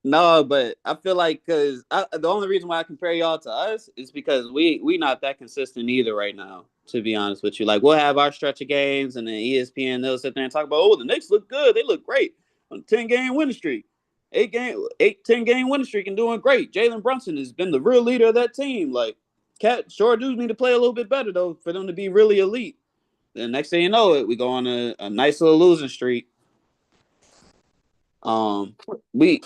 No, but I feel like because the only reason why I compare y'all to us is because we not that consistent either right now. To be honest with you, like we'll have our stretch of games, and then ESPN they'll sit there and talk about, oh, the Knicks look good, they look great on a 10-game winning streak, 10-game winning streak, and doing great. Jalen Brunson has been the real leader of that team. Like, Cat sure do need to play a little bit better though for them to be really elite. Then next thing you know it, we go on a nice little losing streak. Um, we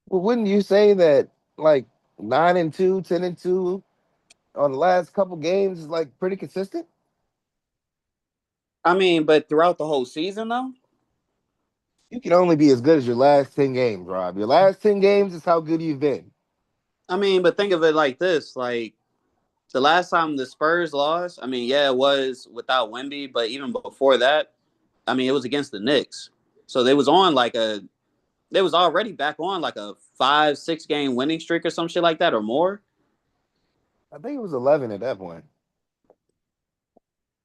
Wouldn't you say that like 9-2, 10-2 on the last couple games is like pretty consistent? I mean, but throughout the whole season, though, You can only be as good as your last 10 games, Rob. Your last 10 games is how good you've been. I mean, but think of it like this: like the last time the Spurs lost, I mean, yeah, it was without Wemby, but even before that, I mean, it was against the Knicks, so they was already back on like a 5, 6 game winning streak or some shit like that or more. I think it was 11 at that point.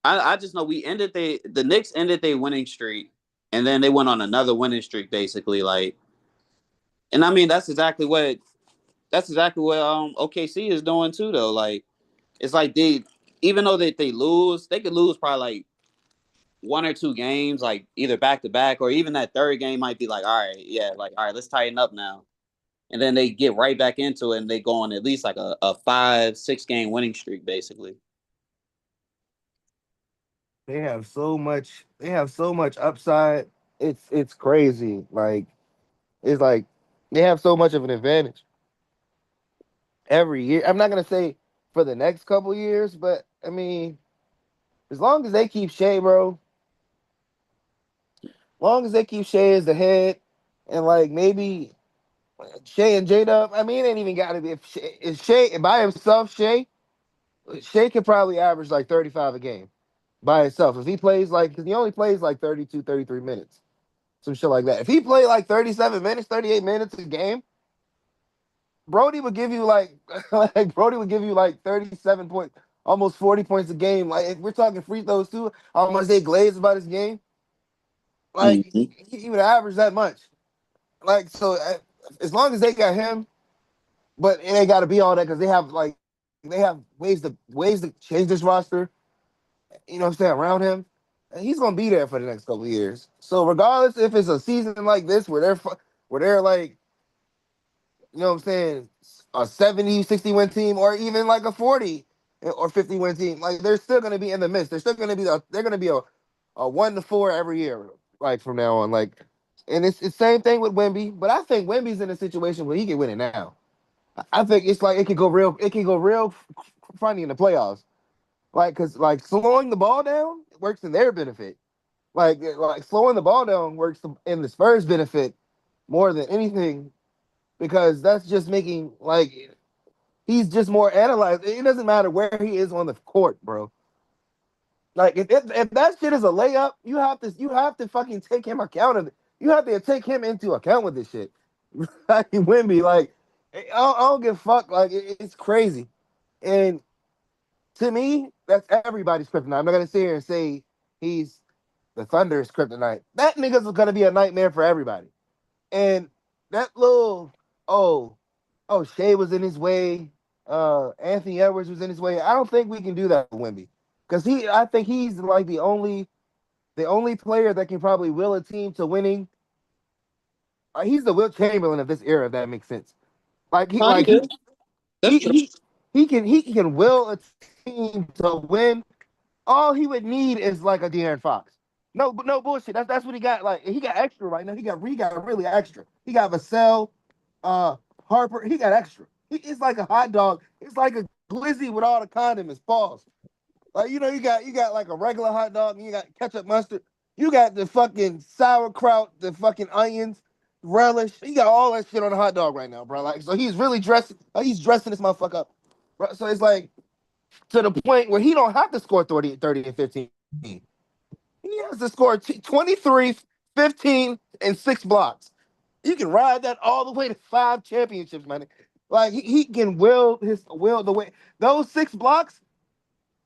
I just know the Knicks ended their winning streak, and then they went on another winning streak, basically. Like, and I mean, that's exactly what OKC is doing too, though. Like, it's like even though they lose, they could lose probably like 1 or 2 games, like either back to back, or even that third game might be like, all right, yeah, like all right, let's tighten up now, and then they get right back into it, and they go on at least like a 5, 6 game winning streak, basically. They have so much. They have so much upside. It's crazy. Like it's like they have so much of an advantage every year. I'm not gonna say for the next couple years, but I mean, as long as they keep Shea, bro, long as they keep Shea as the head, and like maybe Shea and J Dub. I mean, it ain't even got to be if Shea by himself. Shea could probably average like 35 a game by himself if he plays like because he only plays like 32, 33 minutes, some shit like that. If he played like 37 minutes, 38 minutes a game, Brody would give you like like Brody would give you like 37 points, almost 40 points a game. Like if we're talking free throws too, how much they glaze about his game, like Mm-hmm. he would average that much. Like so, as long as they got him, but it ain't got to be all that because they have ways to change this roster. You know what I'm saying around him. And he's gonna be there for the next couple of years. So regardless if it's a season like this where they're like you know what I'm saying a 70, 60 win team or even like a 40 or 50 win team, like they're still gonna be in the midst. They're gonna be a 1-4 every year like from now on. Like and it's same thing with Wemby, but I think Wemby's in a situation where he can win it now. I think it's like it can go real funny in the playoffs. Like, cause like slowing the ball down works in their benefit. Like slowing the ball down works in the Spurs' benefit more than anything because that's just making like he's just more analyzed. It doesn't matter where he is on the court, bro. Like if that shit is a layup, you have to fucking take him account of it. You have to take him into account with this shit. Like Wimby, like I don't give a fuck. Like it's crazy, and to me, that's everybody's kryptonite. I'm not gonna sit here and say he's the Thunder's kryptonite. That nigga's gonna be a nightmare for everybody. And that little oh Shea was in his way. Anthony Edwards was in his way. I don't think we can do that with Wemby because I think he's like the only player that can probably will a team to winning. He's the Will Chamberlain of this era, if that makes sense. Like he No, like yeah, that's he true. he he can will a team to win. All he would need is like a De'Aaron Fox. No bullshit. That's what he got. Like he got extra right now. He got really extra. He got Vassell, uh, Harper. He got extra. It's like a hot dog. It's like a glizzy with all the condiments. Pause. Like you got like a regular hot dog and you got ketchup mustard. You got the fucking sauerkraut, the fucking onions, relish. You got all that shit on a hot dog right now, bro. Like so he's really dressing. Like, he's dressing this motherfucker up. Bro, so it's like to the point where he don't have to score 30 and 15. He has to score 23, 15, and 6 blocks. You can ride that all the way to 5 championships, man. Like he can will the way those 6 blocks.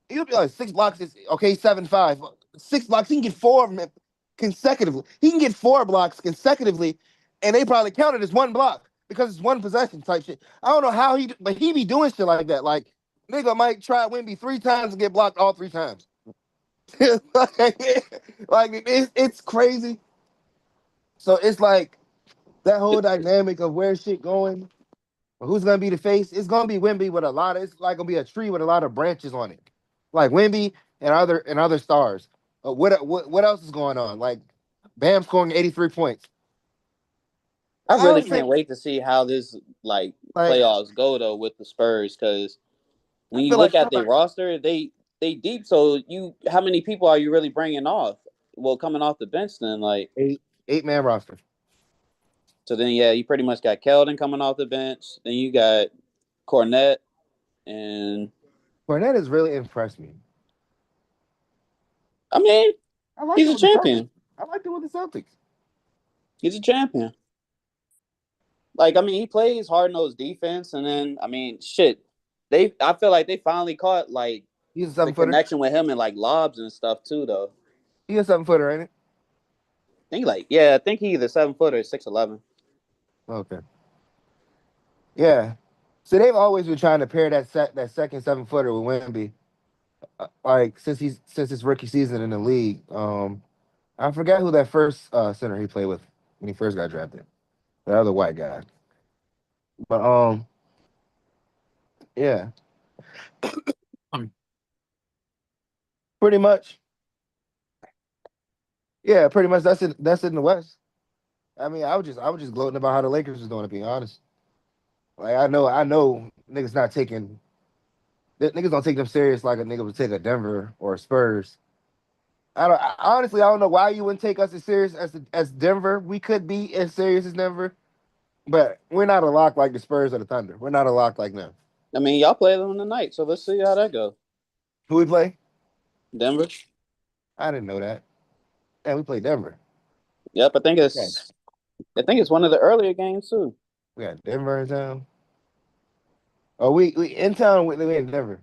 He'll be like 6 blocks is okay, 7-5. 6 blocks, he can get 4 of them consecutively. He can get 4 blocks consecutively and they probably counted as one block because it's one possession type shit. I don't know how but he be doing shit like that. Like nigga might try Wemby 3 times and get blocked all 3 times. like it's crazy. So it's like that whole dynamic of where shit going. Who's gonna be the face? It's gonna be Wemby with a lot of. It's like gonna be a tree with a lot of branches on it, like Wemby and other stars. What else is going on? Like Bam scoring 83 points. I I really don't can't think wait to see how this like like playoffs go though with the Spurs because I when you feel like look at their somebody roster, they deep. So how many people are you really bringing off? Well, coming off the bench then, like eight man roster. so then yeah, you pretty much got Keldon coming off the bench. Then you got Cornette and Fournette has really impressed me. I mean I like he's it a with the Celtics. champion. I like it with the Celtics. He's a champion. Like I mean, he plays hard nosed defense, and then I mean, shit. I feel like they finally caught like He's a the 7 footer. connection with him and like lobs and stuff too, though. He's a 7 footer, ain't it? I think he either 7 foot or 6'11". Okay. Yeah. So they've always been trying to pair that second 7 footer with Wemby. Like since his rookie season in the league. I forgot who that first center he played with when he first got drafted. The other white guy. But yeah, pretty much. Yeah, pretty much. That's it. That's it in the West. I mean, I was just gloating about how the Lakers was doing. To be honest, like I know, niggas not taking niggas don't take them serious like a nigga would take a Denver or a Spurs. Honestly, I don't know why you wouldn't take us as serious as Denver. We could be as serious as Denver, but we're not a lock like the Spurs or the Thunder. We're not a lock like them. I mean, y'all play them tonight, so let's see how that goes. Who we play? Denver. I didn't know that. And we play Denver. Yep, Yeah, I think it's one of the earlier games too. we got Denver in town. Oh, we in town. We in Denver.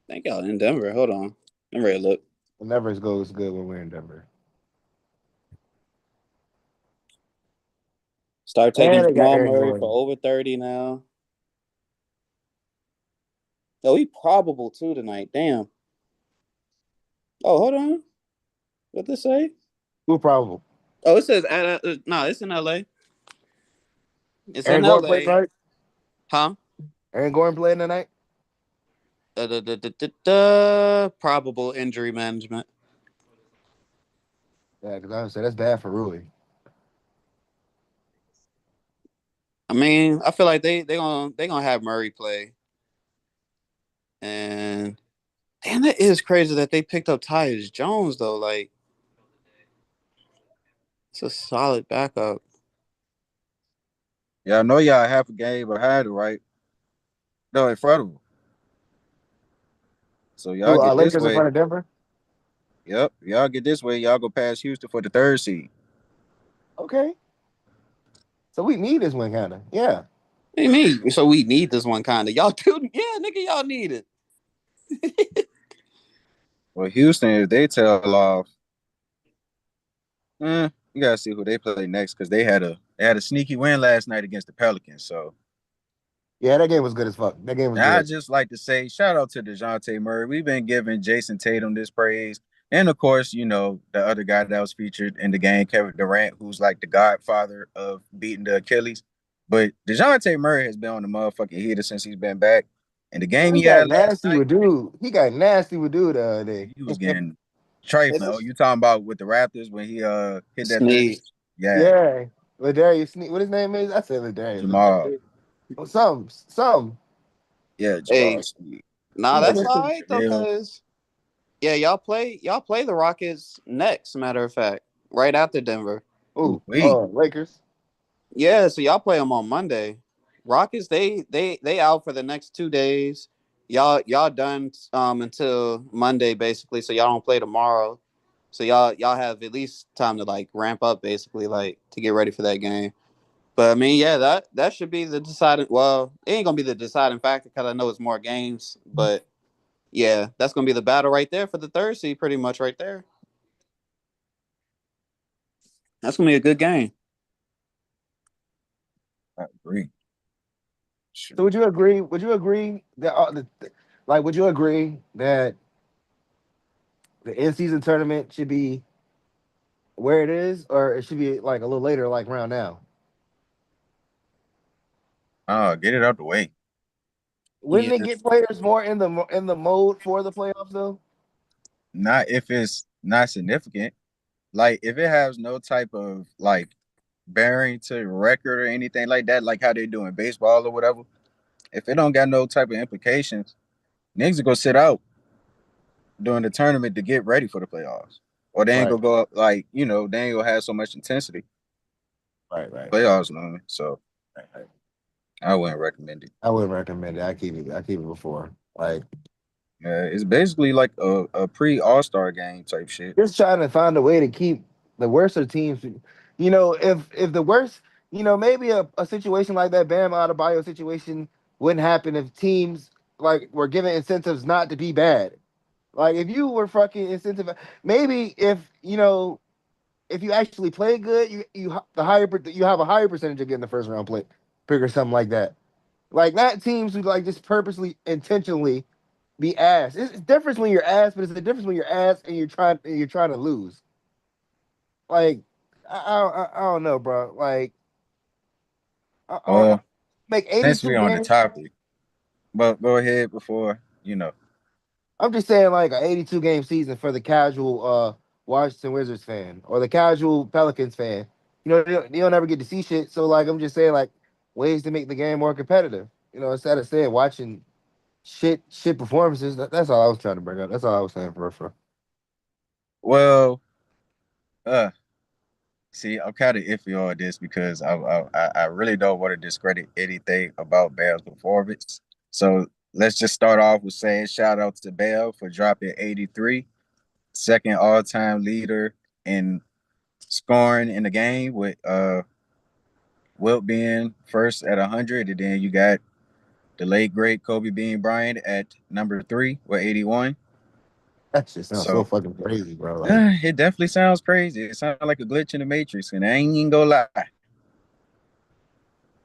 I think y'all in Denver. Hold on, I'm ready to look. Denver goes good when we're in Denver. Start taking And they got Jamal Aaron Murray for Gordon. over 30 now. Oh, he probable too tonight. Damn. Oh, hold on. What this say? Who probable? Oh, it says no, it's in LA. It's in Aaron Gordon played LA. tonight. Huh? Aaron Gordon played tonight. Probable injury management. Yeah, because I would say that's bad for Rui. I mean, I feel like they gonna have Murray play, and damn, that is crazy that they picked up Tyus Jones though. Like, it's a solid backup. Yeah, I know y'all half a game behind it, right? No, in front of them. So y'all Who get this Lakers in way. front of Denver? Yep, y'all get this way. Y'all go past Houston for the third seed. Okay. So we need this win, kind of. Yeah. What do you mean? So we need this one kind of y'all too. Yeah, nigga, y'all need it. Well, Houston, if they tail off, you gotta see who they play next because they had a sneaky win last night against the Pelicans. So Yeah, that game was good as fuck. That game was and I good. just like to say shout out to DeJounte Murray. We've been giving Jason Tatum this praise. And of course, the other guy that was featured in the game, Kevin Durant, who's like the godfather of beating the Achilles. But DeJounte Murray has been on the motherfucking heater since he's been back. And the game He he got had last nasty night, with dude. He got nasty with dude the other day. he was getting trifling. Oh, you talking about with the Raptors when he hit that three? Sneak. Yeah, Yeah. Ladarius Sneak. What his name is? I said Jamal. Ladarius. Oh, some. Yeah, Hey, Jamal Sneed. nah, Yeah, that's that's all it. right though, Hell, cause yeah, y'all play the Rockets next. Matter of fact, right after Denver. Ooh, wait. Lakers. Yeah, so y'all play them on Monday. Rockets, they out for the next 2 days. Y'all done until Monday basically, so y'all don't play tomorrow. So y'all have at least time to like ramp up basically, like to get ready for that game. But I mean, yeah, that should be the deciding. Well, it ain't gonna be the deciding factor because I know it's more games. But yeah, that's gonna be the battle right there for the third seed, pretty much right there. That's gonna be a good game. I agree. So Shoot. would you agree? Would you agree that like would you agree that the in season tournament should be where it is, or it should be like a little later, like around now? Oh, get it out the way. Wouldn't it Yes. get players more in the mode for the playoffs though? Not if it's not significant. Like if it has no type of like bearing to record or anything like that, like how they do in baseball or whatever. If it don't got no type of implications, niggas will go sit out during the tournament to get ready for the playoffs. Or they ain't Right, gonna go up like, they ain't gonna have so much intensity. right. Playoffs, man. So Right. I wouldn't recommend it. I wouldn't recommend it. I keep it before. Like It's basically like a pre All-Star game type shit. just trying to find a way to keep the worst of the teams. If the worst, maybe a situation like that Bam Adebayo situation wouldn't happen if teams like were given incentives not to be bad. Like if you were fucking incentive, maybe if you actually play good, you have a higher percentage of getting the first round pick or something like that. Like not teams who like just purposely intentionally be ass. It's different when you're ass, but it's the difference when you're ass and you're trying to lose. Like I don't know, bro. Like I Well, make since 82 we on the games. topic, but go ahead before. I'm just saying like an 82 game season for the casual Washington Wizards fan or the casual Pelicans fan. You don't ever get to see shit. So like I'm just saying like ways to make the game more competitive. Instead of saying watching shit performances. That's all I was trying to bring up. That's all I was saying for. Well, uh, see, I'm kind of iffy on this because I really don't want to discredit anything about Bam's performance. So let's just start off with saying shout out to Bam for dropping 83, second all time leader in scoring in the game with Wilt being first at 100, and then you got the late great Kobe Bean Bryant at number 3 with 81. That shit sounds so So fucking crazy, bro. Like it definitely sounds crazy. It sounds like a glitch in the Matrix, and I ain't even gonna lie.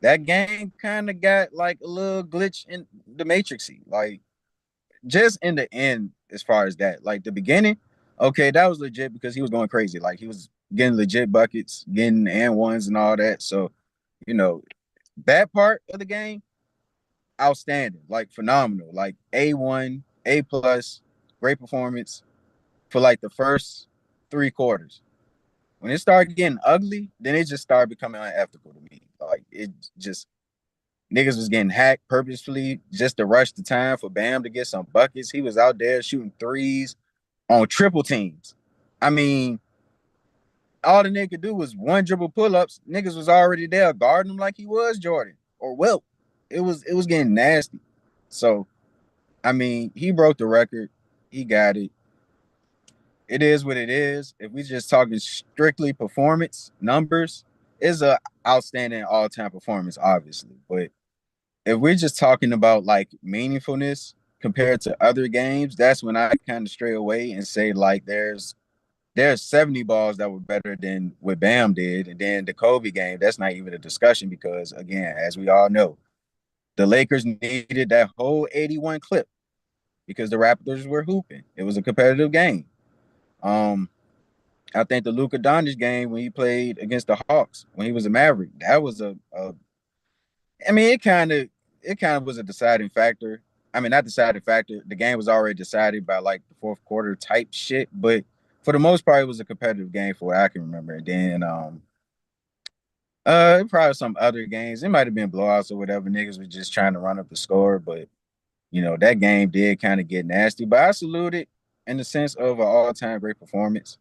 That game kind of got like a little glitch in the Matrixy. Like just in the end, as far as that, like the beginning, okay, that was legit because he was going crazy. Like he was getting legit buckets, getting and ones and all that. So, you know, that part of the game, outstanding, like phenomenal, like A1, A plus, great performance for like the first 3 quarters. When it started getting ugly, then it just started becoming unethical to me. Like it just niggas was getting hacked purposefully just to rush the time for Bam to get some buckets. He was out there shooting threes on triple teams. I mean, all the nigga could do was one dribble pull-ups. Niggas was already there guarding him like he was Jordan or Wilt. It was getting nasty. So I mean, he broke the record. He got it. It is what it is. If we just talking strictly performance numbers, it's a outstanding all-time performance, obviously. But if we're just talking about like meaningfulness compared to other games, that's when I kind of stray away and say like there's 70 balls that were better than what Bam did, and then the Kobe game, that's not even a discussion because again, as we all know, the Lakers needed that whole 81 clip because the Raptors were hooping. It was a competitive game. Um, I think the Luka Doncic game when he played against the Hawks when he was a Maverick, that was I mean, it kind of was a deciding factor. I mean, not deciding factor. The game was already decided by like the fourth quarter type shit, but for the most part, it was a competitive game for what I can remember. And then probably some other games. It might have been blowouts or whatever. Niggas was just trying to run up the score, but that game did kind of get nasty. But I salute it in the sense of an all-time great performance.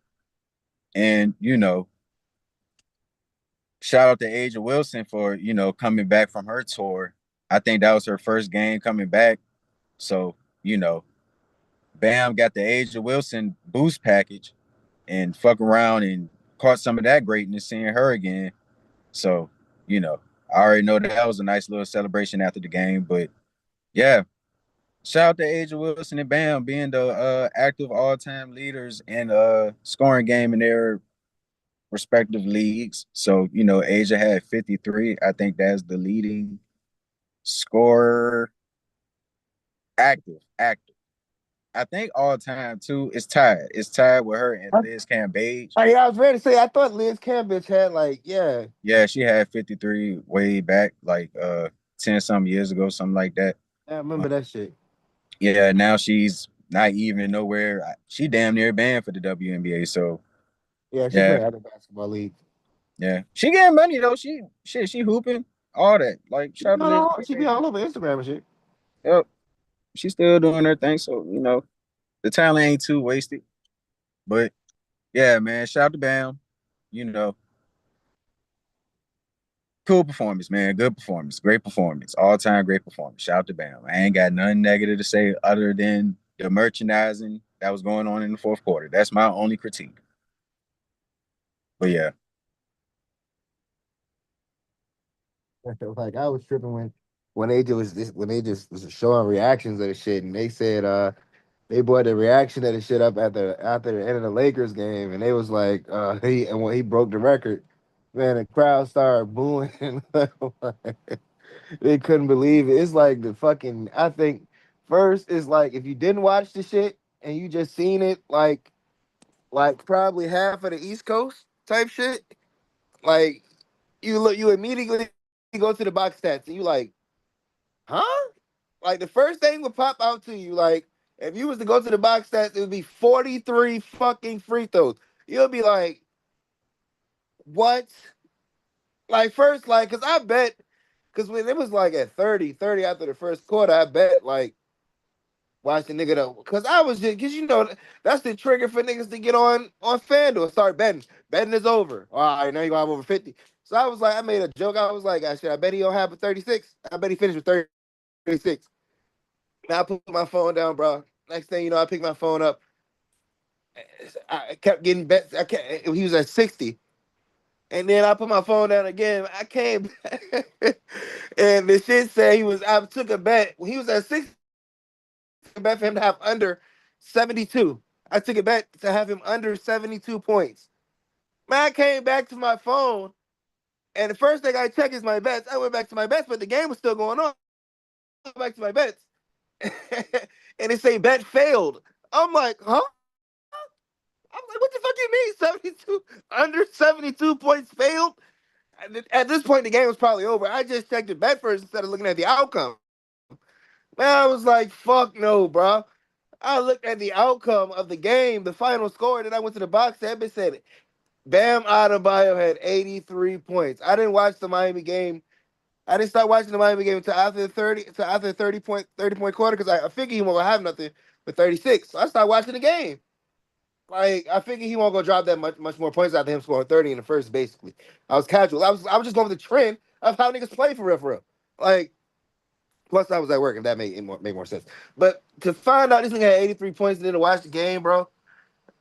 And shout out to Aja Wilson for coming back from her tour. I think that was her first game coming back. So, Bam got the Aja Wilson boost package and fuck around and caught some of that greatness seeing her again. So, I already know that was a nice little celebration after the game. But yeah, shout out to Aja Wilson and Bam being the active all-time leaders in scoring game in their respective leagues. So, you know, Asia had 53. I think that's the leading scorer active. I think all time too. It's tied. It's tied with her and Liz Cambage. I was ready to say I thought Liz Cambage had like Yeah, she had 53 way back, like 10 some years ago, something like that. I remember that shit. Yeah, now she's not even nowhere. She damn near banned for the WNBA. So Yeah, she yeah, played other basketball league. yeah. She getting money though. She hooping, all that. Like shout out to Liz She be Cambage. all over Instagram and shit. Yep. She's still doing her thing. So, you know, the talent ain't too wasted. But yeah, man, shout out to Bam. You know, cool performance, man. Good performance. Great performance. All time great performance. Shout out to Bam. I ain't got nothing negative to say other than the merchandising that was going on in the fourth quarter. That's my only critique. But yeah. Like I was tripping when they just was showing reactions of the shit, and they said they brought the reaction of the shit up after the end of the Lakers game, and they was like when he broke the record, man, the crowd started booing. They couldn't believe it. It's like the fucking I think first is like if you didn't watch the shit and you just seen it like probably half of the East Coast type shit, like you immediately go to the box stats and you like, huh? Like the first thing would pop out to you, like if you was to go to the box stats, it would be 43 fucking free throws. You'll be like, what? Like first, like, cause I bet, cause when it was like at 30 after the first quarter, I bet like watch the nigga though. Cause I was just, cause you know, that's the trigger for niggas to get on FanDuel, start betting. Betting is over. All right, now you gonna have over 50. So I was like, I made a joke. I was like, I bet he don't have a 36. I bet he finished with 36. Now I put my phone down, bro. Next thing you know, I picked my phone up. I kept getting bets. He was at 60. And then I put my phone down again. I came back and the shit said I took a bet. When he was at 60, a bet for him to have under 72. I took a bet to have him under 72 points. Man, I came back to my phone, and the first thing I checked is my bets. I went back to my bets, but the game was still going on. I went back to my bets. And it say bet failed. I'm like, huh? I'm like, what the fuck you mean? 72 under 72 points failed? At this point, the game was probably over. I just checked the bet first instead of looking at the outcome. Man, I was like, fuck no, bro. I looked at the outcome of the game, the final score, and then I went to the box. That bitch said, Bam Adebayo had 83 points. I didn't watch the Miami game. I didn't start watching the Miami game until after the 30 point quarter because I figured he won't have nothing but 36. So I started watching the game. Like I figured he won't go drop that much more points after him scoring 30 in the first. Basically, I was casual. I was just going with the trend of how niggas play for real, for real. Like plus I was at work, if that made more sense. But to find out this nigga had 83 points and then to watch the game, bro,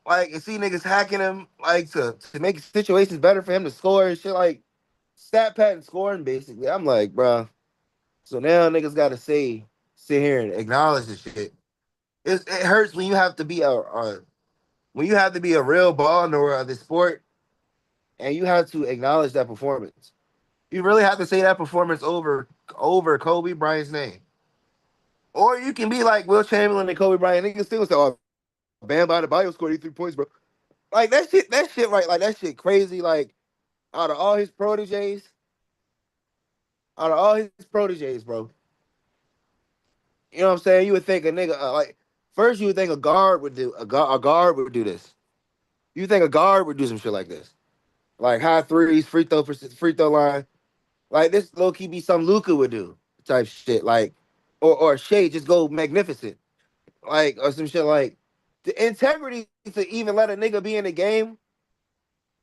like and see niggas hacking him, like to make situations better for him to score and shit, like stat pad and scoring basically. I'm like, bro. So now niggas got to sit here and acknowledge this shit. It hurts when you have to be a real ball knower of the sport, and you have to acknowledge that performance. You really have to say that performance over Kobe Bryant's name, or you can be like Will Chamberlain and Kobe Bryant. Niggas still say, "Oh, Bam Adebayo scored 83 points, bro." Like that shit, right? Like that shit, crazy. Like out of all his proteges, bro. You know what I'm saying? You would think a nigga like first you would think a guard would do a guard would do this. You think a guard would do some shit like this, like high threes, free throw line, like this low key be some Luka would do type shit, like or Shea just go magnificent, like or some shit like the integrity to even let a nigga be in the game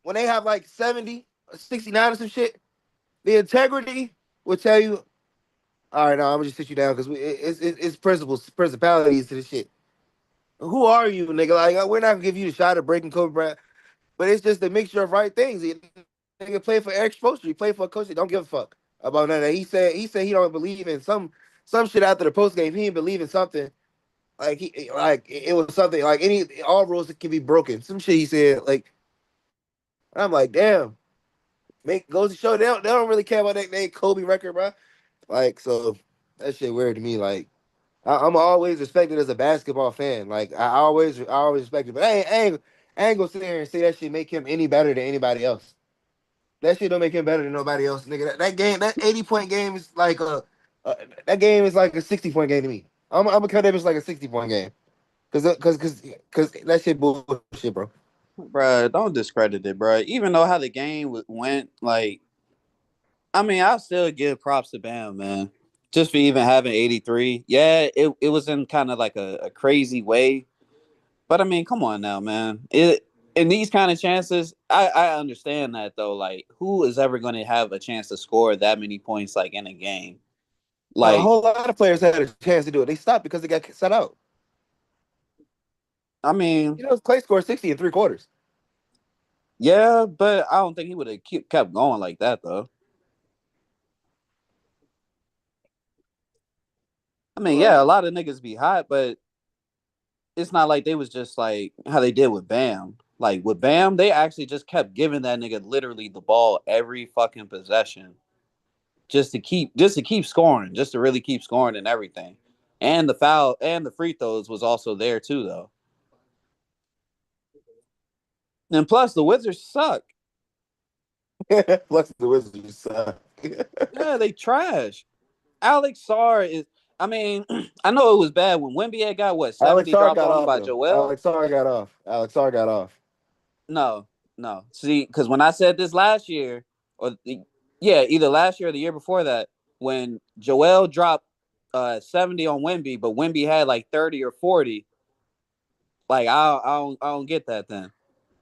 when they have like 70, 69 or some shit. The integrity will tell you, all right, now I'm gonna just sit you down because it's principalities to this shit. Who are you, nigga? Like we're not gonna give you the shot of breaking Kobe Bryant. But it's just a mixture of right things. He nigga play for Eric Spoelstra. He play for a coach that don't give a fuck about none of that. He said he don't believe in some shit after the post game. He didn't believe in something. Like it was something like all rules that can be broken. Some shit he said like And I'm like, damn. Goes to show they don't really care about that Kobe record, bro. Like, so that shit weird to me. Like, I'm always respected as a basketball fan. Like, I always respect it. But I ain't gonna sit here and say that shit make him any better than anybody else. That shit don't make him better than nobody else, nigga. That game, that 80-point game is like a that game is like a 60-point game to me. I'm gonna cut it as like a 60-point game, cause that shit bullshit, bro. Bruh, don't discredit it, bruh. Even though how the game went, like, I mean, I'll still give props to Bam, man. Just for even having 83. Yeah, it was in kind of like a crazy way. But I mean, come on now, man. In these kind of chances, I understand that though. Like, who is ever going to have a chance to score that many points like in a game? A Like, whole lot of players had a chance to do it. They stopped because they got set out. I mean, Clay scored 60 in 3 quarters. yeah, but I don't think he would have kept going like that though. I mean, yeah, a lot of niggas be hot, but it's not like they was just like how they did with Bam. Like with Bam, they actually just kept giving that nigga literally the ball every fucking possession, just to keep scoring, just to really keep scoring and everything. And the foul and the free throws was also there too, though. And plus, the Wizards suck. Plus the Wizards. Yeah, they trash. Alex Sarr is. I mean, I know it was bad when Wemby had got what Alex 70 Sarr dropped got on him off by though. Joel. Alex Sarr got off. Alex Sarr got off. No, no. See, because when I said this last year, yeah, either last year or the year before that, when Joel dropped 70 on Wemby, but Wemby had like 30 or 40, like I don't get that then.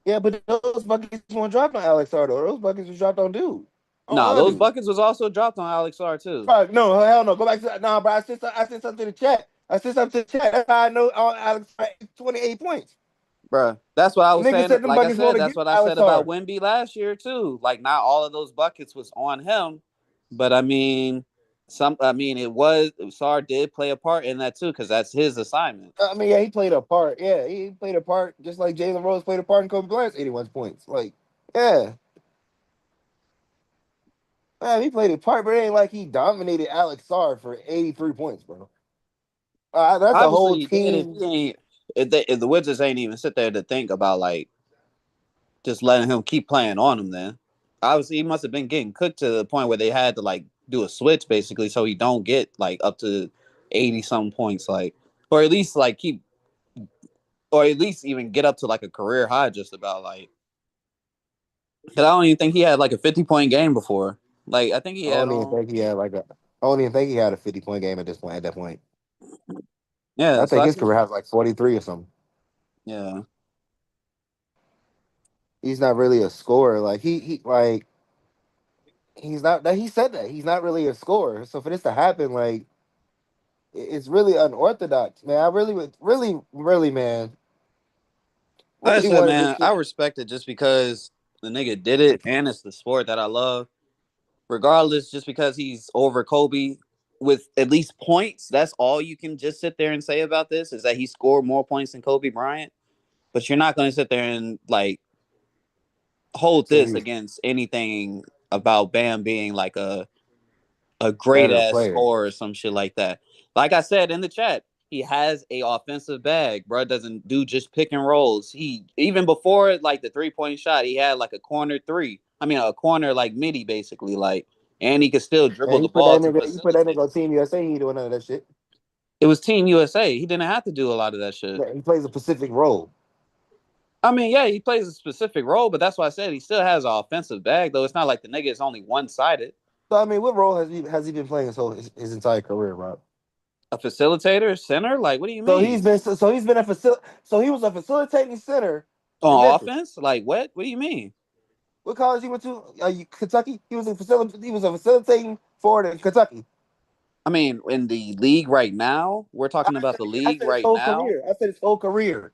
Yeah, but those buckets weren't dropped on Alex Sarr though. Those buckets was dropped on dude. No, On those dude. buckets was also dropped on Alex Sarr too. Fuck, no, hell no. Go back to that. Nah, bro. I sent something to the chat. I sent something to the chat. That's how I know Alex Sarr 28 points. Bruh. That's what I was Niggas saying. said them Like I buckets won't said, that's against what I Alex said about Sarr. Wemby last year too. Like not all of those buckets was on him, but I mean, it was Sarr did play a part in that too because that's his assignment. I mean, yeah, he played a part. Yeah, he played a part just like Jalen Rose played a part in Kobe Bryant's 81 points. Like, yeah. Man, he played a part, but it ain't like he dominated Alex Sarr for 83 points, bro. That's a Obviously, whole he did. If team. he ain't, if the Wizards ain't even sit there to think about like just letting him keep playing on him, then obviously he must have been getting cooked to the point where they had to like do a switch basically so he don't get like up to 80 some points, like or at least like keep or at least even get up to like a career high just about like because I don't even think he had like a 50-point game before. Like I think he I had don't even on think he had like a. I don't even think he had a 50-point game at this point. At that point, yeah, I so think I his think career has like 43 or something. yeah. He's not really a scorer. Like he like he's not. He said that he's not really a scorer. So for this to happen, like it's really unorthodox, man. I really would, really, man, Like I really said, wanted this man, I shit. respect it just because the nigga did it and it's the sport that I love. Regardless, just because he's over Kobe with at least points, that's all you can just sit there and say about this is that he scored more points than Kobe Bryant. But you're not going to sit there and like hold So this he's against anything about Bam being like a great better ass player. scorer or some shit like that. Like I said in the chat, he has a offensive bag. Bro doesn't do just pick and rolls. He even before like the 3-point shot, he had like a corner three. I mean a corner like midi basically like, and he could still And dribble the ball to you put that facilitate. nigga on Team USA. He ain't doing none of that shit. It was Team USA. He didn't have to do a lot of that shit. Yeah, he plays a specific role. I mean, yeah, he plays a specific role, but that's why I said he still has an offensive bag, though. It's not like the nigga is only one sided. So I mean, what role has he been playing his entire career, Rob? A facilitator, center? Like, what do you So mean? he's been so he was a facilitating center in On Memphis. offense? Like, what? What do you mean? What college he went to? Kentucky. He was a facilitating forward in Kentucky. I mean, in the league right now, we're talking about the I league said his right whole now. career. I said his whole career.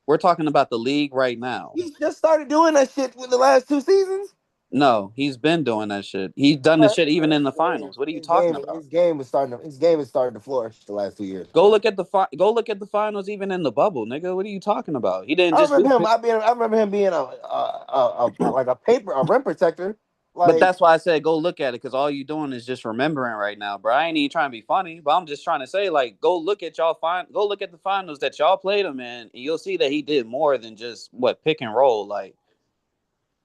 We're talking about the league right now. He just started doing that shit with the last 2 seasons. No, he's been doing that shit. He's done the shit even in the finals. What are you talking about? His game is starting to flourish the last 2 years. Go look at the finals even in the bubble, nigga. What are you talking about? He didn't I just do remember him. it. I remember him being a rim protector. But Like that's why I said go look at it, because all you doing is just remembering right now, bro. I ain't even trying to be funny, but I'm just trying to say, like, go look at the finals that y'all played him in, and you'll see that he did more than just what pick and roll. Like,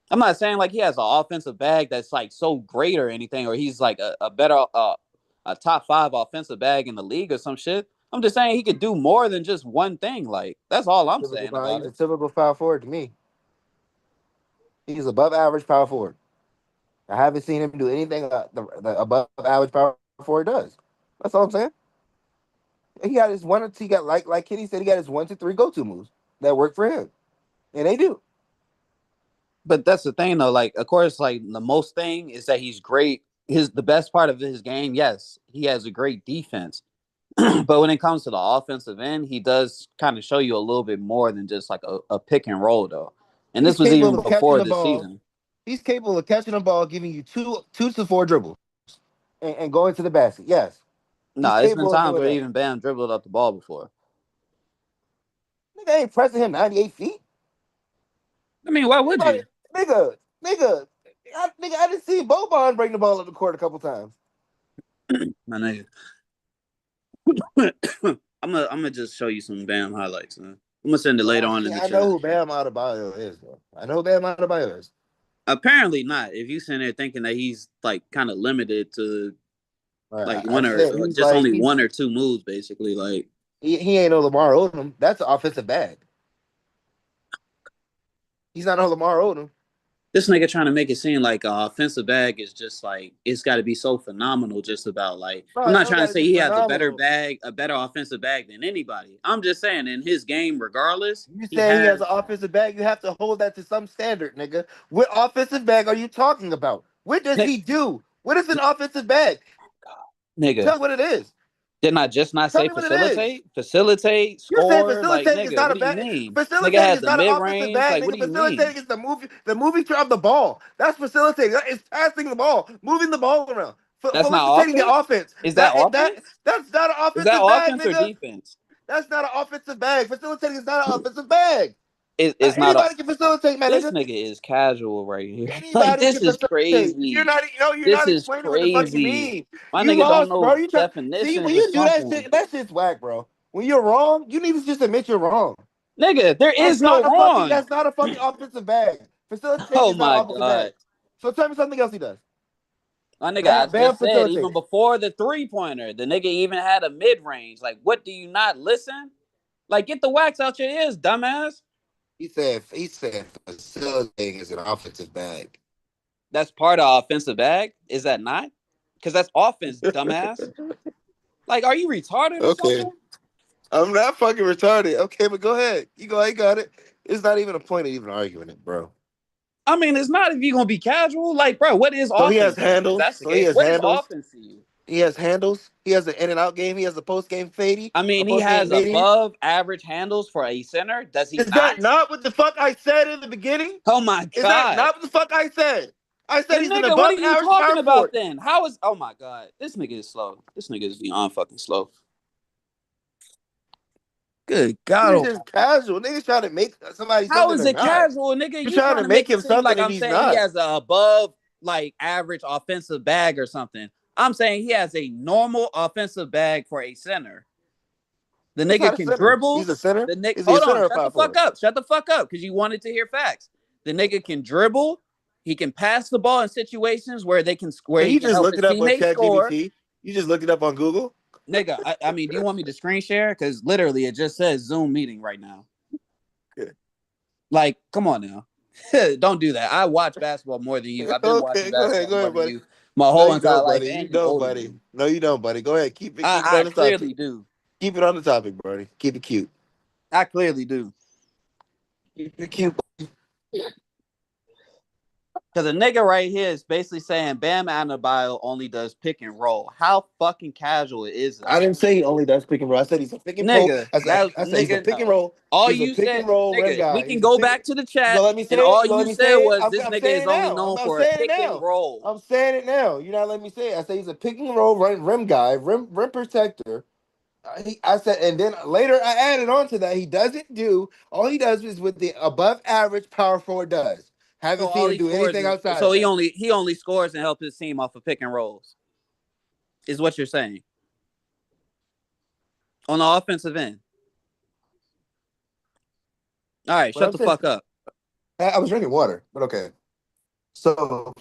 I'm not saying like he has an offensive bag that's like so great or anything, or he's like a better a top 5 offensive bag in the league or some shit. I'm just saying he could do more than just one thing. Like, that's all I'm saying about he's a it. typical power forward to me. He's above average power forward. I haven't seen him do anything the above average power forward does. That's all I'm saying. He got his one or two. He got like Kenny said. He got his 1 to 3 go-to moves that work for him, and they do. But that's the thing though. Like, of course, like the most thing is that he's great. The best part of his game, yes, he has a great defense. But when it comes to the offensive end, he does kind of show you a little bit more than just like a pick and roll though. And He's this was even capable of catching before the this ball. season. He's capable of catching the ball, giving you two to 4 dribbles, and going to the basket. Yes, he's No, it's been capable of times doing where that. even Bam dribbled up the ball before. Nigga ain't pressing him 98 feet. I mean, why would Anybody, you? nigga, nigga, I didn't see Boban bring the ball up the court a couple times. My nigga. I'm gonna just show you some Bam highlights, man. I'm gonna send it later on in the I know chat. who Bam Adebayo is, though. I know who Bam Adebayo is. Apparently not. If you sitting there thinking that he's like kind of limited to like I one said or he's just like only one or two moves, basically, like he ain't no Lamar Odom. That's an offensive bag. He's not no Lamar Odom. this nigga trying to make it seem like a offensive bag is just like it's got to be so phenomenal. Just about like No, I'm I not don't trying to gotta say be he has phenomenal. a better offensive bag than anybody. I'm just saying in his game, regardless, You he saying he has has an offensive bag, you have to hold that to some standard, nigga. What offensive bag are you talking about? What does he do? What is an offensive bag? nigga. Tell me what it is. Didn't I just not Tell say me what it is. facilitate, You say score? Like facilitating is nigga, not what a do you bag. mean? Nigga Facilitating has is the not an mid offensive range. bag, Like what nigga. do you mean? Facilitating is the moving of the ball. That's facilitating. That is passing the ball, moving the ball around. That's not Facilitating the offense. offense. Is that offense? That's not an Is that offensive bag, offense or nigga. defense? That's not an offensive bag. Facilitating is not an offensive bag. It's not a. Anybody can facilitate, my This nigga. nigga is casual right here. Like Anybody this can is facilitate. crazy. You're This not is explaining what the fuck you crazy. mean. My You nigga don't lost, bro. know You try see when definitions or you do something. that shit's whack, bro. When you're wrong, you need to just admit you're wrong. Nigga, there is no wrong. That's not a fucking offensive bag. Facilitating Oh is not my an offensive bag. god. So tell me something else he does. My nigga, I Bam just said even facilitates. before the 3-pointer, the nigga even had a mid range. Like, what do you not listen? Like, get the wax out your ears, dumbass. He said facilitating is an offensive bag. That's part of offensive bag. Is that not? Because that's offense, dumbass. Like, are you retarded or Okay. something? I'm not fucking retarded. Okay, but go ahead. You got it. It's not even a point of even arguing it, bro. I mean, it's not if you're gonna be casual. Like, bro, what is So he has offense then? If handles. that's the case, what is offense to you? He has handles. He has an in and out game. He has a post game fadey, I a mean, he post game has midi. above average handles for a center. Does he Is that not? not what the fuck I said in the beginning? Oh my Is that god. not what the fuck I said? I said Then he's an nigga, what are above you average talking power about forward. then? How is oh my god. This nigga is slow. This nigga is beyond fucking slow. Good God. He's just casual. Niggas trying to make somebody How something is they're it not. casual, nigga? You're You trying trying to to make make it him seem something like and I'm he's saying he not. has a above like average offensive bag or something. I'm saying he has a normal offensive bag for a center. The He's nigga not a can center. He's dribble. a center. The nigga, Is he a hold center on, or a shut the power fuck forward? up, shut the fuck up, because you wanted to hear facts. The nigga can dribble. He can pass the ball in situations where So he you can just help looked his it up on teammates score. ChatGPT. You just looked it up on Google. Nigga, I mean, do you want me to screen share? Because literally, it just says Zoom meeting right now. Yeah. Like, come on now. Don't do that. I watch basketball more than you. I've been watching Okay, basketball go more ahead, than buddy. you my No, whole you entire don't, life, buddy. You and you don't, older than buddy. me. No, you don't, buddy. Go ahead. Keep it I on the topic. clearly do. Keep it on the topic, buddy. Keep it cute. I clearly do. Keep it cute. Because a nigga right here is basically saying Bam Adebayo only does pick and roll. How fucking casual is I that? didn't say he only does pick and roll. I said he's a pick and roll. Nigga, I that said he's a nigga, pick and no. roll. All He's a you pick said, and roll rim nigga, we guy. can He's a go pick. back to the You chat, gonna let me and say it? all You gonna you let me said say it? was this I'm nigga saying is it only now. known I'm for a saying it pick and now. roll. I'm saying it now. You're not letting me say it. I say he's a pick and roll rim guy, rim protector. I said, and then later I added on to that. He doesn't do all he does is what the above average power forward does. So Haven't seen all him he do scores anything is outside so of he that. only scores and helps his team off of pick and rolls. Is what you're saying on the offensive end. All right, But shut I'm the saying fuck up. I was drinking water, but okay. So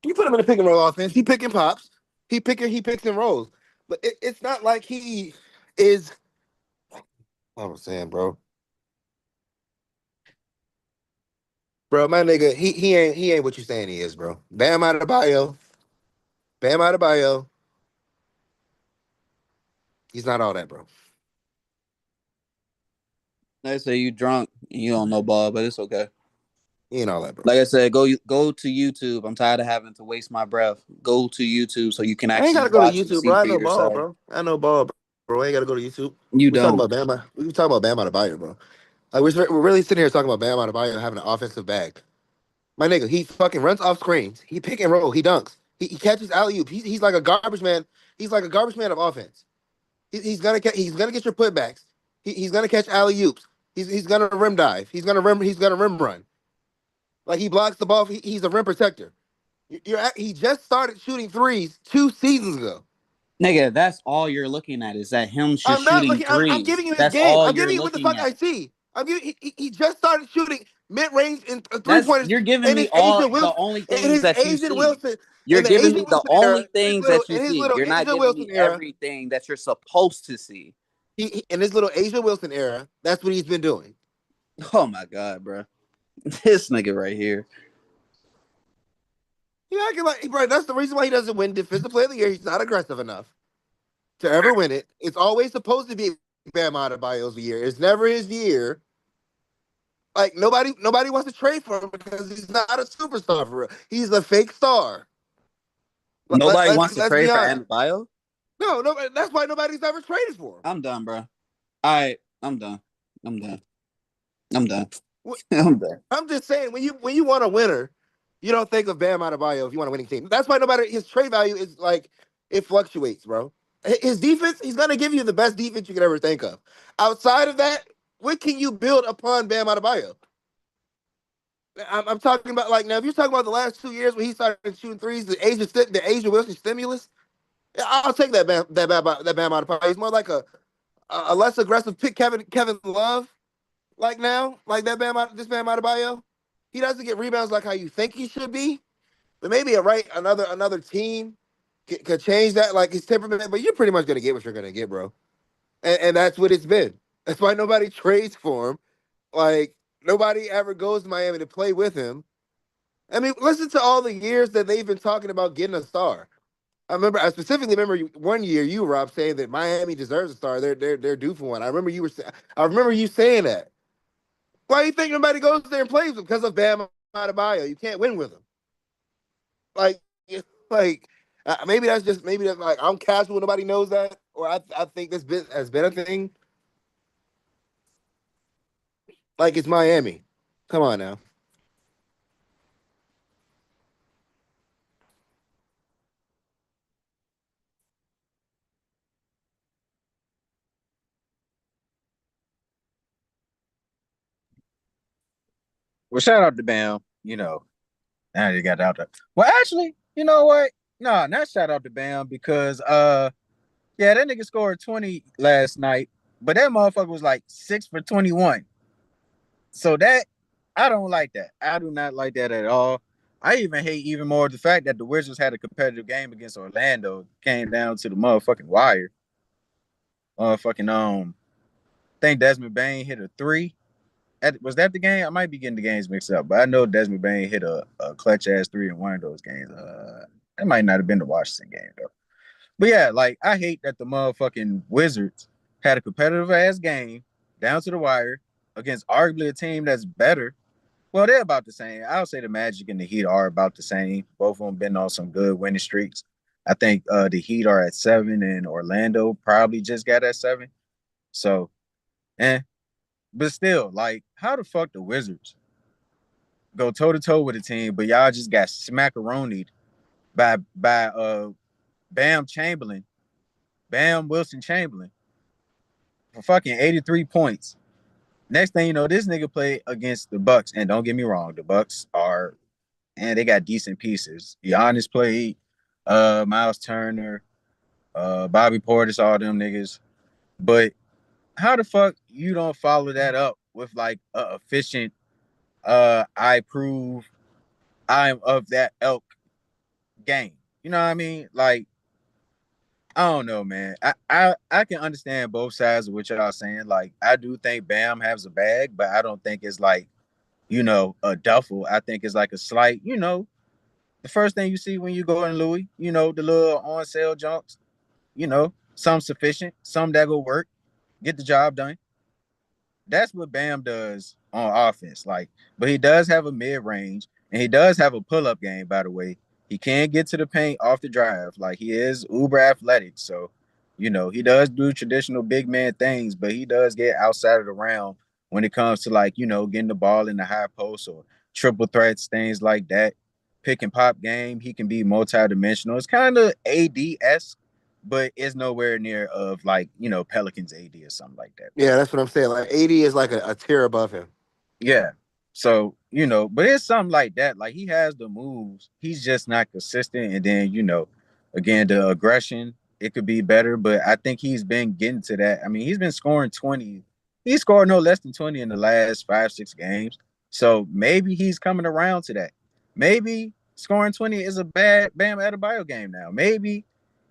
you put him in a pick and roll offense. He picking pops. He picks and rolls. But it's not like he is. I was saying, bro, my nigga, he ain't what you saying he is, bro. Bam Adebayo. He's not all that, bro. They say you drunk, you don't know ball, but it's okay. He ain't all that, bro. Like I said, go to YouTube. I'm tired of having to waste my breath. Go to YouTube so you can I ain't actually gotta go to watch and YouTube, bro. see I for know ball, yourself. bro. I know ball, bro. I ain't gotta go to YouTube. You We talking don't. about Bam. We talking about Bam Adebayo, bro. Like we're really sitting here talking about Bam Adebayo having an offensive bag. My nigga, he fucking runs off screens. He pick and roll. He dunks. He catches alley oop. He's like a garbage man. He's like a garbage man of offense. He's gonna get your putbacks. He's gonna catch alley oops. He's gonna rim dive. He's gonna rim run. Like he blocks the ball. He's a rim protector. He just started shooting threes 2 seasons ago. Nigga, that's all you're looking at is that him just I'm not shooting looking. I'm threes. giving you his That's game. all I'm you're giving you what the looking fuck I at. see. I'm giving. He just started shooting mid range and three That's pointers you're giving in me his all Asian the Wilson only in things his that you Asian see. Wilson You're in the giving Asian me the Wilson era only things that you in his see. little You're not Asian giving Wilson me era. everything that you're supposed to see. In his little Asian Wilson era, that's what he's been doing. Oh my god, bro. This nigga right here. He acting like, bro. That's the reason why he doesn't win Defensive Player of the Year. He's not aggressive enough to ever win it. It's always supposed to be Bam Adebayo's year. It's never his year. Like nobody wants to trade for him because he's not a superstar for real. He's a fake star. Nobody wants to Let's be trade for honest. Adebayo. No, that's why nobody's ever traded for him. I'm done, bro. All right, I'm done. I'm done. I'm done. Wh- I'm done. I'm just saying when you want a winner, you don't think of Bam Adebayo if you want a winning team. That's why nobody his trade value is like it fluctuates, bro. His defense, he's gonna give you the best defense you could ever think of. Outside of that, what can you build upon Bam Adebayo? I'm talking about like now. If you're talking about the last 2 years when he started shooting threes, the Asia Wilson stimulus, yeah, I'll take that Bam Adebayo. He's more like a less aggressive pick Kevin Love like now, like this Bam Adebayo. He doesn't get rebounds like how you think he should be, but maybe another team could change that like his temperament. But you're pretty much gonna get what you're gonna get, bro. And that's what it's been. That's why nobody trades for him. Like nobody ever goes to Miami to play with him. I mean, listen to all the years that they've been talking about getting a star. I specifically remember one year you, Rob, saying that Miami deserves a star. They're due for one. I remember you saying that. Why do you think nobody goes there and plays him? Because of Bam Adebayo. You can't win with him. Like, like maybe that's like I'm casual. Nobody knows that, or I think this bit has been a thing. Like it's Miami. Come on now. Well, shout out to Bam. Now they got out there. Well, actually, you know what? No, not shout out to Bam because yeah, that nigga scored 20 last night, but that motherfucker was like 6 for 21. So that I don't like that. I do not like that at all. I even hate even more the fact that the Wizards had a competitive game against Orlando. Came down to the motherfucking wire. Motherfucking I think Desmond Bain hit a three. Was that the game? I might be getting the games mixed up, but I know Desmond Bain hit a clutch ass three in one of those games. It might not have been the Washington game though. But yeah, like I hate that the motherfucking Wizards had a competitive ass game down to the wire against arguably a team that's better. Well, they're about the same. I would say the Magic and the Heat are about the same. Both of them been on some good winning streaks. I think the Heat are at 7, and Orlando probably just got at 7. So, eh. But still, like, how the fuck the Wizards go toe to toe with a team, but y'all just got smackaronied by Bam Chamberlain, Bam Wilson Chamberlain for fucking 83 points. Next thing you know, this nigga played against the Bucks, and don't get me wrong, the Bucks are, and they got decent pieces. Giannis played, Miles Turner, Bobby Portis, all them niggas. But how the fuck you don't follow that up with like a efficient, I prove I'm of that elk game? You know what I mean? Like, I don't know, man. I can understand both sides of what y'all saying. Like, I do think Bam has a bag, but I don't think it's like, a duffel. I think it's like a slight, the first thing you see when you go in Louis, the little on sale junks, some sufficient, some that will work, get the job done. That's what Bam does on offense. Like, but he does have a mid range and he does have a pull up game, by the way. He can get to the paint off the drive. Like, he is uber athletic. So, he does do traditional big man things, but he does get outside of the round when it comes to, like, getting the ball in the high post or triple threats, things like that. Pick and pop game, he can be multidimensional. It's kind of AD-esque, but it's nowhere near of like, Pelicans AD or something like that. Yeah, that's what I'm saying. Like 80 is like a tier above him. Yeah. So, but it's something like that. Like, he has the moves. He's just not consistent. And then, again, the aggression, it could be better. But I think he's been getting to that. I mean, he's been scoring 20. He scored no less than 20 in the last 5, 6 games. So maybe he's coming around to that. Maybe scoring 20 is a bad Bam Adebayo game now. Maybe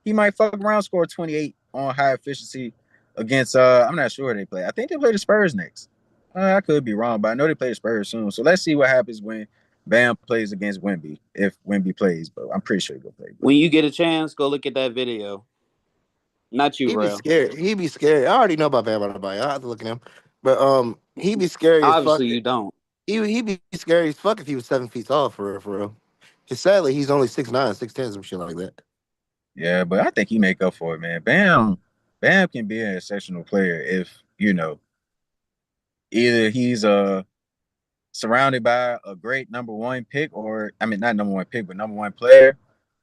he might fuck around, score 28 on high efficiency against, I'm not sure they play. I think they play the Spurs next. I could be wrong, but I know they play the Spurs soon. So let's see what happens when Bam plays against Wemby, if Wemby plays. But I'm pretty sure he'll play. When you get a chance, go look at that video. Not you, He be bro. scared. He be scared. I already know about Bam Adebayo. I have to look at him. But he be scary as fuck. Obviously, you don't. He be scary as fuck if he was 7 feet tall for real, for real. Cause sadly he's only 6'9", 6'10", some shit like that. Yeah, but I think he make up for it, man. Bam can be an exceptional player if, either he's surrounded by a great number one pick, or I mean not number one pick, but number one player,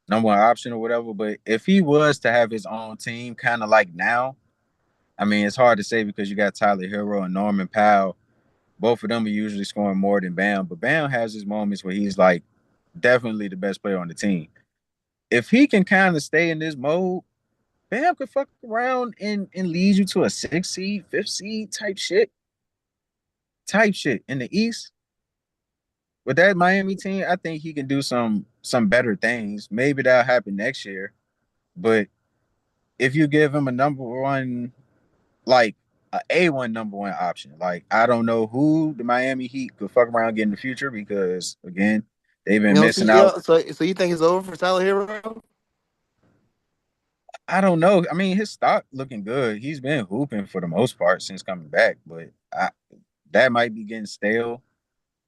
number one option or whatever. But if he was to have his own team, kind of like now, I mean, it's hard to say because you got Tyler Hero and Norman Powell. Both of them are usually scoring more than Bam, but Bam has his moments where he's like definitely the best player on the team. If he can kind of stay in this mode, Bam could fuck around and lead you to a 6 seed, 5th seed type shit in the East. With that Miami team, I think he can do some better things. Maybe that'll happen next year. But if you give him a number one, like a A1 number one option, like, I don't know who the Miami Heat could fuck around get in the future because, again, they've You been don't see, missing out. so you think it's over for Tyler Hero? I don't know. I mean, his stock looking good. He's been hooping for the most part since coming back, but that might be getting stale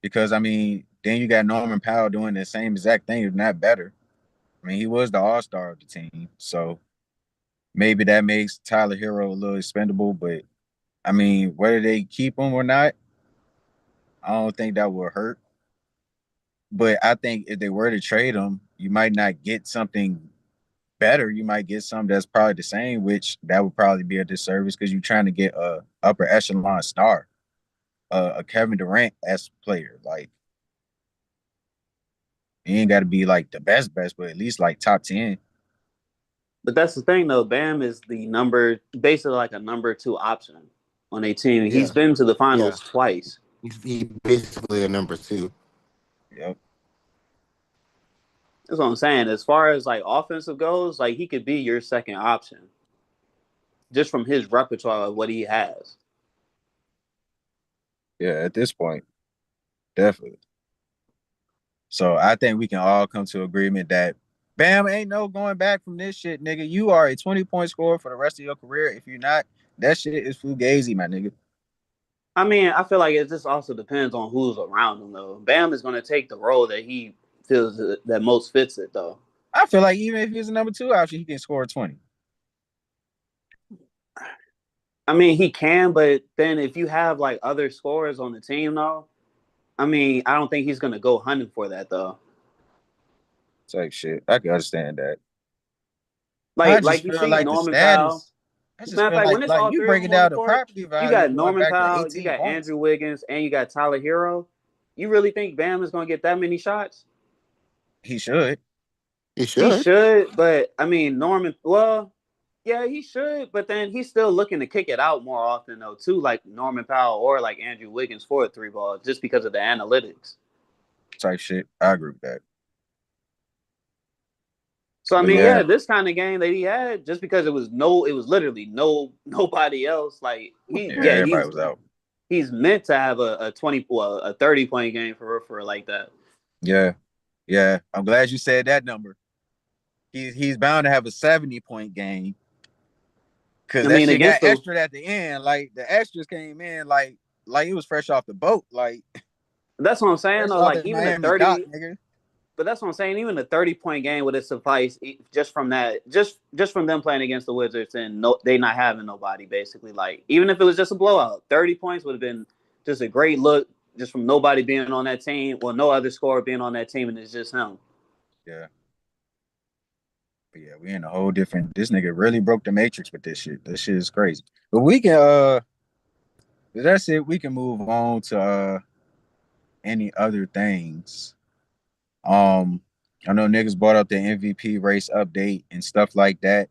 because, I mean, then you got Norman Powell doing the same exact thing, if not better. I mean, he was the all-star of the team, so maybe that makes Tyler Hero a little expendable. But I mean, whether they keep him or not, I don't think that will hurt. But I think if they were to trade him, you might not get something better. You might get something that's probably the same, which that would probably be a disservice because you're trying to get a upper echelon star, a Kevin Durant as player. Like, he ain't got to be like the best, but at least like top 10. But that's the thing, though. Bam is basically like a number two option on a team. He's Yeah, been to the yeah. finals twice. He basically a number two. Yep. That's what I'm saying. As far as like offensive goes, like he could be your second option just from his repertoire of what he has. Yeah, at this point, definitely. So I think we can all come to agreement that Bam ain't no going back from this shit, nigga. You are a 20-point scorer for the rest of your career. If you're not, that shit is fugazi, my nigga. I mean, I feel like it just also depends on who's around him, though. Bam is going to take the role that he feels that most fits it, though. I feel like even if he's a number 2 option, he can score 20. I mean, he can, but then if you have like other scorers on the team, though, I mean, I don't think he's going to go hunting for that, though. Type shit. I can understand that. I Like just you feel see like the Norman Powell. status. I just Matter of feel fact, when it's like all you three of break it them on the down the court, property you value got going Norman back to Powell, you 18 got points. Andrew Wiggins, and you got Tyler Hero. You really think Bam is going to get that many shots? He should. He He should. should, but I mean, Norman, well, yeah, he should, but then he's still looking to kick it out more often, though, too, like Norman Powell or like Andrew Wiggins for a three ball, just because of the analytics. Type shit. I agree with that. So I But mean, yeah, yeah, this kind of game that he had, just because it was literally nobody else. Like yeah, everybody was out. he's meant to have a 20, well, a 30 point game for like that. Yeah. Yeah. I'm glad you said that number. He's bound to have a 70-point game. Cause I that mean, shit got against the extra at the end. Like the extras came in like it was fresh off the boat. Like that's what I'm saying fresh though. off Like the even a Miami dock, 30, nigga. but that's what I'm saying. Even a 30 point game would have sufficed just from that, just from them playing against the Wizards and they not having nobody basically. Like even if it was just a blowout, 30 points would have been just a great look, just from nobody being on that team. Well, no other scorer being on that team, and it's just him. Yeah. But yeah, we in a whole different. This nigga really broke the matrix with this shit. This shit is crazy. But we can that's it. We can move on to any other things. Um, I know niggas brought up the MVP race update and stuff like that.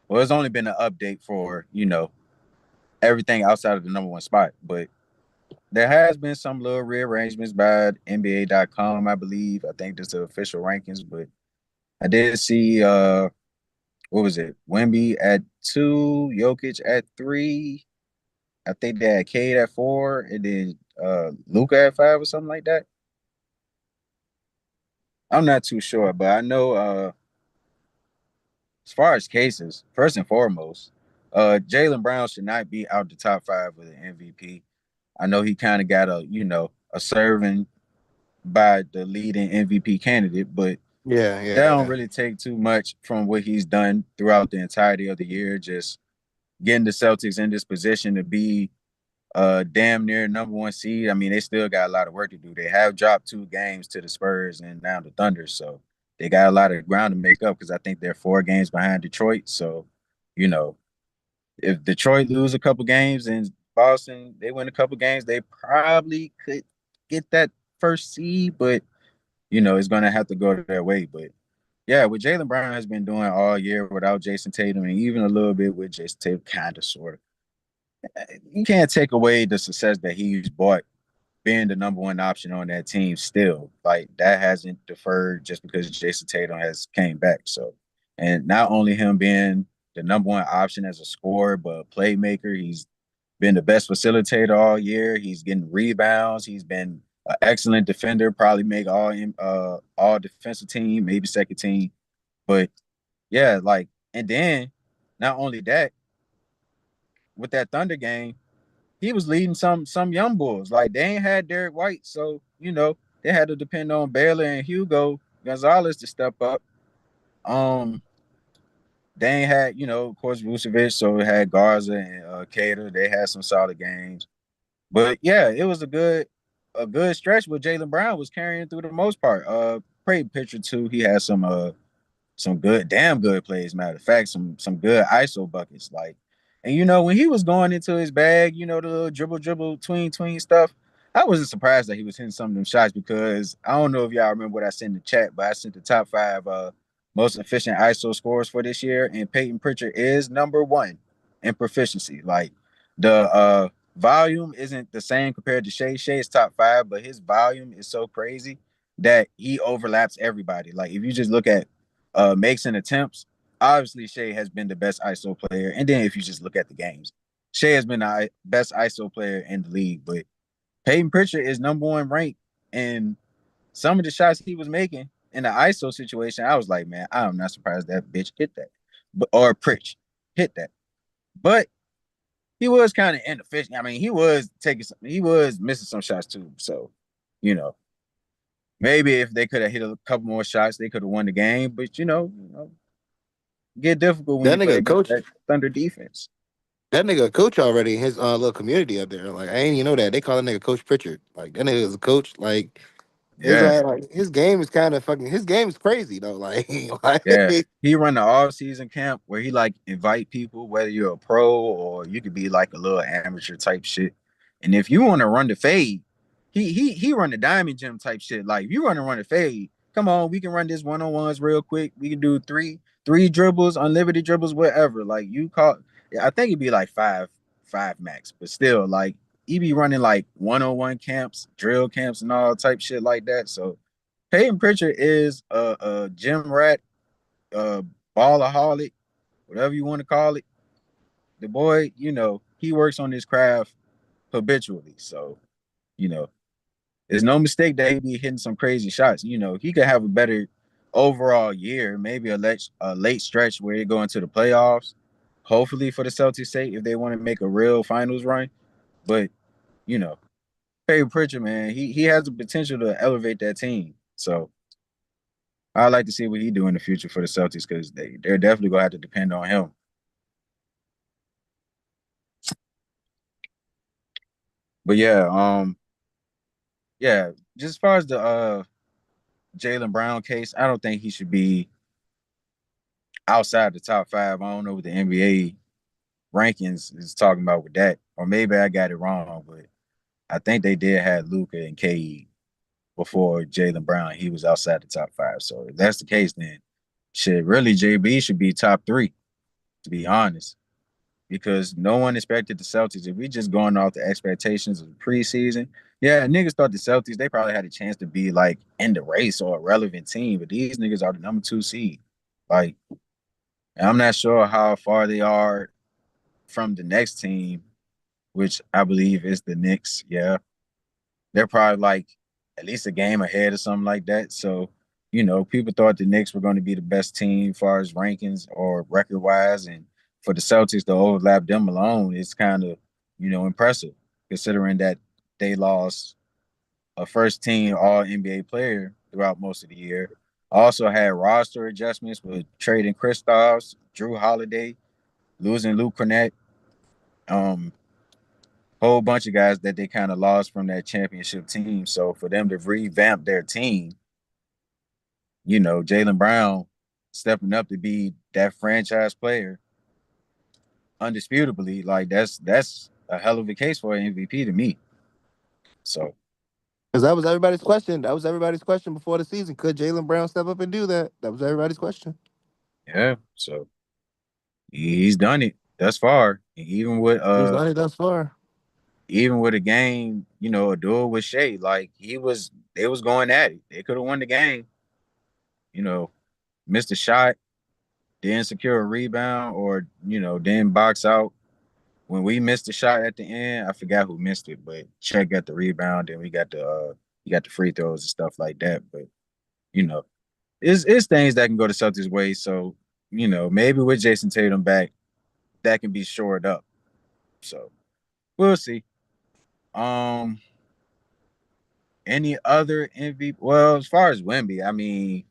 Well, it's only been an update for, everything outside of the number 1 spot. But there has been some little rearrangements by NBA.com, I believe. I think that's the official rankings, but I did see what was it? Wemby at 2, Jokic at 3. I think they had Cade at 4, and then Luka at 5 or something like that. I'm not too sure, but I know as far as cases, first and foremost, Jaylen Brown should not be out the top 5 of the MVP. I know he kind of got a serving by the leading MVP candidate, but that don't Yeah. really take too much from what he's done throughout the entirety of the year. Just getting the Celtics in this position to be damn near number 1 seed. I mean, they still got a lot of work to do. They have dropped 2 games to the Spurs and now the Thunder, so they got a lot of ground to make up because I think they're 4 games behind Detroit. So, you know, if Detroit lose a couple games and Boston they win a couple games, they probably could get that first seed, but it's gonna have to go their way. But yeah, what Jaylen Brown has been doing all year without Jason Tatum and even a little bit with Jason Tatum, kind of sort of. You can't take away the success that he's brought being the number 1 option on that team still. Like that hasn't deferred just because Jason Tatum has came back. So, and not only him being the number 1 option as a scorer, but a playmaker, he's been the best facilitator all year. He's getting rebounds. He's been an excellent defender, probably make all defensive team, maybe second team. But yeah, like, and then not only that, with that Thunder game, he was leading some young bulls. Like they ain't had Derek White, so they had to depend on Baylor and Hugo Gonzalez to step up. They ain't had of course Vucevic, so it had Garza and Cater. They had some solid games, but yeah, it was a good stretch. Where Jaylen Brown was carrying through the most part. Great pitcher too. He had some good, damn good plays. Matter of fact, some good ISO buckets. Like, and when he was going into his bag, the little dribble, tween stuff. I wasn't surprised that he was hitting some of them shots because I don't know if y'all remember what I sent in the chat, but I sent the top 5 most efficient ISO scores for this year, and Peyton Pritchard is number 1 in proficiency. Like the volume isn't the same compared to Shea. Shea's top 5, but his volume is so crazy that he overlaps everybody. Like if you just look at makes and attempts. Obviously, Shea has been the best ISO player. And then if you just look at the games, Shea has been the best ISO player in the league. But Peyton Pritchard is number 1 ranked. And some of the shots he was making in the ISO situation, I was like, man, I'm not surprised that bitch hit that. Or Pritch hit that. But he was kind of inefficient. I mean, he was missing some shots too. So, you know, maybe if they could have hit a couple more shots, they could have won the game. But get difficult when That you play nigga against coach. that Thunder defense. That nigga a coach already in his little community up there. Like I ain't even know that. They call that nigga Coach Pritchard. Like that nigga is a coach. Like Yeah, his game is kind of fucking his game is crazy though. Like, yeah. like He run the off season camp where he like invite people, whether you're a pro or you could be like a little amateur type shit. And if you want to run the fade, he run the diamond gym type shit. Like if you want to run the fade, come on, we can run this one on ones real quick. We can do three dribbles, unlimited dribbles, whatever. Like you call, I think it'd be like five max, but still like he be running like 1-on-1 camps, drill camps, and all type shit like that. So Peyton Pritchard is a gym rat, a ballaholic, whatever you want to call it. The boy, he works on his craft habitually. So, you know, it's no mistake that he be hitting some crazy shots. He could have a better overall year, maybe a late stretch where they go into the playoffs. Hopefully for the Celtics' sake, if they want to make a real finals run. But, you know, Peyton Pritchard, man, he has the potential to elevate that team. So I'd like to see what he do in the future for the Celtics because they're definitely gonna have to depend on him. But yeah, just as far as the Jaylen Brown case, I don't think he should be outside the top five. I don't know what the NBA rankings is talking about with that, or maybe I got it wrong, but I think they did have Luka and KD before Jaylen Brown. He was outside the top five. So if that's the case, then shit, really JB should be top three, to be honest. Because no one expected the Celtics. If we just going off the expectations of the preseason, yeah, niggas thought the Celtics, they probably had a chance to be like in the race or a relevant team, but these niggas are the number 2 seed. Like, I'm not sure how far they are from the next team, which I believe is the Knicks. Yeah, they're probably like at least a game ahead or something like that. So, people thought the Knicks were going to be the best team as far as rankings or record wise. And for the Celtics to overlap them alone is kind of, impressive considering that they lost a first team all NBA player throughout most of the year. Also had roster adjustments with trading Kristaps, Drew Holiday, losing Luke Cornett. Um, whole bunch of guys that they kind of lost from that championship team. So for them to revamp their team, Jaylen Brown stepping up to be that franchise player, undisputably, like that's a hell of a case for an MVP to me. So because that was everybody's question. That was everybody's question before the season. Could Jaylen Brown step up and do that? That was everybody's question. yeah, so he's done it thus far. Even with He's done it thus far. a game, a duel with Shea, like they was going at it. They could have won the game. You know, missed a shot, didn't secure a rebound, or didn't box out. When we missed the shot at the end, I forgot who missed it, but Chet got the rebound, and we got the free throws and stuff like that. But you know, it's things that can go the Celtics' way. So maybe with Jason Tatum back, that can be shored up. So we'll see. Um, any other MVP? Well, as far as Wemby, I mean,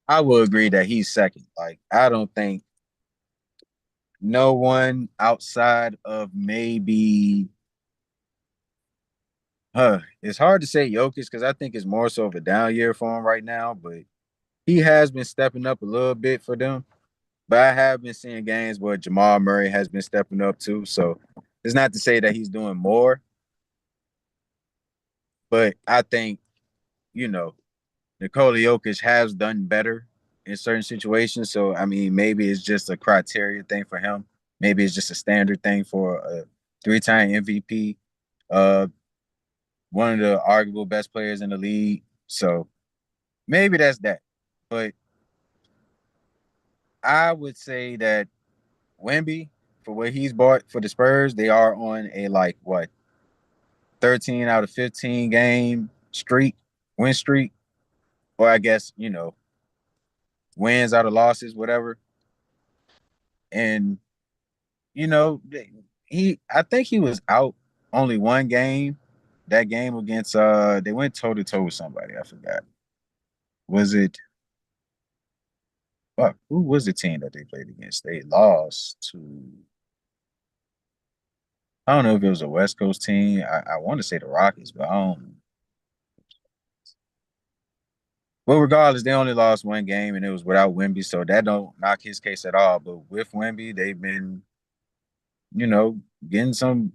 I will agree that he's second. Like, I don't think no one outside of maybe it's hard to say Jokic because I think it's more so of a down year for him right now, but he has been stepping up a little bit for them. But I have been seeing games where Jamal Murray has been stepping up too. So it's not to say that he's doing more, but I think, you know, Nikola Jokic has done better in certain situations. So I mean, maybe it's just a criteria thing for him. Maybe it's just a standard thing for a three-time MVP, uh, one of the arguable best players in the league. So maybe that's that. But I would say that Wemby, for what he's bought for the Spurs, they are on a like what 13 out of 15 game streak, win streak, or I guess wins out of losses, whatever. And you know, I think he was out only one game. That game against they went toe to toe with somebody. I forgot. Was it fuck? Who was the team that they played against? They lost to I don't know if it was a West Coast team. I want to say the Rockets, but I don't. Well, regardless, they only lost one game and it was without Wemby, so that don't knock his case at all. But with Wemby, they've been, you know, getting some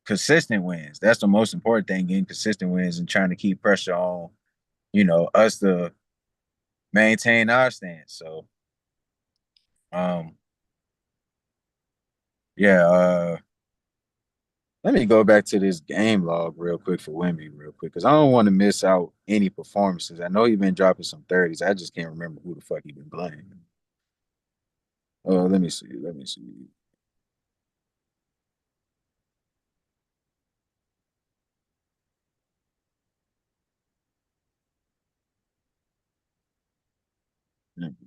consistent wins. That's the most important thing, getting consistent wins and trying to keep pressure on, us to maintain our stance. So, um, yeah, let me go back to this game log real quick for Wemby, real quick, because I don't want to miss out any performances. I know he's been dropping some 30s. I just can't remember who the fuck he been playing. Let me see. Let me see.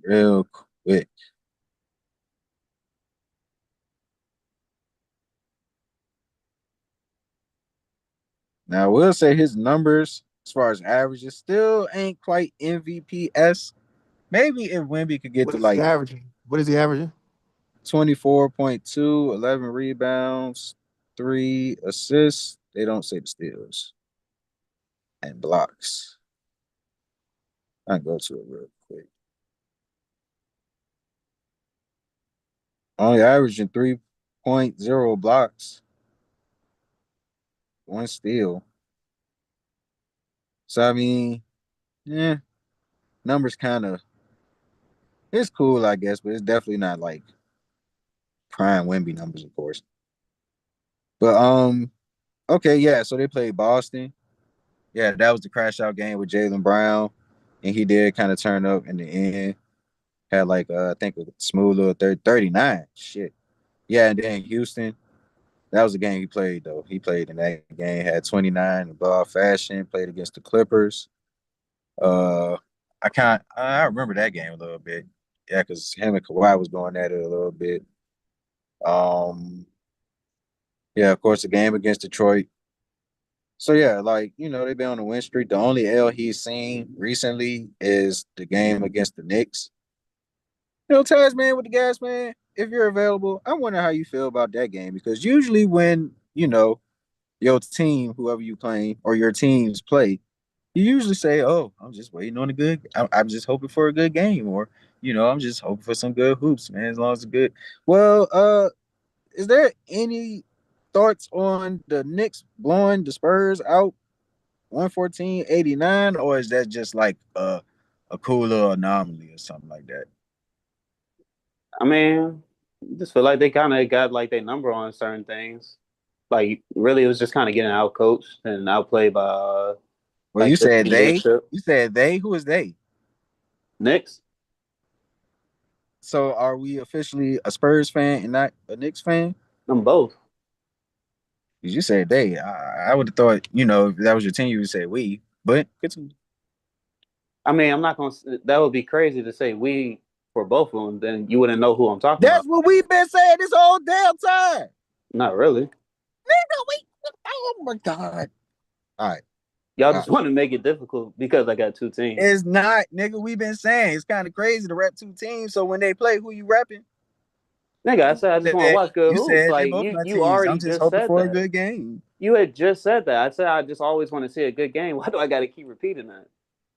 Real quick. Now, I will say his numbers as far as averages still ain't quite MVP s. Maybe if Wemby could get What to is he like averaging? What is he averaging? 24.2, 11 rebounds, 3 assists. They don't say the steals and blocks. I can go to it real quick. Only averaging 3.0 blocks, one steal. So I mean, yeah, numbers kind of it's cool, I guess, but it's definitely not like prime Wemby numbers, of course. But okay, yeah. So they played Boston. Yeah, that was the crash out game with Jaylen Brown, and he did kind of turn up in the end. Had like I think a smooth little 39. Shit. Yeah, and then Houston. That was the game he played though. He played in that game. Had 29 above fashion. Played against the Clippers. Uh, I remember that game a little bit. Yeah, because him and Kawhi was going at it a little bit. Um, yeah, of course the game against Detroit. So yeah, like they've been on a win streak. The only L he's seen recently is the game against the Knicks. Taz man with the gas man. If you're available, I wonder how you feel about that game because usually when your team, whoever you playing or your teams play, you usually say, "Oh, I'm just waiting on a good. I'm just hoping for a good game," or I'm just hoping for some good hoops, man. As long as it's good. Well, is there any thoughts on the Knicks blowing the Spurs out 114-89, or is that just like a cool little anomaly or something like that? I mean, I just feel like they kind of got like their number on certain things. Like really, it was just kind of getting out coached and outplayed by Well, you like the said they. leadership. You said they. Who is they? Knicks, So are we officially a Spurs fan and not a Knicks fan? them both. Because you said they. I would have thought, if that was your team, you would say we. But continue. I mean, I'm not gonna. That would be crazy to say we for both of them. Then you wouldn't know who I'm talking That's about. what we've been saying this whole damn time. Not really. Nigga, oh my God. All right. Y'all All just right. want to make it difficult because I got two teams. It's not, nigga. We've been saying it's kind of crazy to rep two teams. So when they play, who you repping? Nigga, I said I just want to watch good You hoops. said they Like both my you teams. already I'm just just hoping said for a that. good game. You had just said that. I said I just always want to see a good game. Why do I got to keep repeating that?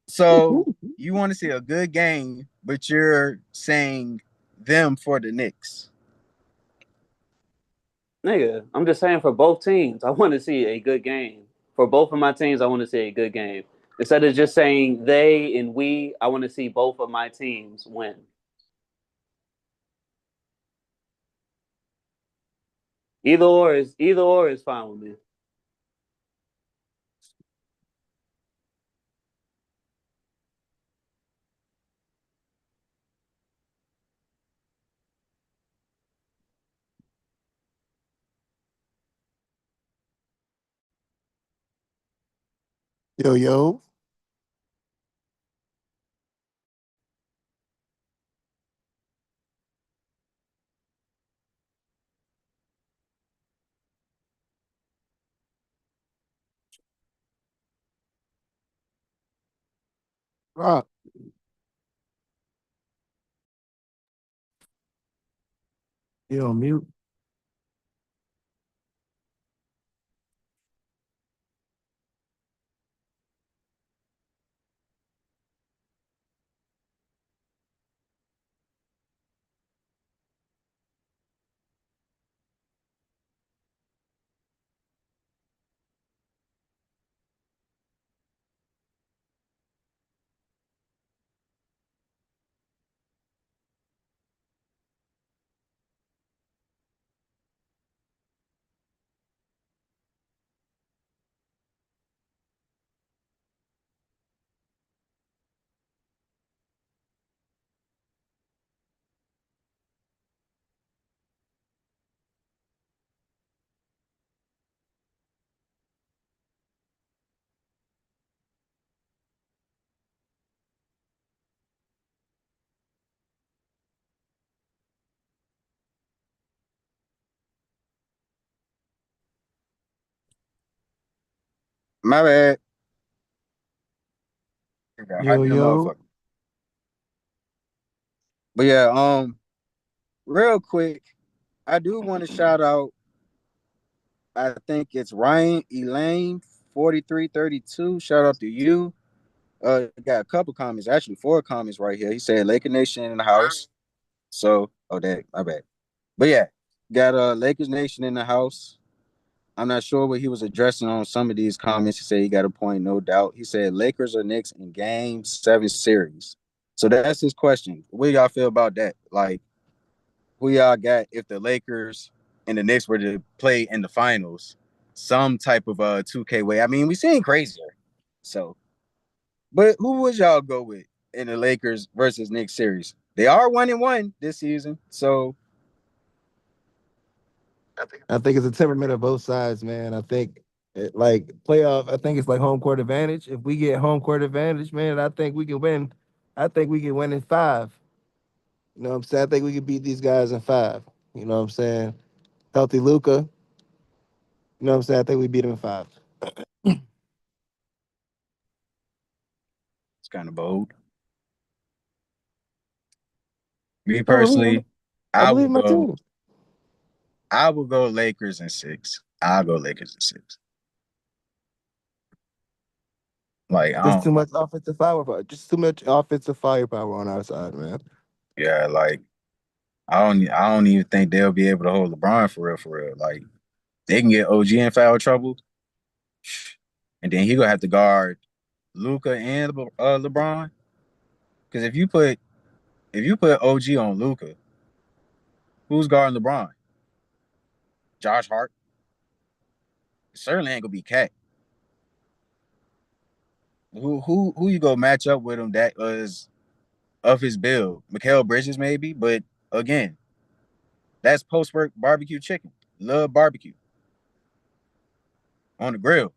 So you want to see a good game, but you're saying them for the Knicks. Nigga, I'm just saying for both teams, I want to see a good game. For both of my teams, I want to see a good game. Instead of just saying they and we, I want to see both of my teams win. Either or is fine with me. Yo, yo. Ah, you on mute? My bad. Yo, Hype in the yo. motherfucker. But yeah, real quick, I do want to shout out. I think it's Ryan Elaine 4332. Shout out to you. Got a couple comments, actually 4 comments right here. He said Laker Nation in the house. So, oh, that my bad. But yeah, got Lakers Nation in the house. I'm not sure what he was addressing on some of these comments. He said he got a point, no doubt. He said Lakers or Knicks in Game 7 series. So that's his question. What do y'all feel about that? Like, who y'all got if the Lakers and the Knicks were to play in the finals? Some type of 2K way. I mean, we seen crazier. So, but who would y'all go with in the Lakers versus Knicks series? They are 1-1 this season. So I think it's a temperament of both sides, man. I think like playoff. I think it's like home court advantage. If we get home court advantage, man, I think we can win. I think we can win in five. You know what I'm saying? I think we can beat these guys in five. You know what I'm saying? Healthy Luka. You know what I'm saying? I think we beat him in five. it's kind of bold. Me I believe, personally, I I believe will in my go. team. I will go Lakers in 6. I'll go Lakers in 6. Like I Just don't. too much offensive firepower. Just too much offensive firepower on our side, man. Yeah, like I don't. I don't even think they'll be able to hold LeBron for real. For real. Like they can get OG in foul trouble, and then he gonna have to guard Luka and LeBron. Because if you put OG on Luka, who's guarding LeBron? Josh Hart. It certainly ain't gonna be Cat. Who you go match up with him that was of his build? Mikal Bridges maybe, but again, that's post work barbecue chicken. Love barbecue on the grill.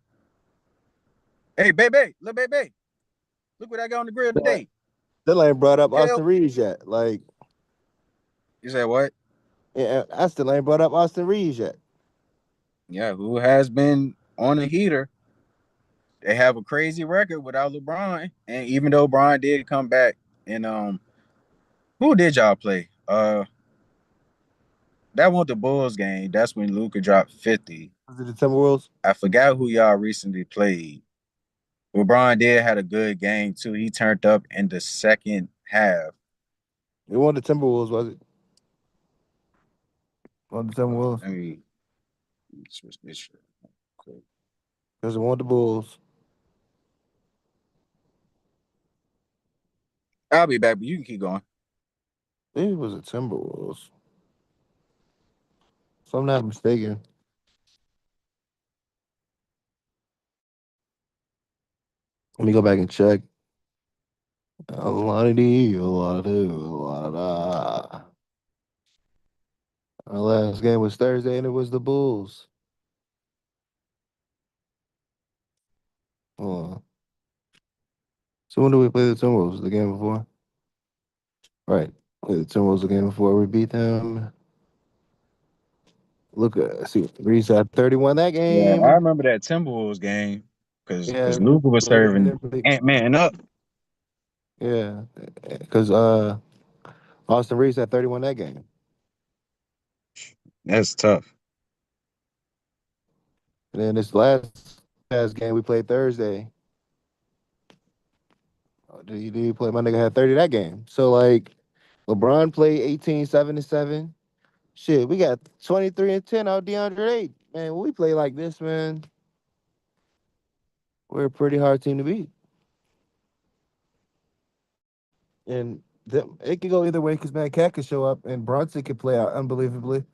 Hey, baby, little baby, look what I got on the grill Still today. still ain't brought up Mikal, Austin Reeves yet. Like, you said what? yeah, I still ain't brought up Austin Reeves yet. Yeah, who has been on a heater? They have a crazy record without LeBron, and even though Bron did come back, and who did y'all play? That wasn't the Bulls game. That's when Luka dropped 50. Was it the Timberwolves? I forgot who y'all recently played. LeBron did had a good game too. He turned up in the second half. It wasn't the Timberwolves, was it? Wasn't the Timberwolves? Let me switch this shit. Quick. Because it wasn't the Bulls. I'll be back, but you can keep going. It was the Timberwolves. If I'm not mistaken. Let me go back and check. A lot of D, a lot of do, a lot of da. Our last game was Thursday, and it was the Bulls. Oh. So when did we play the Timberwolves? The game before? Right. Played the Timberwolves the game before we beat them. Look, see, Reese had 31 that Yeah, I game. remember that Timberwolves game because Yeah, Luka was and serving then Ant Man up. Yeah, because Austin Reeves had 31 that game. That's tough. And then this last past game we played Thursday, did he play? My nigga had 30 that game. So like, LeBron played 18, 7 and 7. Shit, we got 23 and 10 out DeAndre 8. Man, when we play like this, man, we're a pretty hard team to beat. And it could go either way because man, Cat could show up and Brunson could play out unbelievably.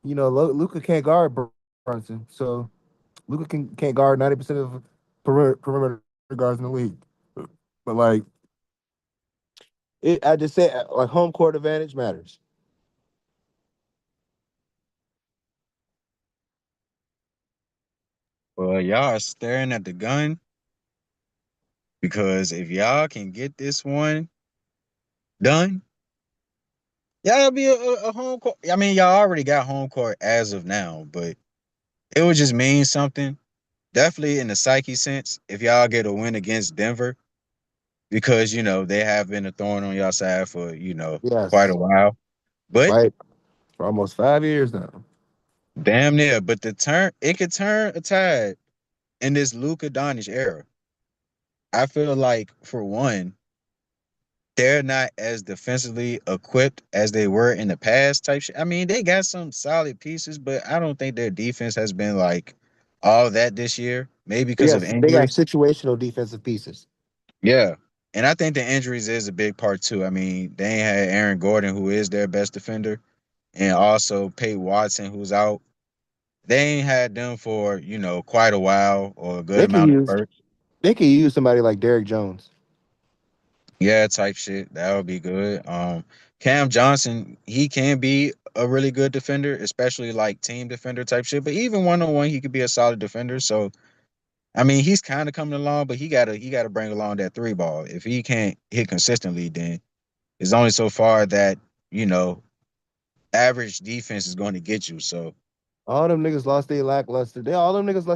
You know, Luka can't guard Brunson, so Luka can't guard 90% of perimeter guards in the league. But like, I just say like home court advantage matters. Well, y'all are staring at the gun because if y'all can get this one done, y'all be a home court. I mean, y'all already got home court as of now, but it would just mean something. Definitely in the psyche sense, if y'all get a win against Denver, because they have been a thorn on y'all side for quite a Yes, while. But right. For almost 5 years now. damn near, but it could turn a tide in this Luka Doncic era. I feel like for one, they're not as defensively equipped as they were in the past type shit. I mean, they got some solid pieces, but I don't think their defense has been like all that this year. Maybe because of They got injuries. situational defensive pieces. Yeah. And I think the injuries is a big part too. I mean, they ain't had Aaron Gordon, who is their best defender, and also Peyton Watson, who's out. They ain't had them for, quite a while or a good They could amount of use spurts. they could use somebody like Derrick Jones. Yeah, type shit. That would be good. Cam Johnson, he can be a really good defender, especially like team defender type shit. But even one on one, he could be a solid defender. So I mean, he's kind of coming along, but he gotta bring along that three ball. If he can't hit consistently, then it's only so far that you know average defense is going to get you. So All them niggas lost their lackluster. All them niggas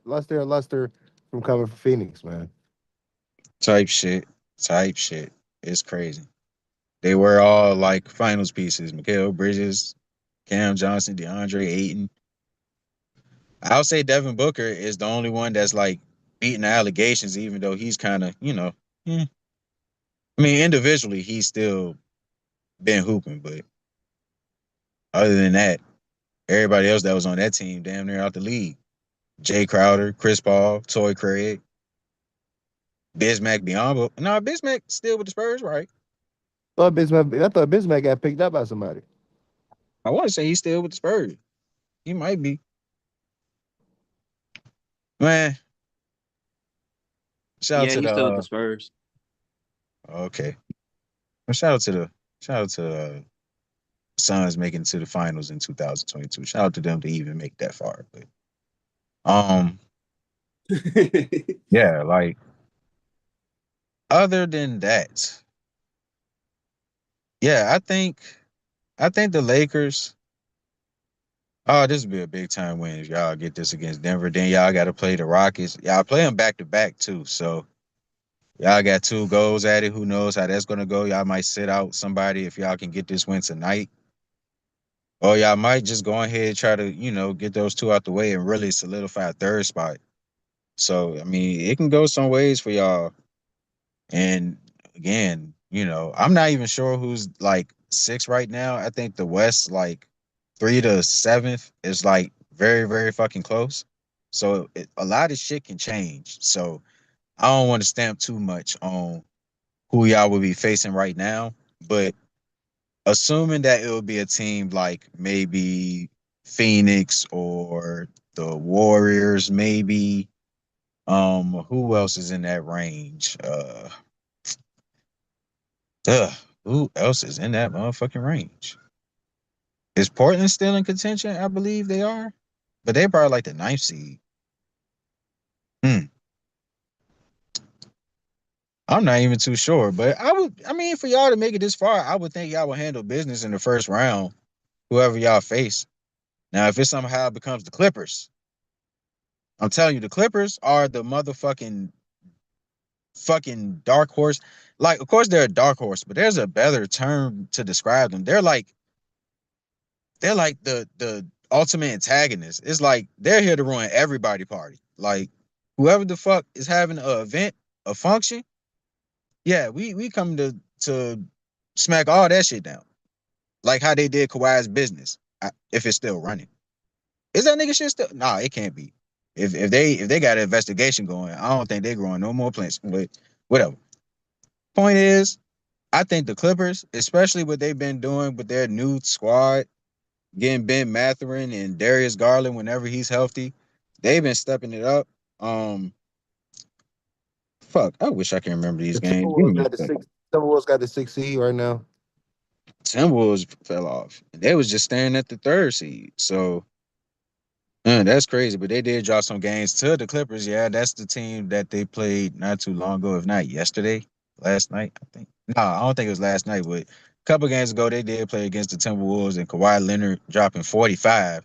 lost their luster from coming from Phoenix, man. type shit, type shit. It's crazy. They were all like finals pieces: Mikal Bridges, Cam Johnson, DeAndre Ayton. I'll say Devin Booker is the only one that's like beating the allegations, even though he's kind of, I mean, individually, he's still been hooping, but other than that, everybody else that was on that team damn near out the league. Jay Crowder, Chris Paul, Toy Craig, Bismack Biyombo. No, Bismack still with the Spurs, right? I thought Bismack got picked up by somebody. I want to say he's still with the Spurs. He might be. Man, shout out Yeah, to he's the still at the Spurs. okay. Well, shout out to the Suns making it to the finals in 2022. Shout out to them to even make that far. But um, yeah, like other than that, yeah, I think the Lakers. Oh, this would be a big time win if y'all get this against Denver. Then y'all got to play the Rockets. Y'all play them back to back too. So y'all got two goals at it. Who knows how that's gonna go? Y'all might sit out somebody if y'all can get this win tonight. Or y'all might just go ahead and try to, get those two out the way and really solidify a third spot. So I mean, it can go some ways for y'all. And again, I'm not even sure who's like six right now. I think the West, like 3 to 7th, is like very, very fucking close. So a lot of shit can change. So I don't want to stamp too much on who y'all will be facing right now. But assuming that it will be a team like maybe Phoenix or the Warriors, maybe. Who else is in that range? Ugh, who else is in that motherfucking range? Is Portland still in contention? I believe they are, but they probably like the ninth seed. Hmm. I'm not even too sure, but I mean, for y'all to make it this far, I would think y'all would handle business in the first round, whoever y'all face. Now, if it somehow becomes the Clippers, I'm telling you, the Clippers are the motherfucking fucking dark horse. like, of course they're a dark horse, but there's a better term to describe them. They're like the ultimate antagonist. It's like they're here to ruin everybody party. Like whoever the fuck is having an event, a function, yeah, we come to smack all that shit down. Like how they did Kawhi's business. If it's still running. Is that nigga shit still? Nah, it can't be. If they got an investigation going, I don't think they're growing no more plants. But whatever. Point is, I think the Clippers, especially what they've been doing with their new squad, getting Ben Mathurin and Darius Garland whenever he's healthy, they've been stepping it up. Um, Fuck, I wish I can remember these The games. Give Timberwolves me got a the second. six. Timberwolves got the 6 seed right now. Timberwolves fell off. They was just staring at the third seed. So that's crazy. But they did drop some games to the Clippers. Yeah, that's the team that they played not too long ago, if not yesterday, last night, I think. No, I don't think it was last night, but a couple games ago they did play against the Timberwolves and Kawhi Leonard dropping 45,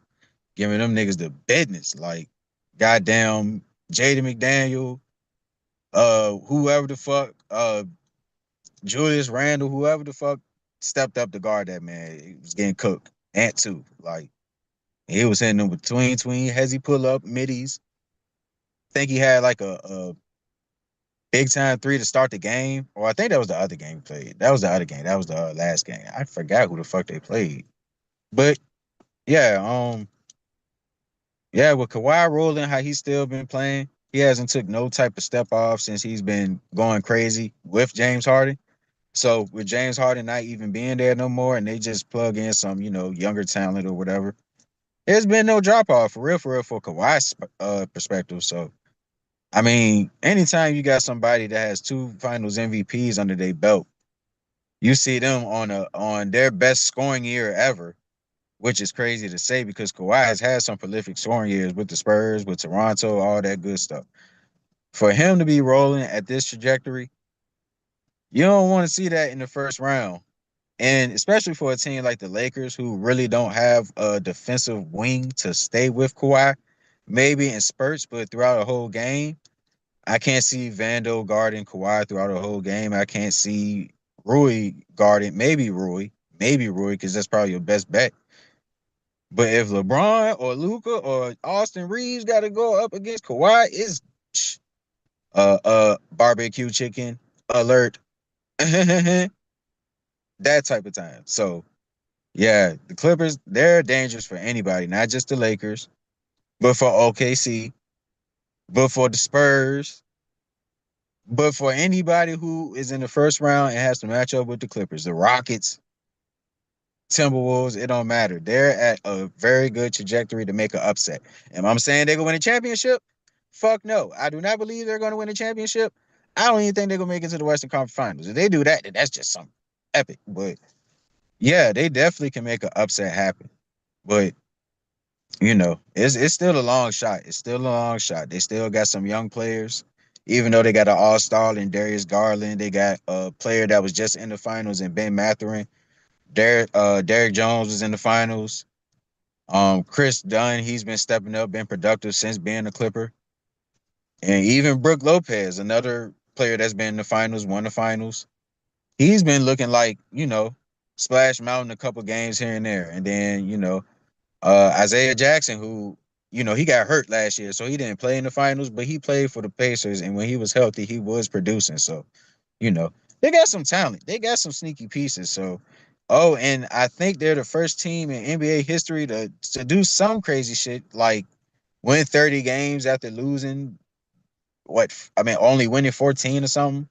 giving them niggas the business. Like, goddamn Jaden McDaniel, whoever the fuck, Julius Randle, whoever the fuck stepped up to guard that man. He was getting cooked. Ant too. Like, he was hitting them between hezzy pull up middies. Think he had like a big time three to start the game. Or I think that was the other game he played. That was the other game. That was the last game. I forgot who the fuck they played. But yeah, yeah, with Kawhi rolling, how he's still been playing, he hasn't took no type of step off since he's been going crazy with James Harden. So with James Harden not even being there no more, and they just plug in some, younger talent or whatever, there's been no drop off for real, for Kawhi's perspective. So I mean, anytime you got somebody that has two Finals MVPs under their belt, you see them on their best scoring year ever, which is crazy to say because Kawhi has had some prolific scoring years with the Spurs, with Toronto, all that good stuff. For him to be rolling at this trajectory, you don't want to see that in the first round. And especially for a team like the Lakers, who really don't have a defensive wing to stay with Kawhi, maybe in spurts, but throughout a whole game, I can't see Vando guarding Kawhi throughout the whole game. I can't see Rui guarding, maybe Rui, because that's probably your best bet. But if LeBron or Luka or Austin Reeves got to go up against Kawhi, it's barbecue chicken alert. That type of time. So yeah, the Clippers, they're dangerous for anybody, not just the Lakers, but for OKC, but for the Spurs, but for anybody who is in the first round and has to match up with the Clippers, the Rockets, Timberwolves, it don't matter. They're at a very good trajectory to make an upset. And I'm saying they're gonna win a championship? Fuck no. I do not believe they're gonna win a championship. I don't even think they're gonna make it to the Western Conference Finals. If they do that, then that's just something epic. But yeah, they definitely can make an upset happen. But it's still a long shot. It's still a long shot. They still got some young players. Even though they got an all-star in Darius Garland, they got a player that was just in the finals in Ben Mathurin. Derek Jones was in the finals. Chris Dunn, he's been stepping up, been productive since being a Clipper. And even Brook Lopez, another player that's been in the finals, won the finals. He's been looking like, Splash Mountain a couple games here and there. And then, Isaiah Jackson, who, he got hurt last year, so he didn't play in the finals, but he played for the Pacers. And when he was healthy, he was producing. So, you know, they got some talent. They got some sneaky pieces. So, oh, and I think they're the first team in NBA history to do some crazy shit like win 30 games after losing only winning 14 or something.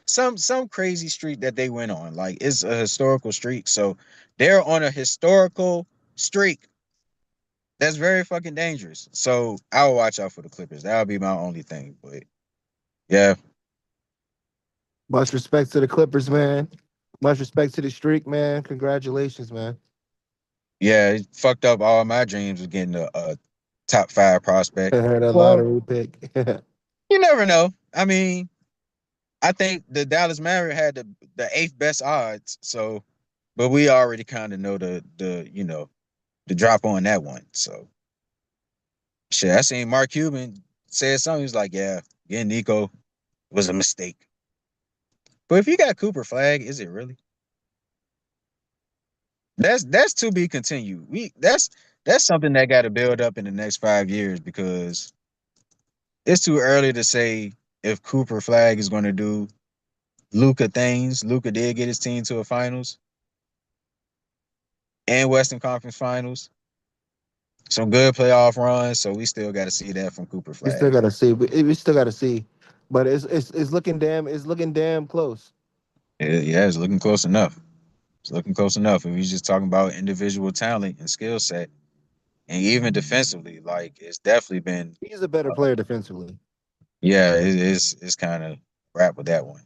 Some crazy streak that they went on. Like it's a historical streak. So they're on a historical streak. That's very fucking dangerous. So I'll watch out for the Clippers. That'll be my only thing. But yeah, Much respect to the Clippers, man. Much respect to the streak, man. Congratulations, man. yeah, it fucked up all my dreams of getting a top five prospect. That Well, lottery pick. you never know. I mean, I think the Dallas Mavericks had the eighth best odds. So, but we already kind of know the drop on that one. So shit, I seen Mark Cuban said something. He was like, "Yeah, getting Nico was a mistake." But if you got Cooper Flag, is it really? That's to be continued. That's something that got to build up in the next 5 years because it's too early to say if Cooper Flag is going to do Luka things. Luka did get his team to a finals and Western Conference Finals. Some good playoff runs, so we still got to see that from Cooper We still Flag. gotta see. We still gotta see, but it's looking damn close. Yeah, it's looking close enough. It's looking close enough. If we just talking about individual talent and skill set, and even defensively, like it's definitely been, He's a better player defensively. yeah, it's kind of wrapped with that one.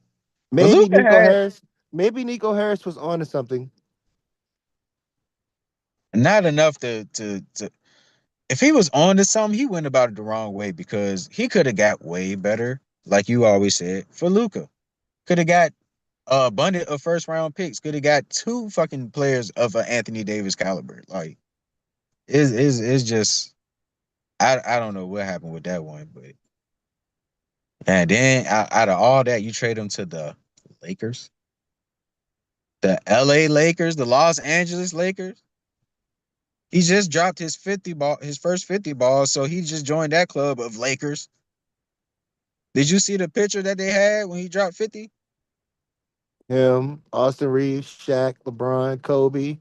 But Maybe Luca Nico had Harris. Maybe Nico Harris was on to something. not enough to. If he was on to something, he went about it the wrong way because he could have got way better, like you always said, for Luca. Could have got a abundant of first round picks. Could have got two fucking players of an Anthony Davis caliber. Like it's just I don't know what happened with that one, but and then out of all that, you trade him to the Lakers, the LA Lakers, the Los Angeles Lakers. He just dropped his 50 ball, his first 50 ball, so he just joined that club of Lakers. Did you see the picture that they had when he dropped 50? Him, Austin Reeves, Shaq, LeBron, Kobe,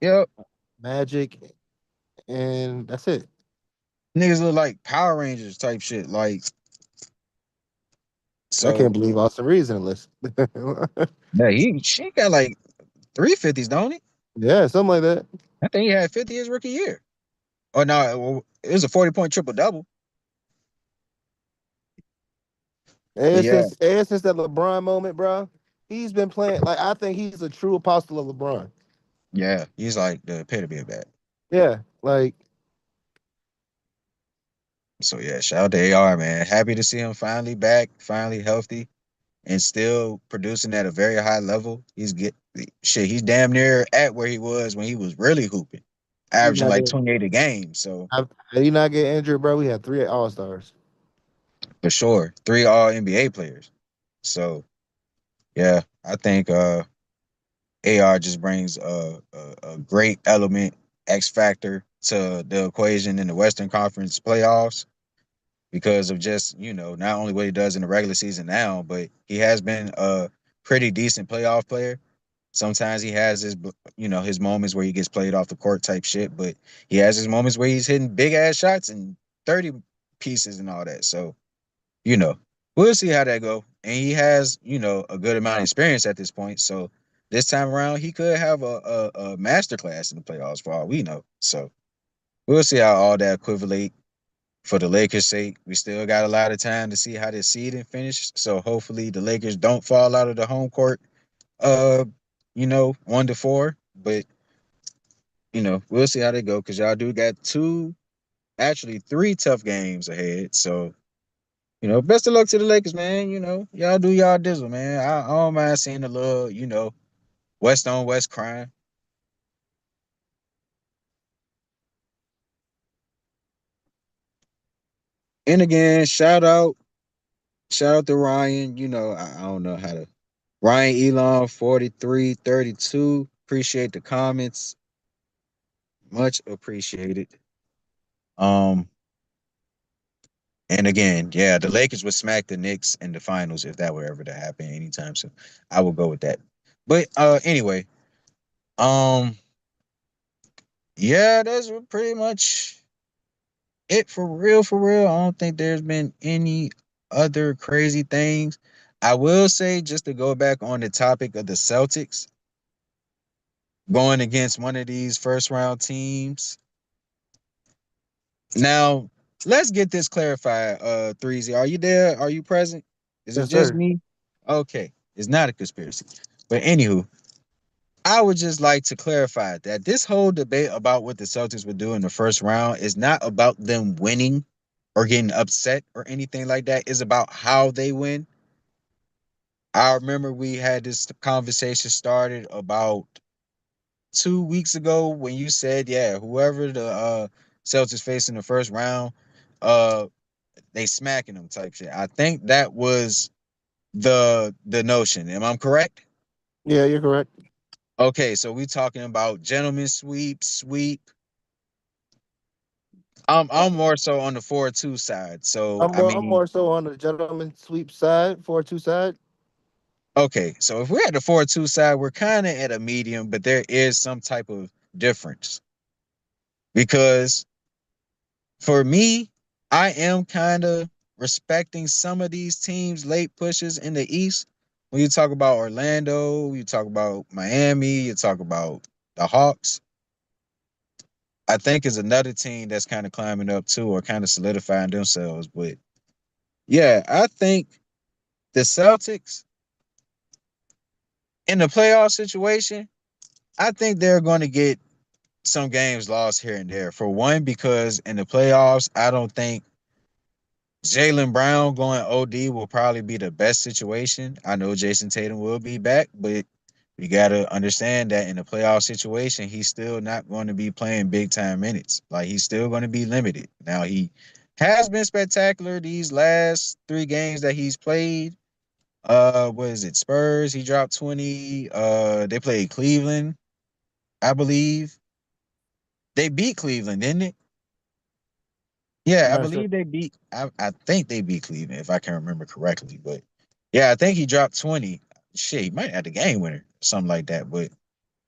Yep. Magic, and that's it. Niggas look like Power Rangers type shit. Like, I can't so believe Austin Reeves in the list. yeah, she got like 350s, don't he? Yeah, something like that. I think he had 50 his rookie year. Oh no, it was a 40-point triple double. But yeah, Ever since that LeBron moment, bro, he's been playing like I think he's a true apostle of LeBron. yeah, he's like the epitome of that. Yeah, like So yeah, shout out to AR, man. Happy to see him finally back, finally healthy, and still producing at a very high level. He's damn near at where he was when he was really hooping, he's averaging not like getting. 28 a game. So Did he not get injured, bro? We had three All Stars. for sure, three all NBA players. So yeah, I think AR just brings a great element, X factor to the equation in the Western Conference playoffs because of just, not only what he does in the regular season now, but he has been a pretty decent playoff player. Sometimes he has his moments where he gets played off the court type shit, but he has his moments where he's hitting big ass shots and 30 pieces and all that. So, you know, we'll see how that go. And he has, a good amount of experience at this point. So this time around, he could have a master class in the playoffs for all we know. So we'll see how all that equivalate for the Lakers' sake. We still got a lot of time to see how this seeding finish. So hopefully the Lakers don't fall out of the home court 1-4. But we'll see how they go because y'all do got two, actually three tough games ahead. So best of luck to the Lakers, man. Y'all do y'all dizzle, man. I don't mind seeing a little, West on West crime. And again, shout out to Ryan. I don't know how to Ryan Elon 4332. Appreciate the comments. Much appreciated. Um, and again, yeah, the Lakers would smack the Knicks in the finals if that were ever to happen anytime soon. I will go with that. But anyway, um, yeah, that's pretty much it for real, for real. I don't think there's been any other crazy things. I will say, just to go back on the topic of the Celtics going against one of these first round teams. Now, let's get this clarified. Threezy, are you there? Are you present? Is it Yes, just sir. me? Okay, it's not a conspiracy. But anywho, I would just like to clarify that this whole debate about what the Celtics would do in the first round is not about them winning or getting upset or anything like that. It's about how they win. I remember we had this conversation started about 2 weeks ago when you said, yeah, whoever the Celtics face in the first round, uh, they smacking them type shit. I think that was the notion. Am I correct? Yeah, you're correct. Okay, so we talking about gentleman sweep. I'm more so on the 4-2 side. So I I'm mean, more so on the gentleman sweep side, 4-2 side. okay, so if we're at the 4-2 side, we're kind of at a medium, but there is some type of difference because for me, I am kind of respecting some of these teams' late pushes in the East. When you talk about Orlando, you talk about Miami, you talk about the Hawks. I think is another team that's kind of climbing up too, or kind of solidifying themselves. But yeah, I think the Celtics in the playoff situation, I think they're going to get some games lost here and there. For one, because in the playoffs, I don't think Jaylen Brown going OD will probably be the best situation. I know Jason Tatum will be back, but we got to understand that in a playoff situation, he's still not going to be playing big time minutes. Like he's still going to be limited. Now he has been spectacular these last 3 games that he's played. What is it? Spurs, he dropped 20. They played Cleveland, I believe. They beat Cleveland, didn't it? I'm Yeah, I not sure. believe they beat. I think they beat Cleveland if I can remember correctly. But yeah, I think he dropped 20. Shit, he might have the game winner, something like that. But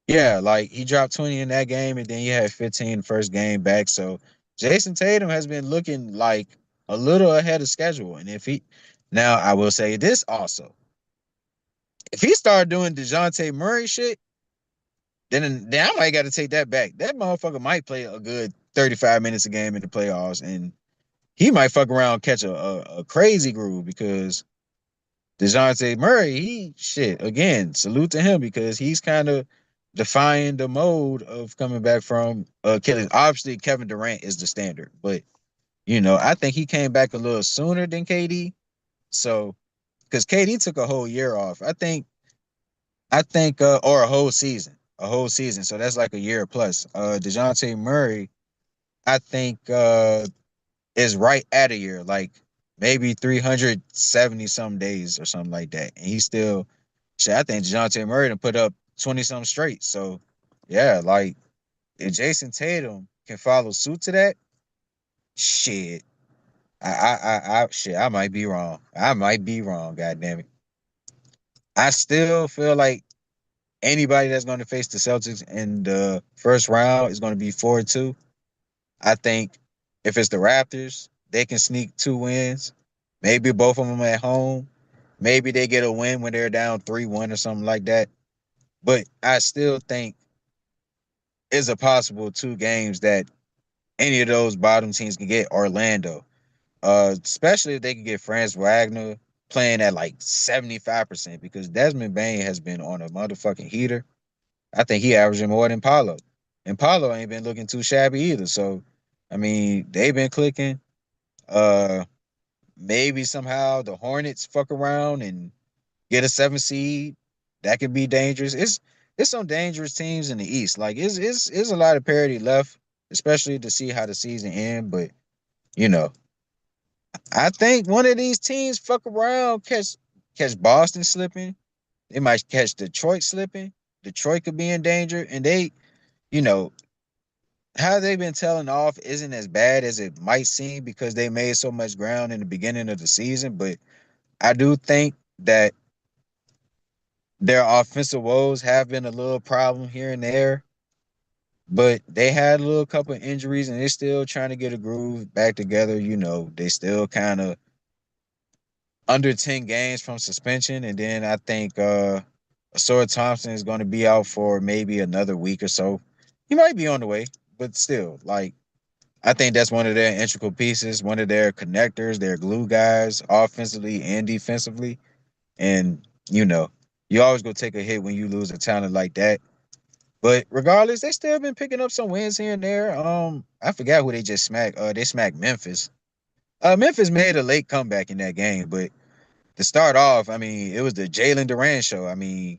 yeah, like he dropped 20 in that game, and then he had 15 first game back. So Jason Tatum has been looking like a little ahead of schedule. And if he now I will say this also. If he started doing DeJounte Murray shit, then I might got to take that back. That motherfucker might play a good 35 minutes a game in the playoffs, and he might fuck around and catch a crazy groove because DeJounte Murray, he shit again. Salute to him because he's kind of defying the mode of coming back from Achilles. Obviously, Kevin Durant is the standard, but I think he came back a little sooner than KD. So because KD took a whole year off, I think, or a whole season. So that's like a year plus. DeJounte Murray, I think, is right at a year, like maybe 370 some days or something like that. And he's still shit. I think DeJounte Murray done put up 20 something straight. So yeah, like if Jason Tatum can follow suit to that, shit. Shit, I might be wrong. I might be wrong, god damn it. I still feel like anybody that's going to face the Celtics in the first round is going to be 4-2. I think if it's the Raptors, they can sneak 2 wins. Maybe both of them at home. Maybe they get a win when they're down 3-1 or something like that. But I still think it's a possible 2 games that any of those bottom teams can get Orlando. Especially if they can get Franz Wagner playing at like 75% because Desmond Bain has been on a motherfucking heater. I think he averaging more than Paulo. And Paulo ain't been looking too shabby either. So I mean, they've been clicking. Uh, maybe somehow the Hornets fuck around and get a 7 seed. That could be dangerous. It's some dangerous teams in the East. Like it's a lot of parity left, especially to see how the season end. But you know, I think one of these teams fuck around, catch Boston slipping. They might catch Detroit slipping. Detroit could be in danger, and you know, how they've been telling off isn't as bad as it might seem because they made so much ground in the beginning of the season. But I do think that their offensive woes have been a little problem here and there. But they had a little couple of injuries and they're still trying to get a groove back together. They still kind of under 10 games from suspension. And then I think Asura Thompson is going to be out for maybe another week or so. He might be on the way, but still, like, I think that's one of their integral pieces, one of their connectors, their glue guys, offensively and defensively. And, you know, you always go take a hit when you lose a talent like that. But regardless, they still been picking up some wins here and there. I forgot who they just smacked. They smacked Memphis. Memphis made a late comeback in that game, but to start off, I mean, it was the Jalen Duran show. I mean,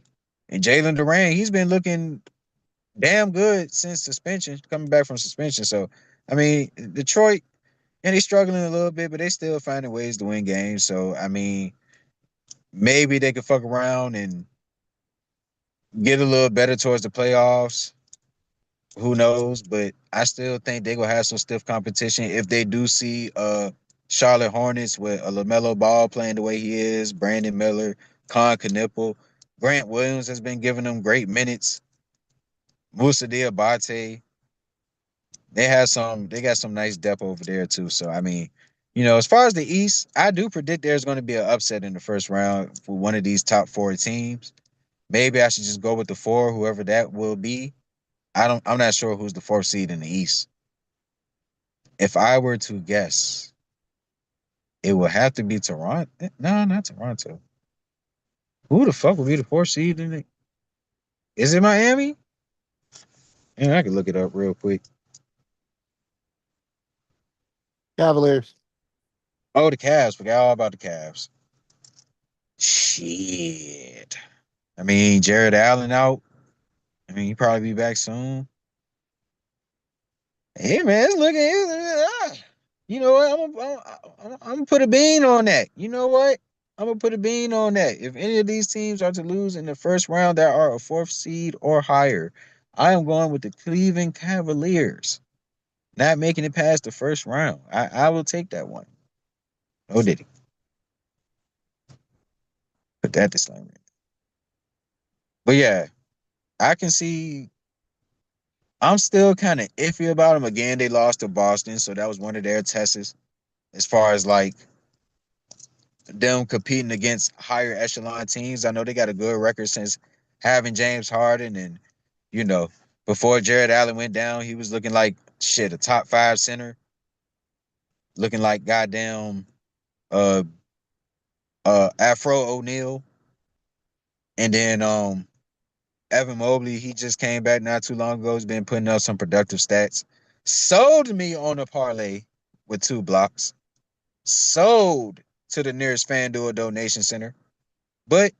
and Jalen Duran, he's been looking damn good since suspension, coming back from suspension. So, I mean, Detroit, and they struggling a little bit, but they still finding ways to win games. So, I mean, maybe they could fuck around and get a little better towards the playoffs. Who knows? But I still think they're gonna have some stiff competition if they do see Charlotte Hornets with a LaMelo Ball playing the way he is, Brandon Miller, Con Knipple, Grant Williams has been giving them great minutes. Musa Diabate, they got some nice depth over there too. So I mean, as far as the East, I do predict there's going to be an upset in the first round for one of these top four teams. Maybe I should just go with the four, whoever that will be. I'm not sure who's the fourth seed in the East. If I were to guess, it would have to be Toronto. No, not Toronto. Who the fuck would be the fourth seed in it? Is it Miami? And I can look it up real quick. Cavaliers. Oh, the Cavs. Forgot all about the Cavs. Shit. I mean, Jared Allen out. I mean, he probably be back soon. Hey man, it's looking. You know what? I'm gonna put a bean on that. You know what? I'm gonna put a bean on that. If any of these teams are to lose in the first round that are a fourth seed or higher, I am going with the Cleveland Cavaliers. Not making it past the first round. I will take that one. Oh, did he? Put that disclaimer. But yeah, I can see. I'm still kind of iffy about them. Again, they lost to Boston, so that was one of their tests as far as like them competing against higher echelon teams. I know they got a good record since having James Harden, and you know, before Jared Allen went down, he was looking like shit, a top five center, looking like goddamn uh Afro O'Neal. And then Evan Mobley, he just came back not too long ago. He's been putting up some productive stats. Sold me on a parlay with 2 blocks. Sold to the nearest FanDuel donation center. But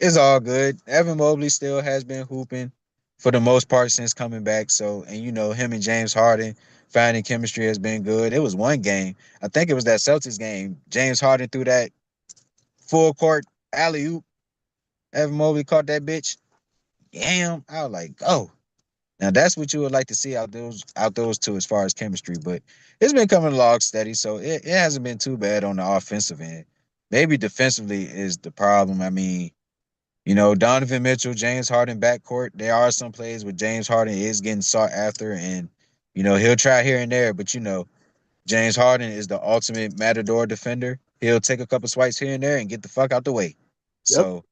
it's all good. Evan Mobley still has been hooping for the most part since coming back. So, and him and James Harden finding chemistry has been good. It was one game. I think it was that Celtics game. James Harden threw that full court alley oop. Evan Mobley caught that bitch. Damn. I was like, go. Now that's what you would like to see out those two as far as chemistry, but it's been coming along steady, so it hasn't been too bad on the offensive end. Maybe defensively is the problem. I mean, Donovan Mitchell, James Harden backcourt. There are some plays where James Harden is getting sought after, and he'll try here and there. But James Harden is the ultimate matador defender. He'll take a couple swipes here and there and get the fuck out the way. Yep. So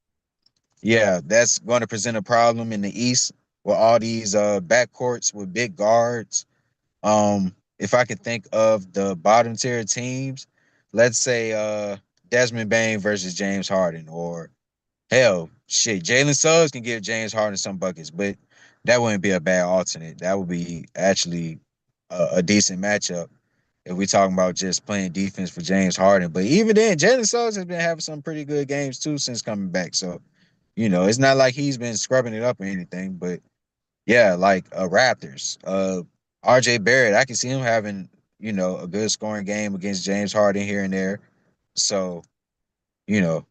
yeah, that's going to present a problem in the East with all these backcourts with big guards. If I could think of the bottom tier teams, let's say Desmond Bain versus James Harden, or hell, shit, Jalen Suggs can give James Harden some buckets, but that wouldn't be a bad alternate. That would be actually a decent matchup if we're talking about just playing defense for James Harden. But even then, Jalen Suggs has been having some pretty good games too since coming back. So, it's not like he's been scrubbing it up or anything. But yeah, like Raptors, RJ Barrett, I can see him having, a good scoring game against James Harden here and there. So, you know,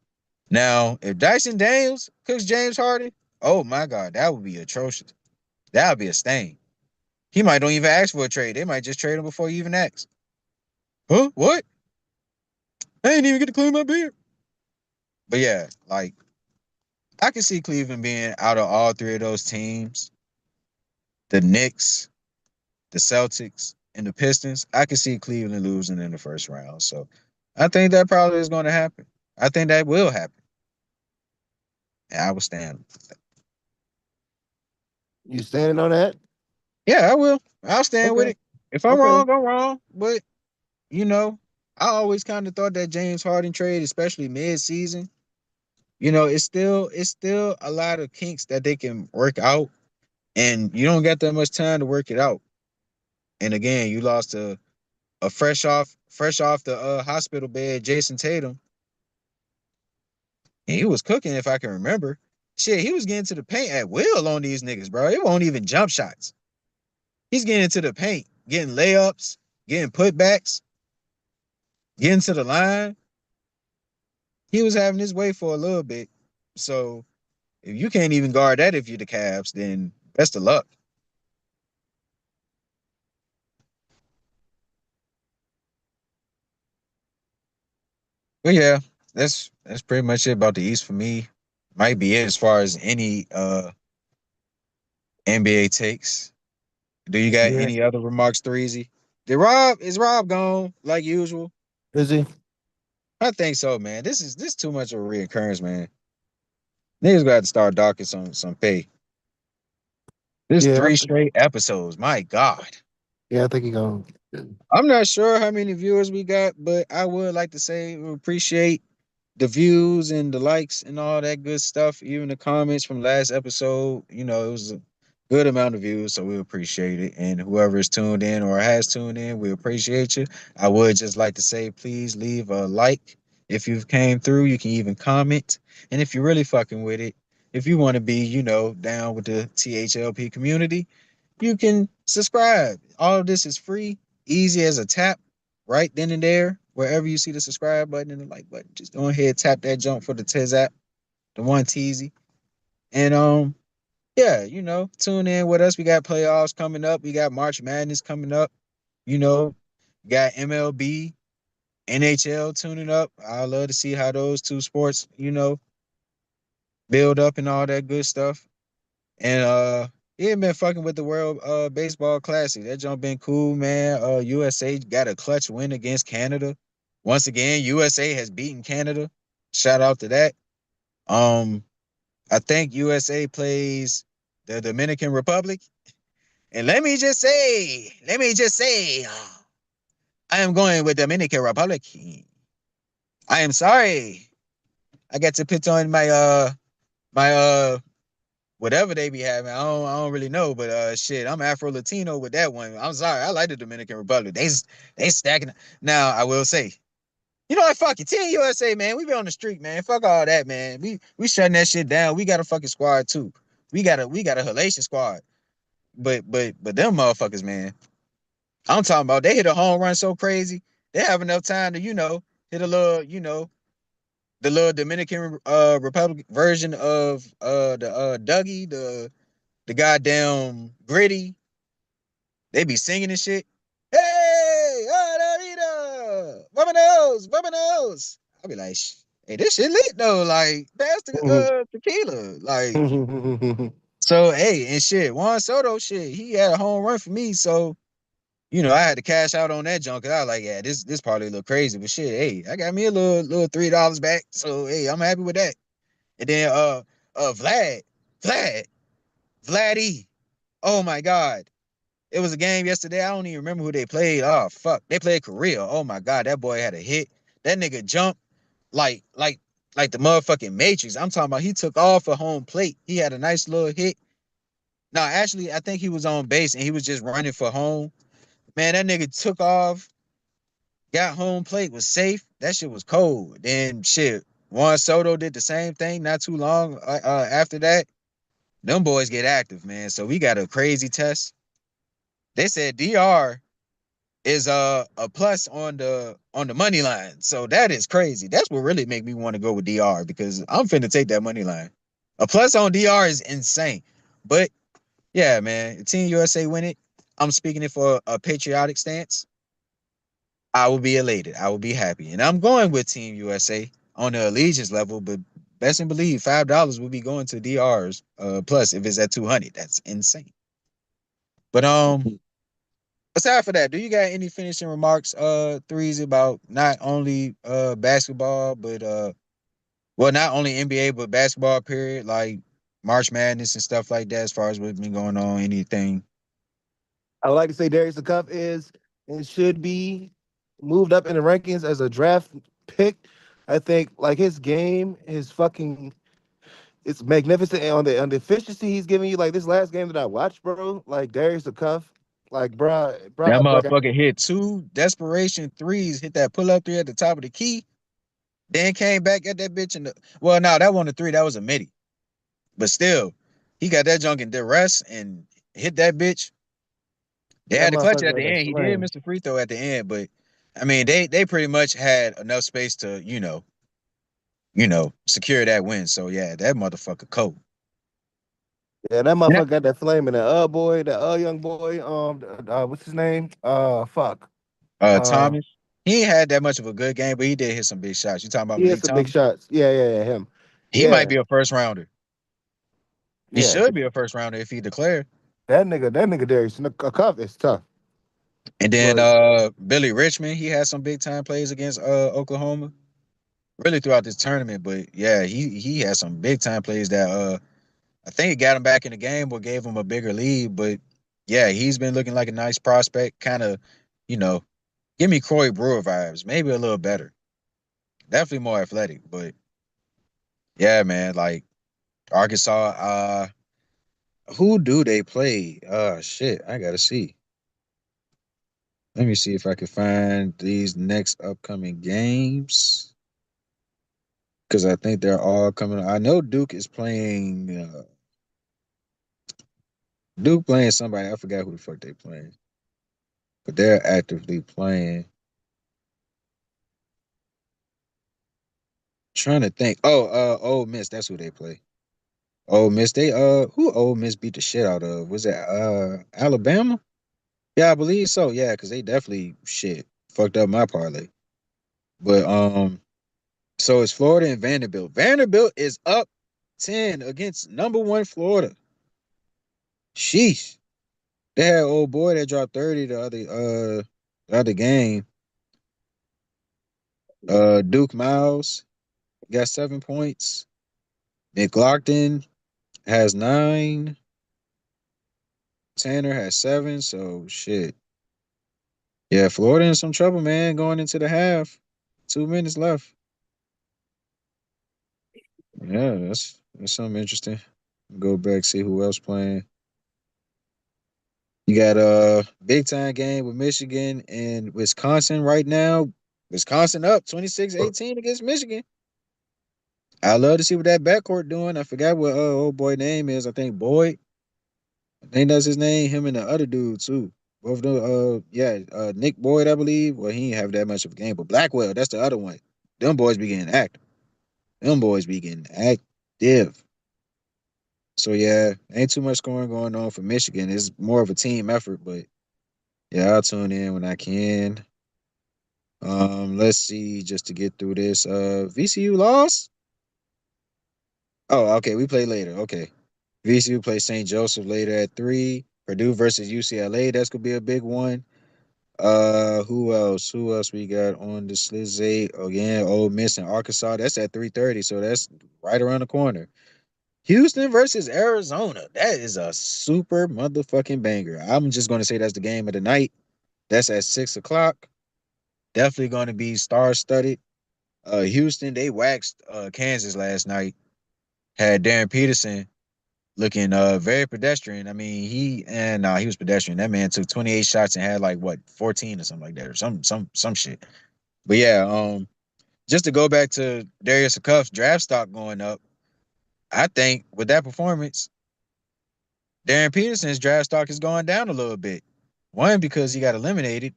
now, if Dyson Daniels cooks James Harden, oh my God, that would be atrocious. That would be a stain. He might don't even ask for a trade. They might just trade him before he even asks. Huh? What? I ain't even get to clean my beard. But yeah, like I can see Cleveland being out of all three of those teams. The Knicks, the Celtics, and the Pistons. I can see Cleveland losing in the first round. So I think that probably is going to happen. I think that will happen. And I will stand. You standing on that? Yeah, I will. I'll stand with Okay. it. If I'm Okay. wrong, I'm wrong. But you know, I always kind of thought that James Harden trade, especially mid-season, it's still a lot of kinks that they can work out, and you don't get that much time to work it out. And again, you lost a fresh off the hospital bed, Jason Tatum, and he was cooking if I can remember. Shit, he was getting to the paint at will on these niggas, bro. It won't even jump shots. He's getting into the paint, getting layups, getting putbacks, getting to the line. he was having his way for a little bit. So if you can't even guard that if you're the Cavs, then best of luck. But yeah, that's pretty much it about the East for me. Might be it as far as any NBA takes. Do you got Yeah. any other remarks, Threezy? Is Rob gone like usual? Is he? I think so, man. This too much of a reoccurrence, man. Niggas got to start docking some pay. This Yeah. three straight episodes. My God. Yeah, I think he gone. I'm not sure how many viewers we got, but I would like to say we appreciate the views and the likes and all that good stuff. Even the comments from last episode, it was a good amount of views, so we appreciate it. And whoever is tuned in or has tuned in, we appreciate you. I would just like to say, please leave a like if you've came through. You can even comment, and if you're really fucking with it, if you want to be, down with the THLP community, you can subscribe. All of this is free, easy as a tap, right then and there. Wherever you see the subscribe button and the like button, just go ahead, tap that jump for the Tiz app, the one teasy. And yeah, tune in with us. We got playoffs coming up. We got March Madness coming up. You know, got MLB, NHL tuning up. I love to see how those two sports, build up and all that good stuff. And yeah, been fucking with the World Baseball Classic. That jump been cool, man. USA got a clutch win against Canada. Once again, USA has beaten Canada. Shout out to that. Um, I think USA plays the Dominican Republic. And let me just say, I am going with Dominican Republic. I am sorry. I got to put on my whatever they be having. I don't really know, but shit, I'm Afro Latino with that one. I'm sorry. I like the Dominican Republic. They stacking. Now I will say, you know what? Fuck it, Team USA, man. We be on the street, man. Fuck all that, man. We shutting that shit down. We got a fucking squad too. We got a halation squad. But them motherfuckers, man. I'm talking about they hit a home run so crazy. They have enough time to hit a little the little Dominican Republic version of the Dougie the goddamn Gritty. They be singing and shit. Hey, Vámonos. I be like, hey, this shit lit though. Like, pass the tequila. Like, so hey, and shit, Juan Soto, shit, he had a home run for me. So, I had to cash out on that junk because I was like, yeah, this probably a little crazy, but shit, hey, I got me a little $3 back. So hey, I'm happy with that. And then Vlad, Vlad, Vladdy. Oh my God. It was a game yesterday. I don't even remember who they played. Oh fuck, they played Korea. Oh my God, that boy had a hit. That nigga jumped like like like the motherfucking Matrix. I'm talking about he took off a home plate. He had a nice little hit. No, actually, I think he was on base and he was just running for home. Man, that nigga took off, got home plate, was safe. That shit was cold. Then shit, Juan Soto did the same thing not too long after that. Them boys get active, man. So we got a crazy test. They said DR is a plus on the money line. So that is crazy. That's what really make me want to go with DR because I'm finna take that money line. A plus on DR is insane. But yeah, man, Team USA win it. I'm speaking it for a patriotic stance. I will be elated. I will be happy. And I'm going with Team USA on the allegiance level, but best and believe $5 will be going to DR's plus if it's at 200. That's insane. But aside for that, do you got any finishing remarks, threes about not only basketball, but well, not only NBA but basketball period, like March Madness and stuff like that, as far as what's been going on, anything? I would like to say Darius Acuff is and should be moved up in the rankings as a draft pick. I think like his game, his fucking it's magnificent and on the efficiency he's giving you. Like this last game that I watched, bro, like Darius Acuff, like That like motherfucker hit two desperation threes, hit that pull up three at the top of the key, then came back at that bitch in the well, no, that wasn't a three, that was a midi. But still, he got that junk in duress and hit that bitch. They that had to clutch it at motherfucker the had a end. He did slam. miss the free throw at the end, but I mean, they pretty much had enough space to, secure that win. So yeah, that motherfucker cold. Yeah, that Yeah. motherfucker got that flame in the boy, the young boy, what's his name? Fuck. Thomas, he ain't had that much of a good game, but he did hit some big shots. You talking about He had Malik some big Thomas? shots. Yeah, him. He might Yeah, be a first rounder. He yeah. should be a first rounder if he declared. That nigga Darius Acuff is tough. And then Like, Billy Richmond, he had some big time plays against Oklahoma. Really throughout this tournament, but yeah, he had some big time plays that I think it got him back in the game or gave him a bigger lead. But yeah, he's been looking like a nice prospect. Kind of, you know, give me Corey Brewer vibes. Maybe a little better. Definitely more athletic. But yeah, man, like Arkansas, who do they play? Shit, I gotta see. Let me see if I can find these next upcoming games. Because I think they're all coming. I know Duke is playing Duke playing somebody. I forgot who the fuck they playing. But they're actively playing. Trying to think. Oh, Ole Miss. That's who they play. Ole Miss. They who Ole Miss beat the shit out of? Was that Alabama? Yeah, I believe so. Yeah, because they definitely shit fucked up my parlay. But so it's Florida and Vanderbilt. Vanderbilt is up 10 against number one Florida. Sheesh. They had old boy that dropped 30 the other game. Duke Miles got 7 points. McLaughlin has 9. Tanner has 7. So shit. Yeah, Florida in some trouble, man, going into the half. 2 minutes left. Yeah, that's something interesting. Go back, see who else playing. You got a big time game with Michigan and Wisconsin right now. Wisconsin up 26-18 against Michigan. I love to see what that backcourt doing. I forgot what old boy name is. I think Boyd. I think that's his name. Him and the other dude too. Both of them. Nick Boyd, I believe. Well, he didn't have that much of a game, but Blackwell, that's the other one. Them boys be getting active. Them boys be getting active. So yeah, ain't too much scoring going on for Michigan. It's more of a team effort, but yeah, I'll tune in when I can. Let's see, just to get through this. VCU lost. Oh, okay. We play later. Okay. VCU plays St. Joseph later at 3. Purdue versus UCLA. That's gonna be a big one. Who else? Who else we got on the Slizzy? Again, Ole Miss and Arkansas. That's at 3:30, so that's right around the corner. Houston versus Arizona. That is a super motherfucking banger. I'm just gonna say that's the game of the night. That's at 6 o'clock. Definitely gonna be star studded. Houston, they waxed Kansas last night. Had Darren Peterson looking very pedestrian. I mean, he was pedestrian. That man took 28 shots and had like what 14 or something like that, or some shit. But yeah, just to go back to Darius Acuff's draft stock going up, I think with that performance, Darren Peterson's draft stock is going down a little bit. One, because he got eliminated,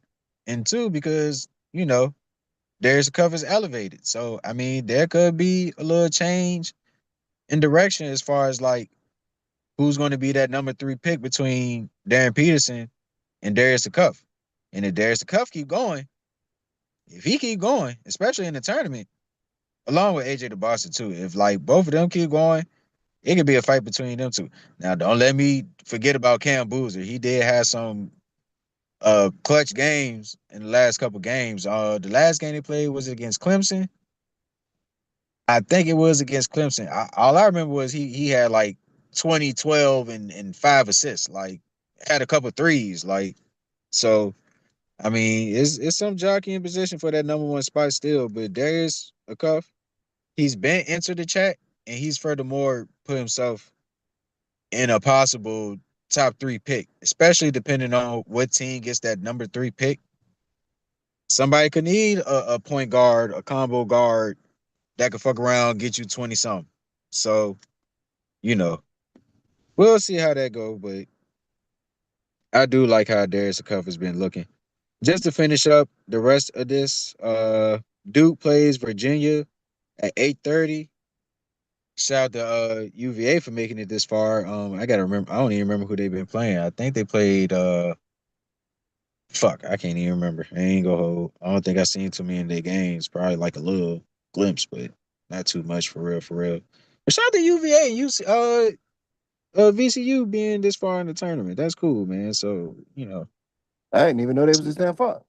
and two, because Darius Acuff is elevated. So I mean, there could be a little change in direction as far as like who's going to be that number 3 pick between Darren Peterson and Darius Acuff. And if Darius Acuff keep going, if he keep going, especially in the tournament, along with AJ DeBosa too, if like both of them keep going, it could be a fight between them two. Now, don't let me forget about Cam Boozer. He did have some clutch games in the last couple games. The last game they played was against Clemson. I think it was against Clemson. All I remember was he had like 20, 12, and 5 assists. Like had a couple threes. Like so. I mean, it's some jockey in position for that number one spot still. But Darius Acuff, he's been entered the chat, and he's furthermore put himself in a possible top 3 pick, especially depending on what team gets that number 3 pick. Somebody could need a point guard, a combo guard that could fuck around, get you 20 something. So, you know, we'll see how that goes. But I do like how Darius Acuff has been looking. Just to finish up the rest of this, Duke plays Virginia At 8:30, shout out to UVA for making it this far. I gotta remember. I don't even remember who they've been playing. I think they played. Fuck, I can't even remember. I ain't gonna hold. I don't think I seen too many of their games. Probably like a little glimpse, but not too much for real. For real. But shout out to UVA and VCU being this far in the tournament. That's cool, man. So I didn't even know they was this damn far.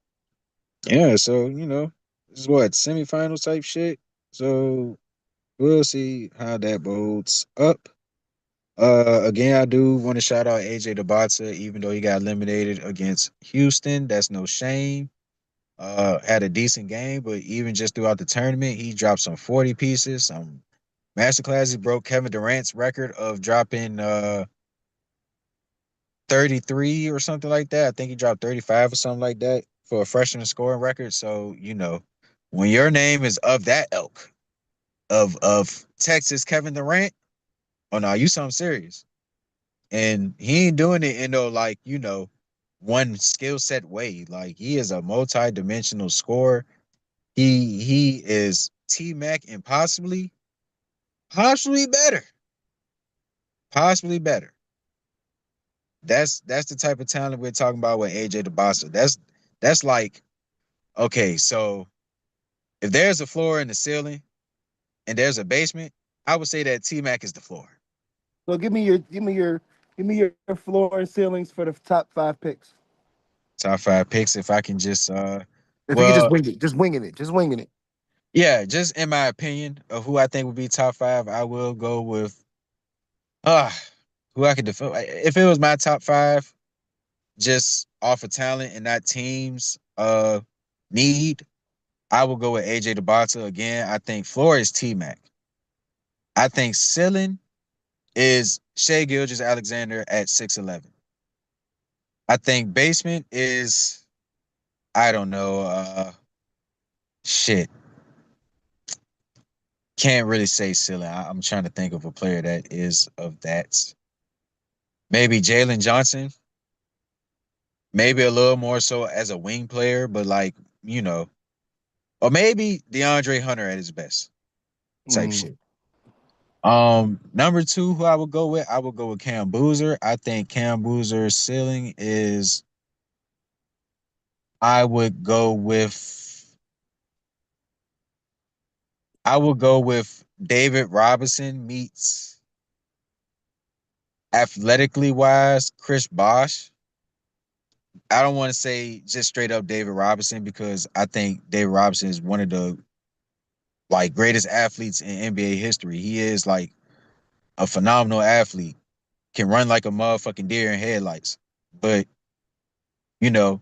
yeah. So this is what semifinals type shit. So we'll see how that bodes up. Again, I do want to shout out AJ Debata, even though he got eliminated against Houston. That's no shame. Had a decent game, but even just throughout the tournament, he dropped some 40 pieces. Masterclass, he broke Kevin Durant's record of dropping 33 or something like that. I think he dropped 35 or something like that for a freshman scoring record. So, when your name is of that ilk of Texas Kevin Durant, oh no, you something serious. And he ain't doing it in no one skill set way. Like he is a multi-dimensional scorer. He is T Mac and possibly better. Possibly better. That's the type of talent we're talking about with AJ DeBosa. That's like, okay, so if there's a floor in the ceiling and there's a basement, I would say that T Mac is the floor. So give me your floor and ceilings for the top 5 picks. Top five picks. If I can just If you could just well, wing it, just winging it. yeah, just in my opinion of who I think would be top five, I will go with uh who I could defend. If it was my top five, just off of talent and not teams need, I will go with AJ Debata again. I think floor is T Mac. I think ceiling is Shea Gilgis Alexander at 6'11". I think basement is, I don't know, shit. Can't really say ceiling. I'm trying to think of a player that is of that. Maybe Jalen Johnson. Maybe a little more so as a wing player, but like, you know, or maybe DeAndre Hunter at his best type Mm. shit. Number two, who I would go with Cam Boozer. I think Cam Boozer's ceiling is, I would go with, David Robinson meets athletically wise Chris Bosh. I don't want to say just straight up David Robinson because I think David Robinson is one of the like greatest athletes in NBA history. He is like a phenomenal athlete, can run like a motherfucking deer in headlights. But you know,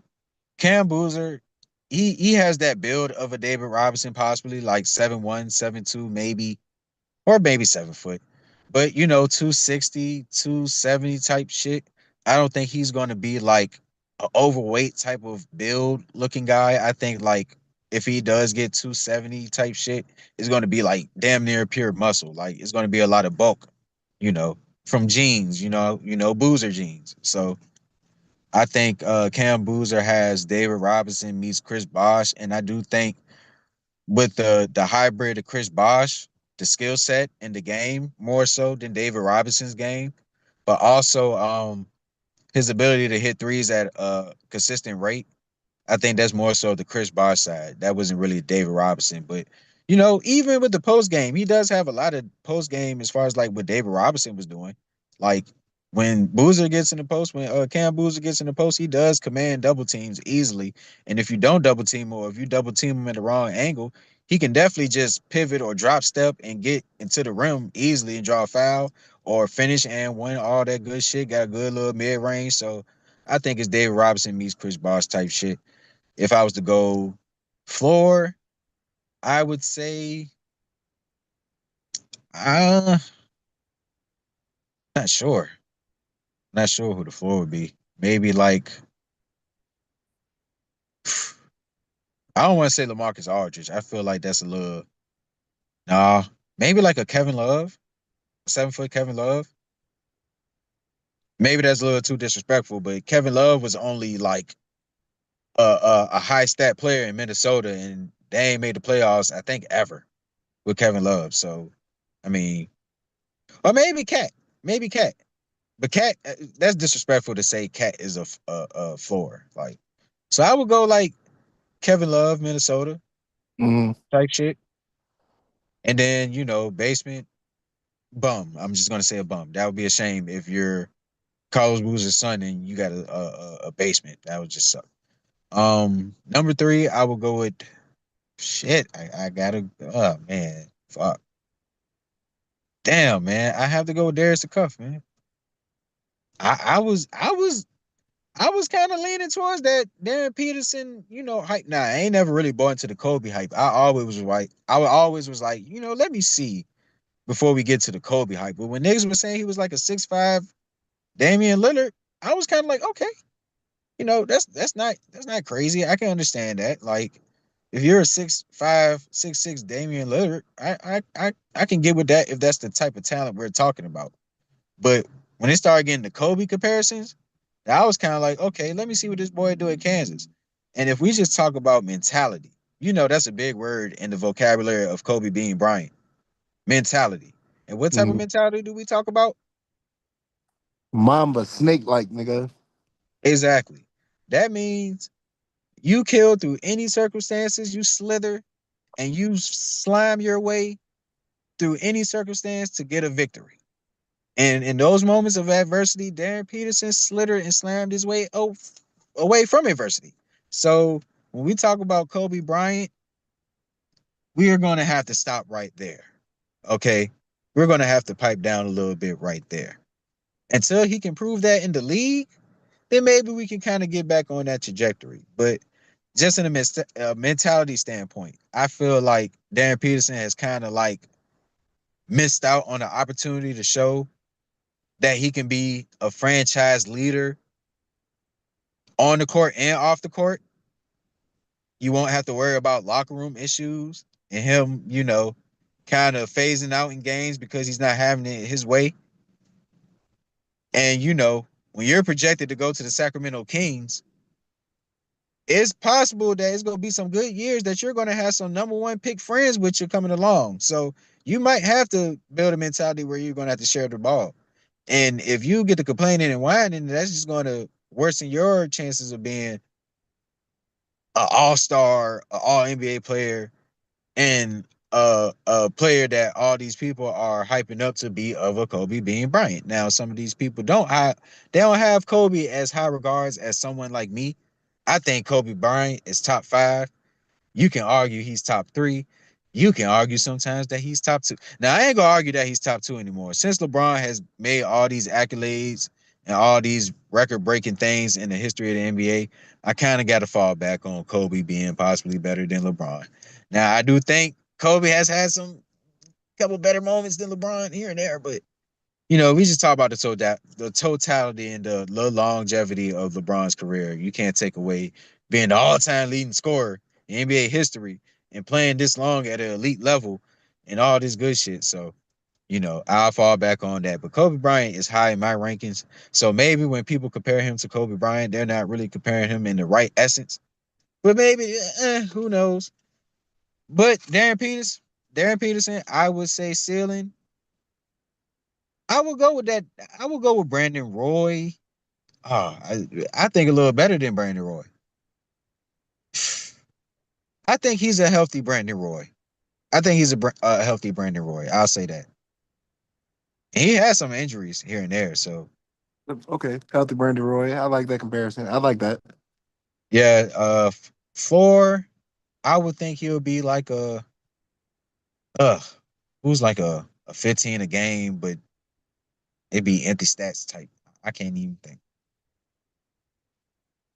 Cam Boozer, he has that build of a David Robinson, possibly like 7'1", 7'2", maybe, or maybe 7 foot. But 260, 270 type shit. I don't think he's gonna be like an overweight type of build looking guy. I think like if he does get 270 type shit, it's gonna be like damn near pure muscle. Like it's gonna be a lot of bulk, you know, from genes, Boozer genes. So I think Cam Boozer has David Robinson meets Chris Bosh, and I do think with the hybrid of Chris Bosh, the skill set in the game more so than David Robinson's game, but also his ability to hit threes at a consistent rate. I think that's more so the Chris Bosh side. That wasn't really David Robinson, but even with the post game, he does have a lot of post game as far as like what David Robinson was doing. Like when Boozer gets in the post, when Cam Boozer gets in the post, he does command double teams easily. And if you don't double team or if you double team him at the wrong angle, he can definitely just pivot or drop step and get into the rim easily and draw a foul or finish and win all that good shit. Got a good little mid range. So I think it's David Robinson meets Chris Bosh type shit. If I was to go floor, I would say uh not sure. Not sure who the floor would be. Maybe like I don't want to say LaMarcus Aldridge. I feel like that's a little nah. Maybe like a Kevin Love, 7 foot Kevin Love. Maybe that's a little too disrespectful, but Kevin Love was only like a high stat player in Minnesota, and they ain't made the playoffs, I think, ever. with Kevin Love. So, I mean, or maybe Cat, maybe Cat, but Cat. That's disrespectful to say Cat is a floor. Like, so I would go like Kevin Love, Minnesota Mm-hmm. type shit, and then basement bum. I'm just gonna say a bum. That would be a shame if you're Carlos Boozer's son and you got a basement. That would just suck. Number three, I will go with shit. I gotta. Oh man, fuck. Damn, man. I have to go with Darius Acuff, man. I was kind of leaning towards that Darren Peterson, hype. Nah, I ain't never really bought into the Kobe hype. I always was like, let me see before we get to the Kobe hype. But when niggas were saying he was like a 6'5" Damian Lillard, I was kind of like, okay, that's not crazy. I can understand that. Like, if you're a 6'5", 6'6" Damian Lillard, I can get with that if that's the type of talent we're talking about. But when it started getting the Kobe comparisons, I was kind of like, okay, let me see what this boy do at Kansas. And if we just talk about mentality, that's a big word in the vocabulary of Kobe Bean Bryant. Mentality. And what type of Mm-hmm. mentality do we talk about? Mamba snake like nigga. Exactly. That means you kill through any circumstances, you slither and you slime your way through any circumstance to get a victory. And in those moments of adversity, Darren Peterson slithered and slammed his way away from adversity. So when we talk about Kobe Bryant, we are going to have to stop right there. Okay. We're going to have to pipe down a little bit right there. Until he can prove that in the league, then maybe we can kind of get back on that trajectory. But just in a mentality standpoint, I feel like Darren Peterson has kind of like missed out on the opportunity to show that he can be a franchise leader on the court and off the court. You won't have to worry about locker room issues and him, kind of phasing out in games because he's not having it his way. And when you're projected to go to the Sacramento Kings, it's possible that it's going to be some good years that you're going to have some number one pick friends with you coming along. So you might have to build a mentality where you're going to have to share the ball. And if you get to complaining and whining, that's just going to worsen your chances of being an all-star, an all NBA player, and a player that all these people are hyping up to be of a Kobe Bean Bryant. Now, some of these people don't have Kobe as high regards as someone like me. I think Kobe Bryant is top five. You can argue he's top three. You can argue sometimes that he's top two. Now, I ain't gonna argue that he's top two anymore. Since LeBron has made all these accolades and all these record-breaking things in the history of the NBA, I kind of got to fall back on Kobe being possibly better than LeBron. Now, I do think Kobe has had some couple better moments than LeBron here and there, but we just talk about the totality and the longevity of LeBron's career. You can't take away being the all-time leading scorer in NBA history and playing this long at an elite level and all this good shit. So, I'll fall back on that. But Kobe Bryant is high in my rankings. So maybe when people compare him to Kobe Bryant, they're not really comparing him in the right essence. But maybe, who knows? But Darren Peterson, I would say ceiling. I will go with that. I will go with Brandon Roy. Oh, I think a little better than Brandon Roy. I think he's a healthy Brandon Roy. I think he's a healthy Brandon Roy. I'll say that. And he has some injuries here and there. So, Okay, healthy Brandon Roy. I like that comparison. I like that. yeah, four, I would think he'll be like uh, who's like a 15 a game, but it'd be empty stats type. I can't even think.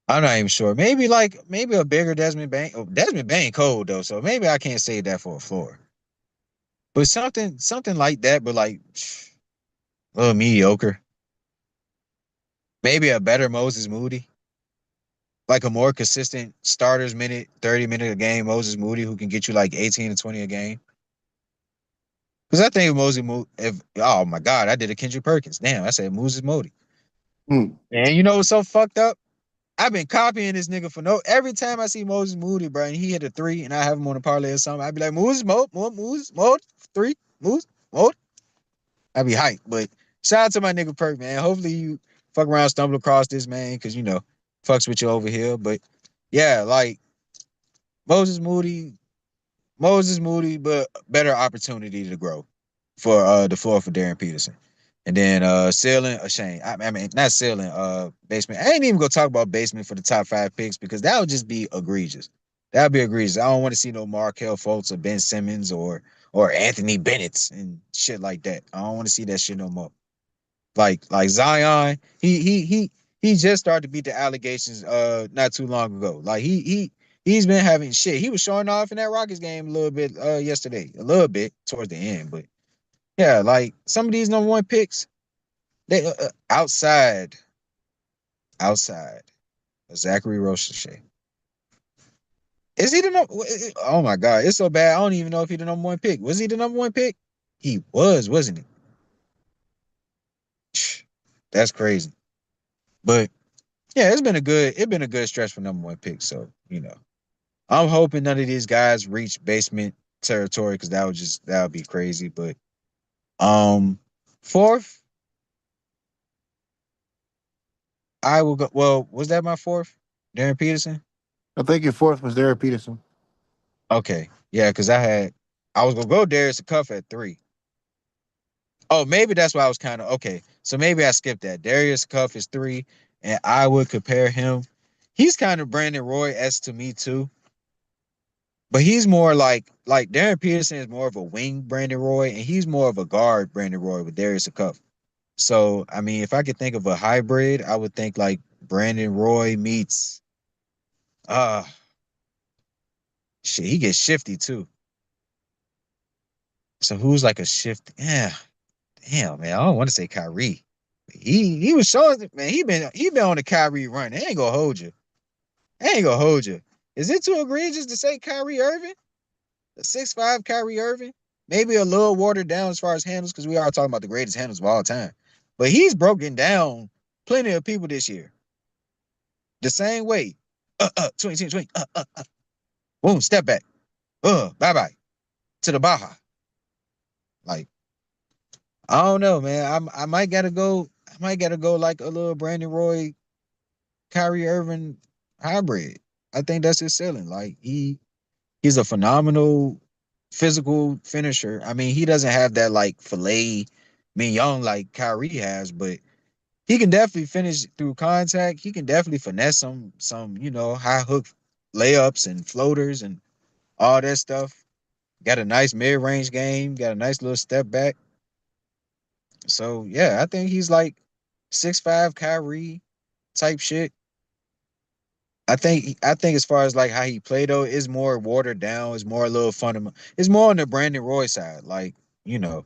I'm not even sure. Maybe a bigger Desmond Bain. Oh, Desmond Bain cold though, so maybe I can't say that for a floor. But something like that, but like a little mediocre. Maybe a better Moses Moody, like a more consistent starters minute, 30-minute a game Moses Moody who can get you like 18 to 20 a game. Because I think Moses Moody, if oh my God, I did a Kendrick Perkins. Damn, I said Moses Moody. Hmm. And you know what's so fucked up? I've been copying this nigga for no. Every time I see Moses Moody, bro, and he hit a three, and I have him on a parlay or something, I'd be like, Moses, Moses, three, Moses, Mode. I'd be hyped. But shout out to my nigga Perk, man. Hopefully you fuck around, stumble across this, man, because, fucks with you over here. But yeah, like Moses Moody, but better opportunity to grow for the floor for Darren Peterson. And then ceiling, a shame. I mean, not ceiling, basement. I ain't even gonna talk about basement for the top 5 picks because that would just be egregious. That would be egregious. I don't want to see no Markelle Fultz or Ben Simmons or Anthony Bennett and shit like that. I don't want to see that shit no more. Like Zion, he just started to beat the allegations not too long ago. Like he's been having shit. He was showing off in that Rockets game a little bit yesterday, a little bit towards the end, but yeah, like some of these number one picks, they outside of Zachary Rocher. Is he the number? Oh my god, it's so bad. I don't even know if he the number one pick. Was he the number one pick? He was, wasn't he? That's crazy. But yeah, it's been a good stretch for number one pick. So, I'm hoping none of these guys reach basement territory because that would be crazy. But fourth, I will go. Well, was that my fourth? Darren Peterson? I think your fourth was Derek Peterson. Okay. Yeah, because I was gonna go Darius Acuff at 3. Oh, maybe that's why I was kind of okay. So maybe I skipped that. Darius Acuff is 3, and I would compare him. He's kind of Brandon Roy-esque to me too. But he's more like Darren Peterson is more of a wing Brandon Roy, and he's more of a guard Brandon Roy with Darius Acuff. So I mean, if I could think of a hybrid, I would think like Brandon Roy meets uh shit. He gets shifty too. So who's like a shift? Yeah, damn man. I don't want to say Kyrie. He was showing, man. He been on the Kyrie run. I ain't gonna hold you. I ain't gonna hold you. Is it too egregious to say Kyrie Irving? A 6'5" Kyrie Irving, maybe a little watered down as far as handles, because we are talking about the greatest handles of all time. But he's broken down plenty of people this year. The same way. 20, 20, boom, step back. Bye-bye. To the Baja. Like, I don't know, man. I might gotta go like a little Brandon Roy, Kyrie Irving hybrid. I think that's his ceiling. Like he's a phenomenal physical finisher. I mean, he doesn't have that like filet mignon like Kyrie has, but he can definitely finish through contact. He can definitely finesse some high hook layups and floaters and all that stuff. Got a nice mid range game. Got a nice little step back. So yeah, I think he's like 6'5" Kyrie type shit. I think as far as like how he played though, it's more watered down. It's more a little fundamental. It's more on the Brandon Roy side, like you know.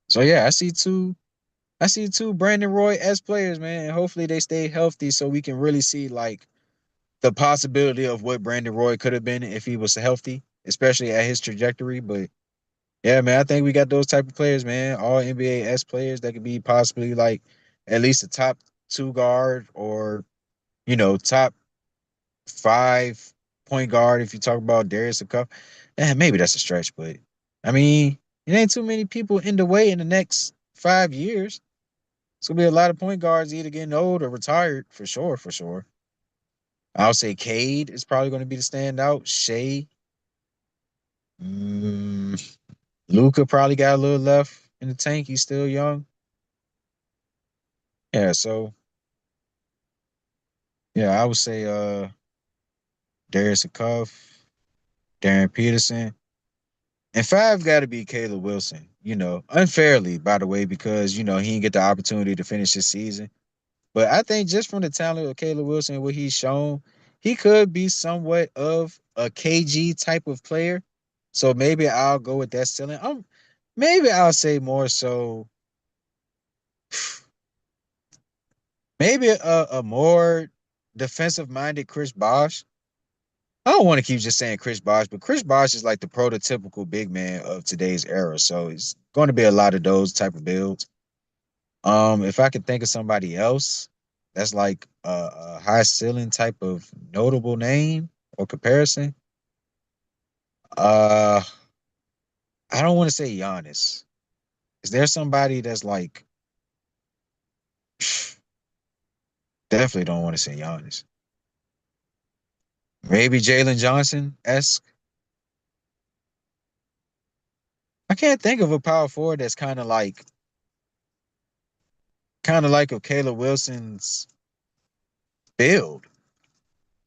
So yeah, I see two. I see two Brandon Roy as players, man. And hopefully they stay healthy so we can really see like the possibility of what Brandon Roy could have been if he was healthy, especially at his trajectory. But yeah, man, I think we got those type of players, man. All NBA S players that could be possibly like at least a top 2 guard or top 5 point guard if you talk about Darius Acuff. Maybe that's a stretch, but I mean, it ain't too many people in the way in the next 5 years. It's gonna be a lot of point guards either getting old or retired for sure, for sure. I'll say Cade is probably going to be the standout. Shea, mm, Luka probably got a little left in the tank. He's still young. Yeah, so yeah, I would say Darius Acuff, Darren Peterson, and 5 got to be Caleb Wilson. Unfairly, by the way, because he didn't get the opportunity to finish his season. But I think just from the talent of Caleb Wilson and what he's shown, he could be somewhat of a KG type of player. So maybe I'll go with that ceiling. Maybe I'll say more so. Maybe a more defensive minded Chris Bosh. I don't want to keep just saying Chris Bosh, but Chris Bosh is like the prototypical big man of today's era. So it's going to be a lot of those type of builds. If I could think of somebody else, that's like a high ceiling type of notable name or comparison. Uh, I don't want to say Giannis. Is there somebody that's like definitely don't want to say Giannis? Maybe Jalen Johnson esque. I can't think of a power forward that's kind of like of Caleb Wilson's build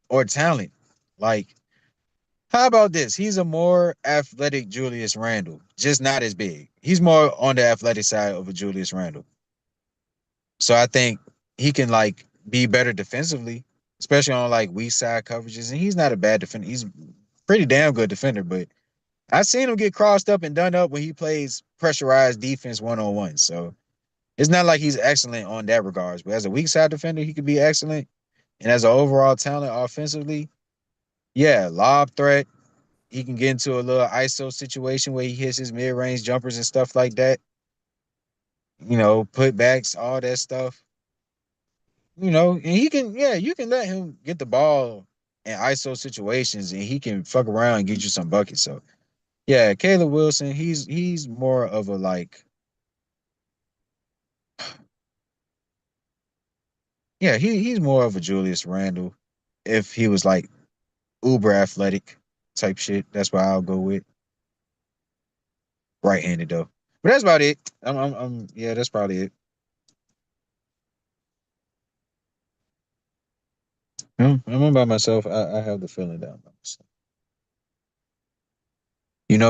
or talent. Like, how about this? He's a more athletic Julius Randle, just not as big. He's more on the athletic side of a Julius Randle. So I think he can like be better defensively, especially on like weak side coverages. And he's not a bad defender. He's pretty damn good defender, but I've seen him get crossed up and done up when he plays pressurized defense 1-on-1. So it's not like he's excellent on that regards. But as a weak side defender, he could be excellent. And as an overall talent offensively, yeah, lob threat. He can get into a little ISO situation where he hits his mid range jumpers and stuff like that. Putbacks, all that stuff. And he can, yeah, you can let him get the ball in ISO situations and he can fuck around and get you some buckets. So yeah, Caleb Wilson, he's more of a like, yeah, he's more of a Julius Randle if he was like uber athletic type shit. That's what I'll go with. Right handed though. But that's about it. Yeah, that's probably it. I'm by myself. I have the feeling down by myself.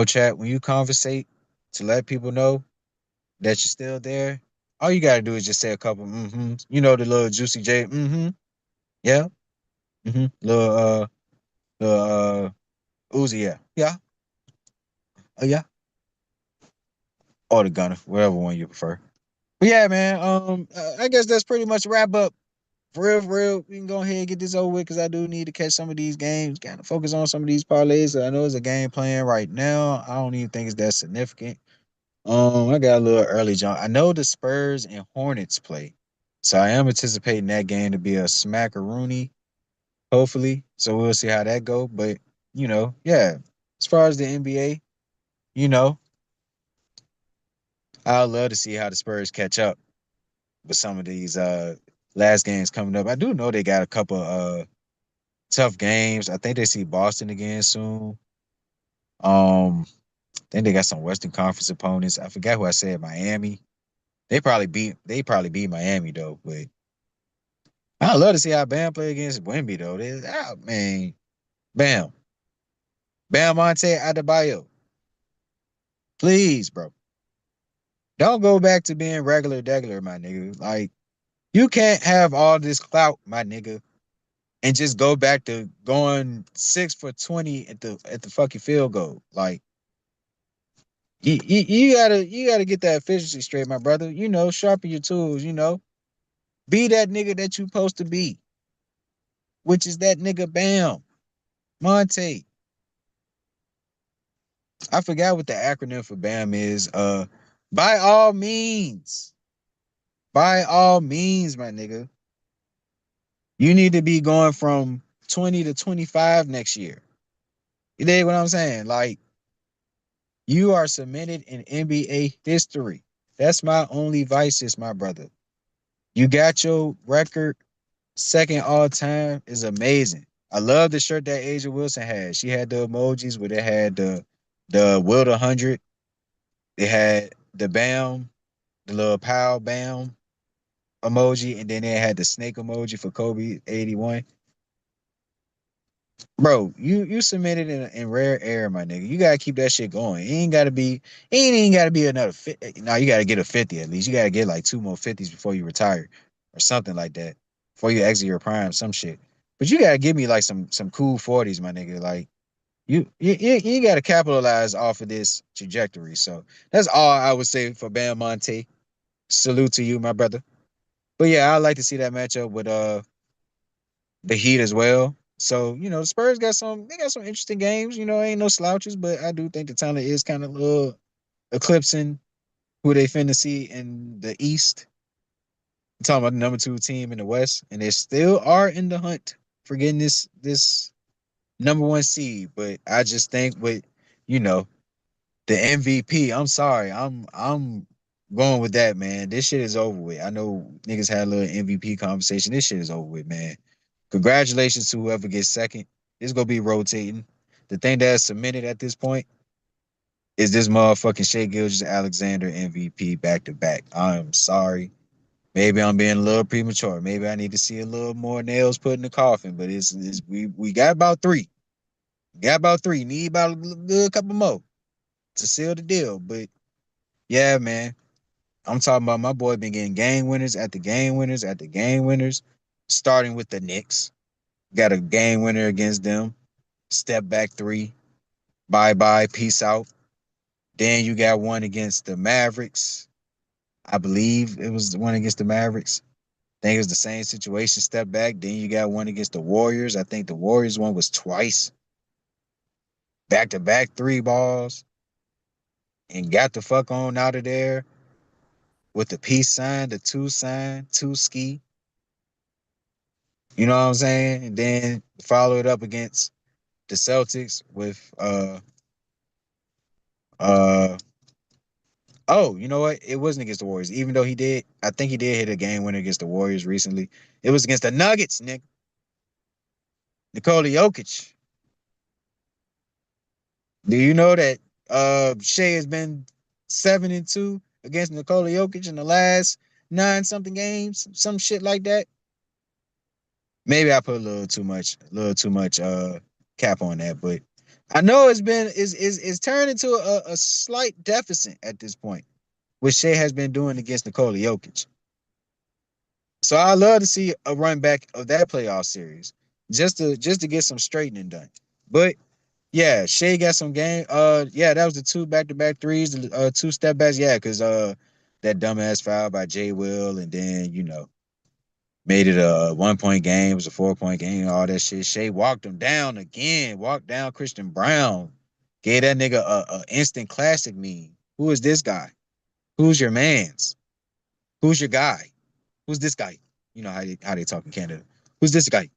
Chat, when you conversate to let people know that you're still there, all you gotta do is just say a couple mm-hmm. The little juicy J, mm-hmm. Yeah. Mm-hmm. Little Uzi, yeah. Yeah. Yeah. Or the gunner, whatever one you prefer. But yeah, man. I guess that's pretty much a wrap up. For real, we can go ahead and get this over with because I do need to catch some of these games. Kind of focus on some of these parlays. I know it's a game playing right now. I don't even think it's that significant. I got a little early jump. I know the Spurs and Hornets play, so I am anticipating that game to be a smackaroony. Hopefully, so we'll see how that go. But yeah. As far as the NBA, you know, I'd love to see how the Spurs catch up with some of these last games coming up. I do know they got a couple tough games. I think they see Boston again soon. Then they got some Western Conference opponents. I forgot who I said Miami. They probably beat Miami though. But I'd love to see how Bam play against Wemby though. Man, Bam, Bam Monte Adebayo. Please, bro. Don't go back to being regular, my nigga. Like, you can't have all this clout, my nigga, and just go back to going 6 for 20 at the fucking field goal. Like, you gotta get that efficiency straight, my brother. Sharpen your tools. Be that nigga that you supposed to be, which is that nigga Bam Monte. I forgot what the acronym for BAM is. By all means, my nigga, you need to be going from 20 to 25 next year. You dig what I'm saying? Like, you are cemented in NBA history. That's my only vices, my brother. You got your record second all time is amazing. I love the shirt that Asia Wilson had. She had the emojis where they had the Will 100. They had the Bam, the little pow Bam emoji, and then they had the snake emoji for Kobe 81. Bro, you submitted in rare air, my nigga. You gotta keep that shit going. It ain't gotta be another 50. No, you gotta get a 50 at least. You gotta get like two more 50s before you retire or something like that. Before you exit your prime, some shit. But you gotta give me like some cool 40s, my nigga. Like, you gotta capitalize off of this trajectory. So that's all I would say for Bam Monte. Salute to you, my brother. But yeah, I'd like to see that matchup with the Heat as well. So, the Spurs got some interesting games. Ain't no slouches, but I do think the talent is kind of eclipsing who they finna see in the East. I'm talking about the number 2 team in the West, and they still are in the hunt for getting this number 1 seed. But I just think with you know the MVP, I'm sorry, I'm going with that, man. This shit is over with. I know niggas had a little MVP conversation. This shit is over with, man. Congratulations to whoever gets second. It's gonna be rotating. The thing that's cemented at this point is this motherfucking Shea Gilgeous-Alexander MVP back to back. I'm sorry. Maybe I'm being a little premature. Maybe I need to see a little more nails put in the coffin. But it's we got about three. Got about three. Need about a couple more to seal the deal. But yeah, man, I'm talking about my boy been getting game winners after game winners after game winners, starting with the Knicks. Got a game winner against them. Step back three. Bye bye. Peace out. Then you got one against the Mavericks. I believe it was the one against the Mavericks. I think it was the same situation. Step back. Then you got one against the Warriors. I think the Warriors one was twice. Back to back 3 balls. And got the fuck on out of there with the peace sign, the 2 sign, 2 ski. You know what I'm saying? And then follow it up against the Celtics with uh oh, you know what? It wasn't against the Warriors. Even though I think he did hit a game winner against the Warriors recently. It was against the Nuggets, Nick. Nikola Jokic. Do you know that Shea has been 7-2 against Nikola Jokic in the last 9 something games? Some shit like that. Maybe I put a little too much cap on that, but I know it's turned into a slight deficit at this point, which Shea has been doing against Nikola Jokic. So I love to see a run back of that playoff series, just to get some straightening done. But yeah, Shea got some game. Yeah, that was the 2 back-to-back threes, the 2 step backs. Yeah, because that dumbass foul by Jay Will, and then made it a 1 point game. It was a 4 point game. All that shit. Shea walked him down again. Walked down Christian Brown. Gave that nigga a instant classic meme. Who is this guy? Who's your man's? Who's your guy? Who's this guy? You know how they talk in Canada. Who's this guy?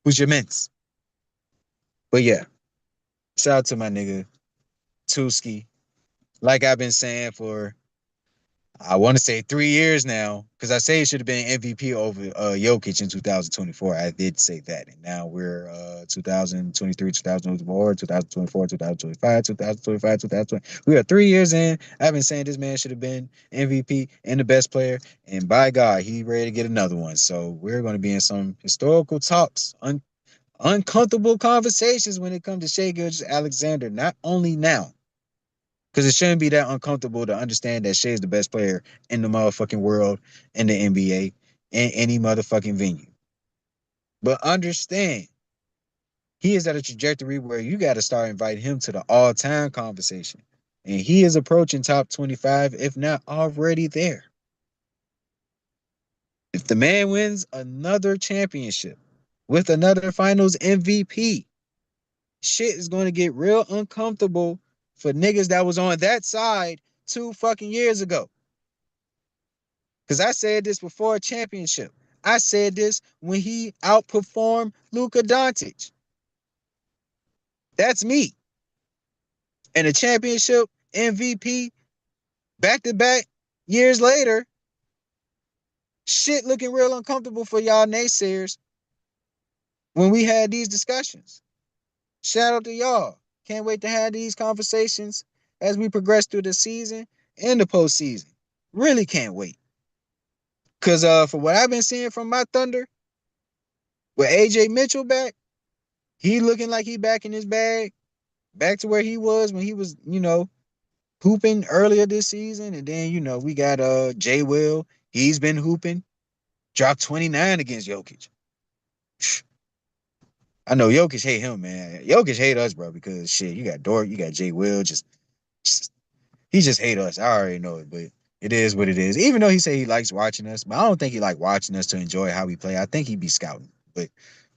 Who's your men's? But yeah, shout out to my nigga Tuski. Like I've been saying for I want to say 3 years now, because I say it should have been MVP over Jokic in 2024. I did say that, and now we're 2023, 2024, 2024, 2025, 2025, 2020. We are 3 years in. I've been saying this man should have been MVP and the best player, and by God, he ready to get another one. So we're going to be in some historical talks, uncomfortable conversations when it comes to Shai Gilgeous-Alexander. Not only now. Because it shouldn't be that uncomfortable to understand that Shea is the best player in the motherfucking world, in the NBA, in any motherfucking venue. But understand, he is at a trajectory where you got to start inviting him to the all-time conversation. And he is approaching top 25, if not already there. If the man wins another championship with another finals MVP, shit is going to get real uncomfortable for niggas that was on that side 2 fucking years ago. Because I said this before a championship. I said this when he outperformed Luka Doncic. That's me. And a championship MVP back-to-back years later, shit looking real uncomfortable for y'all naysayers when we had these discussions. Shout out to y'all. Can't wait to have these conversations as we progress through the season and the postseason. Really can't wait. Because for what I've been seeing from my Thunder, with AJ Mitchell back, he looking like he back in his bag, back to where he was when he was, hooping earlier this season. And then, we got Jay Will. He's been hooping. Dropped 29 against Jokic. I know Jokic hate him, man. Jokic hate us, bro, because shit, you got Dort, you got Jay Will, just he just hate us. I already know it, but it is what it is. Even though he say he likes watching us, but I don't think he like watching us to enjoy how we play. I think he be scouting, but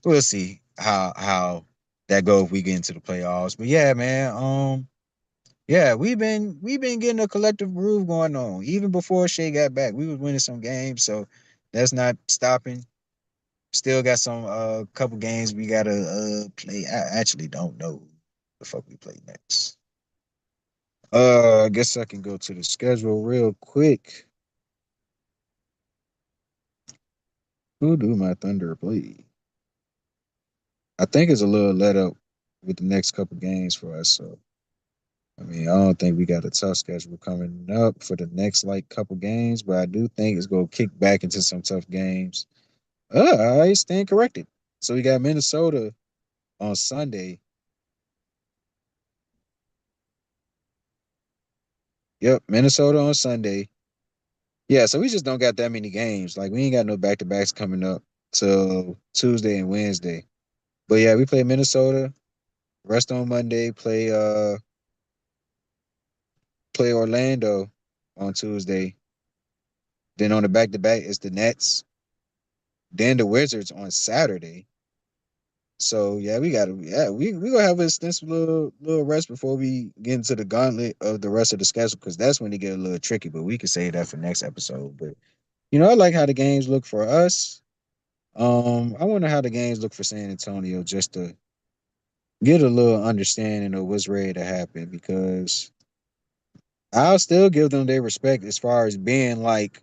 we'll see how that go if we get into the playoffs. But yeah, man, Yeah, we've been getting a collective groove going on. Even before Shea got back, we was winning some games, so that's not stopping. Still got some couple games we gotta play. I actually don't know who the fuck we play next. I guess I can go to the schedule real quick. Who do my Thunder play? I think it's a little let up with the next couple games for us. So I mean, I don't think we got a tough schedule coming up for the next like couple games, but I do think it's gonna kick back into some tough games. I stand corrected. So we got Minnesota on Sunday. Yep, Minnesota on Sunday. Yeah, so we just don't got that many games. Like we ain't got no back to backs coming up till Tuesday and Wednesday. But yeah, we play Minnesota. Rest on Monday. Play Orlando on Tuesday. Then on the back to back, it's the Nets. Then the Wizards on Saturday. So yeah, we gonna have a extensive little rest before we get into the gauntlet of the rest of the schedule because that's when they get a little tricky. But we could say that for next episode. But I like how the games look for us. I wonder how the games look for San Antonio just to get a little understanding of what's ready to happen because I'll still give them their respect as far as being like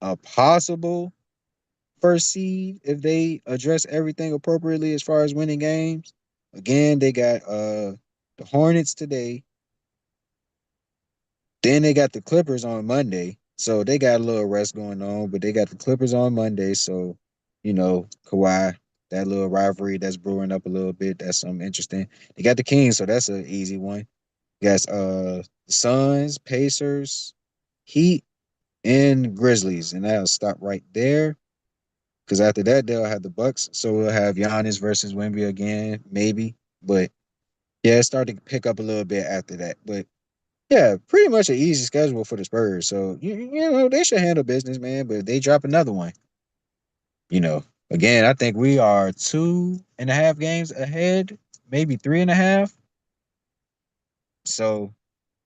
a possible first seed if they address everything appropriately as far as winning games. Again, they got the Hornets today. Then they got the Clippers on Monday. So they got a little rest going on, but they got the Clippers on Monday. So, Kawhi, that little rivalry that's brewing up a little bit. That's something interesting. They got the Kings, so that's an easy one. You got the Suns, Pacers, Heat, and Grizzlies. And that'll stop right there. Because after that, they'll have the Bucks. So we'll have Giannis versus Wemby again, maybe. But yeah, it started to pick up a little bit after that. But yeah, pretty much an easy schedule for the Spurs. So they should handle business, man. But if they drop another one, again, I think we are 2.5 games ahead, maybe 3.5. So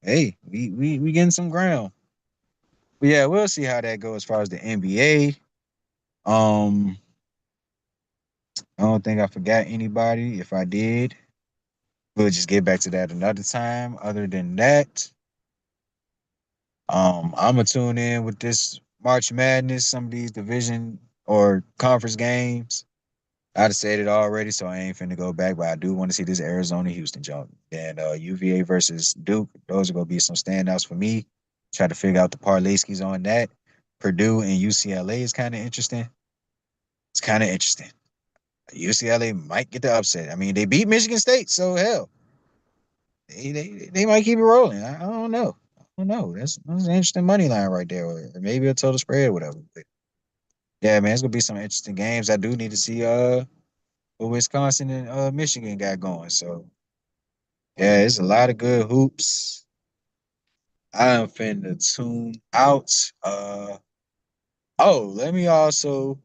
hey, we getting some ground. But yeah, we'll see how that goes as far as the NBA. Um, I don't think I forgot anybody. If I did, we'll just get back to that another time. Other than that, I'm gonna tune in with this March Madness, some of these division or conference games. I'd said it already, so I ain't finna go back, but I do want to see this Arizona Houston jump. And UVA versus Duke, those are gonna be some standouts for me. Try to figure out the parlays on that. Purdue and UCLA is kind of interesting. It's kind of interesting. UCLA might get the upset. I mean, they beat Michigan State, so hell, they might keep it rolling. I don't know. I don't know. That's an interesting money line right there, or maybe a total spread, or whatever. But yeah, man, it's gonna be some interesting games. I do need to see what Wisconsin and Michigan got going. So yeah, it's a lot of good hoops. I am finna tune out. Oh, let me also,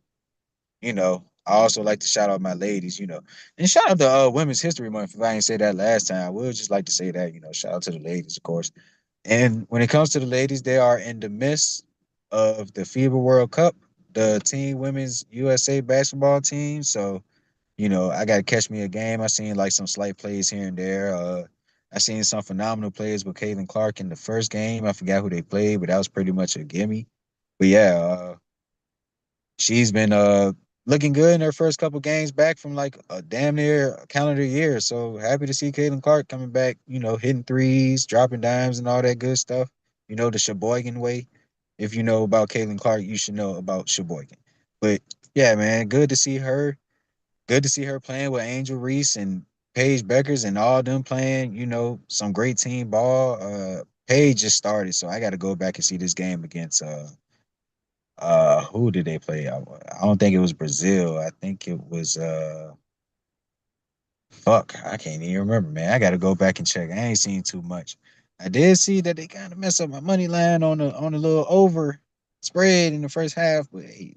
I also like to shout out my ladies, and shout out to Women's History Month. If I didn't say that last time, I would just like to say that, shout out to the ladies, of course. And when it comes to the ladies, they are in the midst of the FIBA World Cup, the Team Women's USA basketball team. So, I got to catch me a game. I seen like some slight plays here and there. I seen some phenomenal plays with Caitlin Clark in the first game. I forgot who they played, but that was pretty much a gimme. But yeah, she's been looking good in her first couple games back from like a damn near calendar year. So happy to see Caitlin Clark coming back, hitting threes, dropping dimes and all that good stuff. The Sheboygan way. If you know about Caitlin Clark, you should know about Sheboygan. But yeah, man, good to see her. Good to see her playing with Angel Reese and Paige Beckers and all them playing, some great team ball. Paige just started, so I got to go back and see this game against who did they play? I don't think it was Brazil. I think it was fuck. I can't even remember, man. I gotta go back and check. I ain't seen too much. I did see that they kind of messed up my money line on a little over spread in the first half, but hey,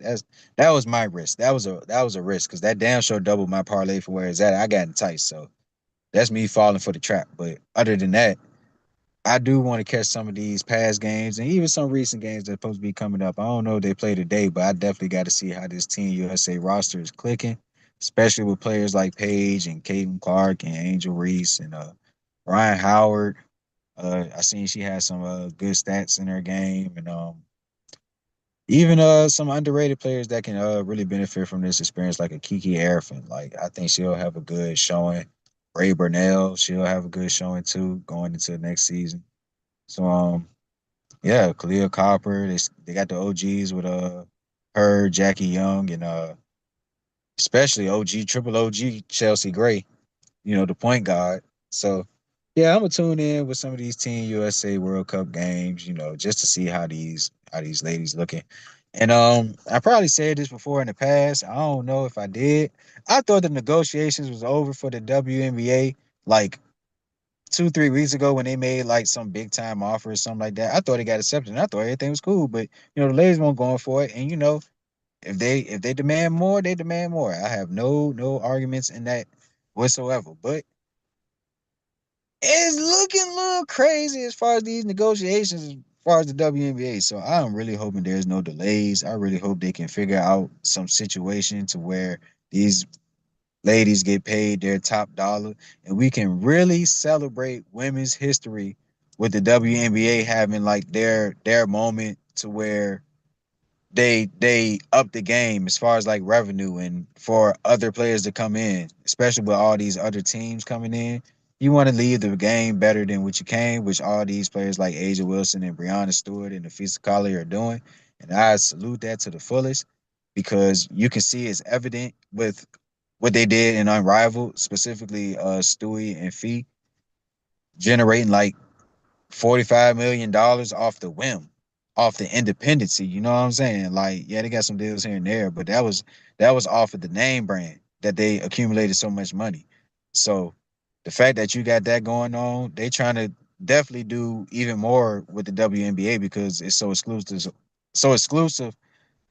that was my risk. That was a risk because that damn sure doubled my parlay for where it's at. I got enticed, so that's me falling for the trap. But other than that, I do want to catch some of these past games and even some recent games that's supposed to be coming up. I don't know if they play today, but I definitely got to see how this Team USA roster is clicking, especially with players like Paige and Caitlin Clark and Angel Reese and Ryan Howard. I seen she had some good stats in her game, and even some underrated players that can really benefit from this experience, like a Kiki Arifin. Like I think she'll have a good showing. Ray Burnell, she'll have a good showing too going into the next season. So yeah, Khalil Copper. They got the OGs with her, Jackie Young, and especially OG Triple OG Chelsea Gray. The point guard. So yeah, I'm gonna tune in with some of these Team USA World Cup games. Just to see how these ladies looking. And I probably said this before in the past. I don't know if I did. I thought the negotiations was over for the WNBA like 2, 3 weeks ago when they made like some big time offer or something like that. I thought it got accepted. And I thought everything was cool, but the ladies weren't going for it. And if they demand more, they demand more. I have no arguments in that whatsoever. But it's looking a little crazy as far as these negotiations, as far as the WNBA. So I'm really hoping there's no delays. I really hope they can figure out some situation to where these ladies get paid their top dollar, and we can really celebrate women's history with the WNBA having like their moment to where they up the game as far as like revenue and for other players to come in, especially with all these other teams coming in. You want to leave the game better than what you came, which all these players like Asia Wilson and Breonna Stewart and Nafisa Collier are doing. And I salute that to the fullest because you can see it's evident with what they did in Unrivaled, specifically Stewie and Fee, generating like $45 million off the whim, off the independency. You know what I'm saying? Like, yeah, they got some deals here and there, but that was off of the name brand that they accumulated so much money. So the fact that you got that going on, they trying to definitely do even more with the WNBA because it's so exclusive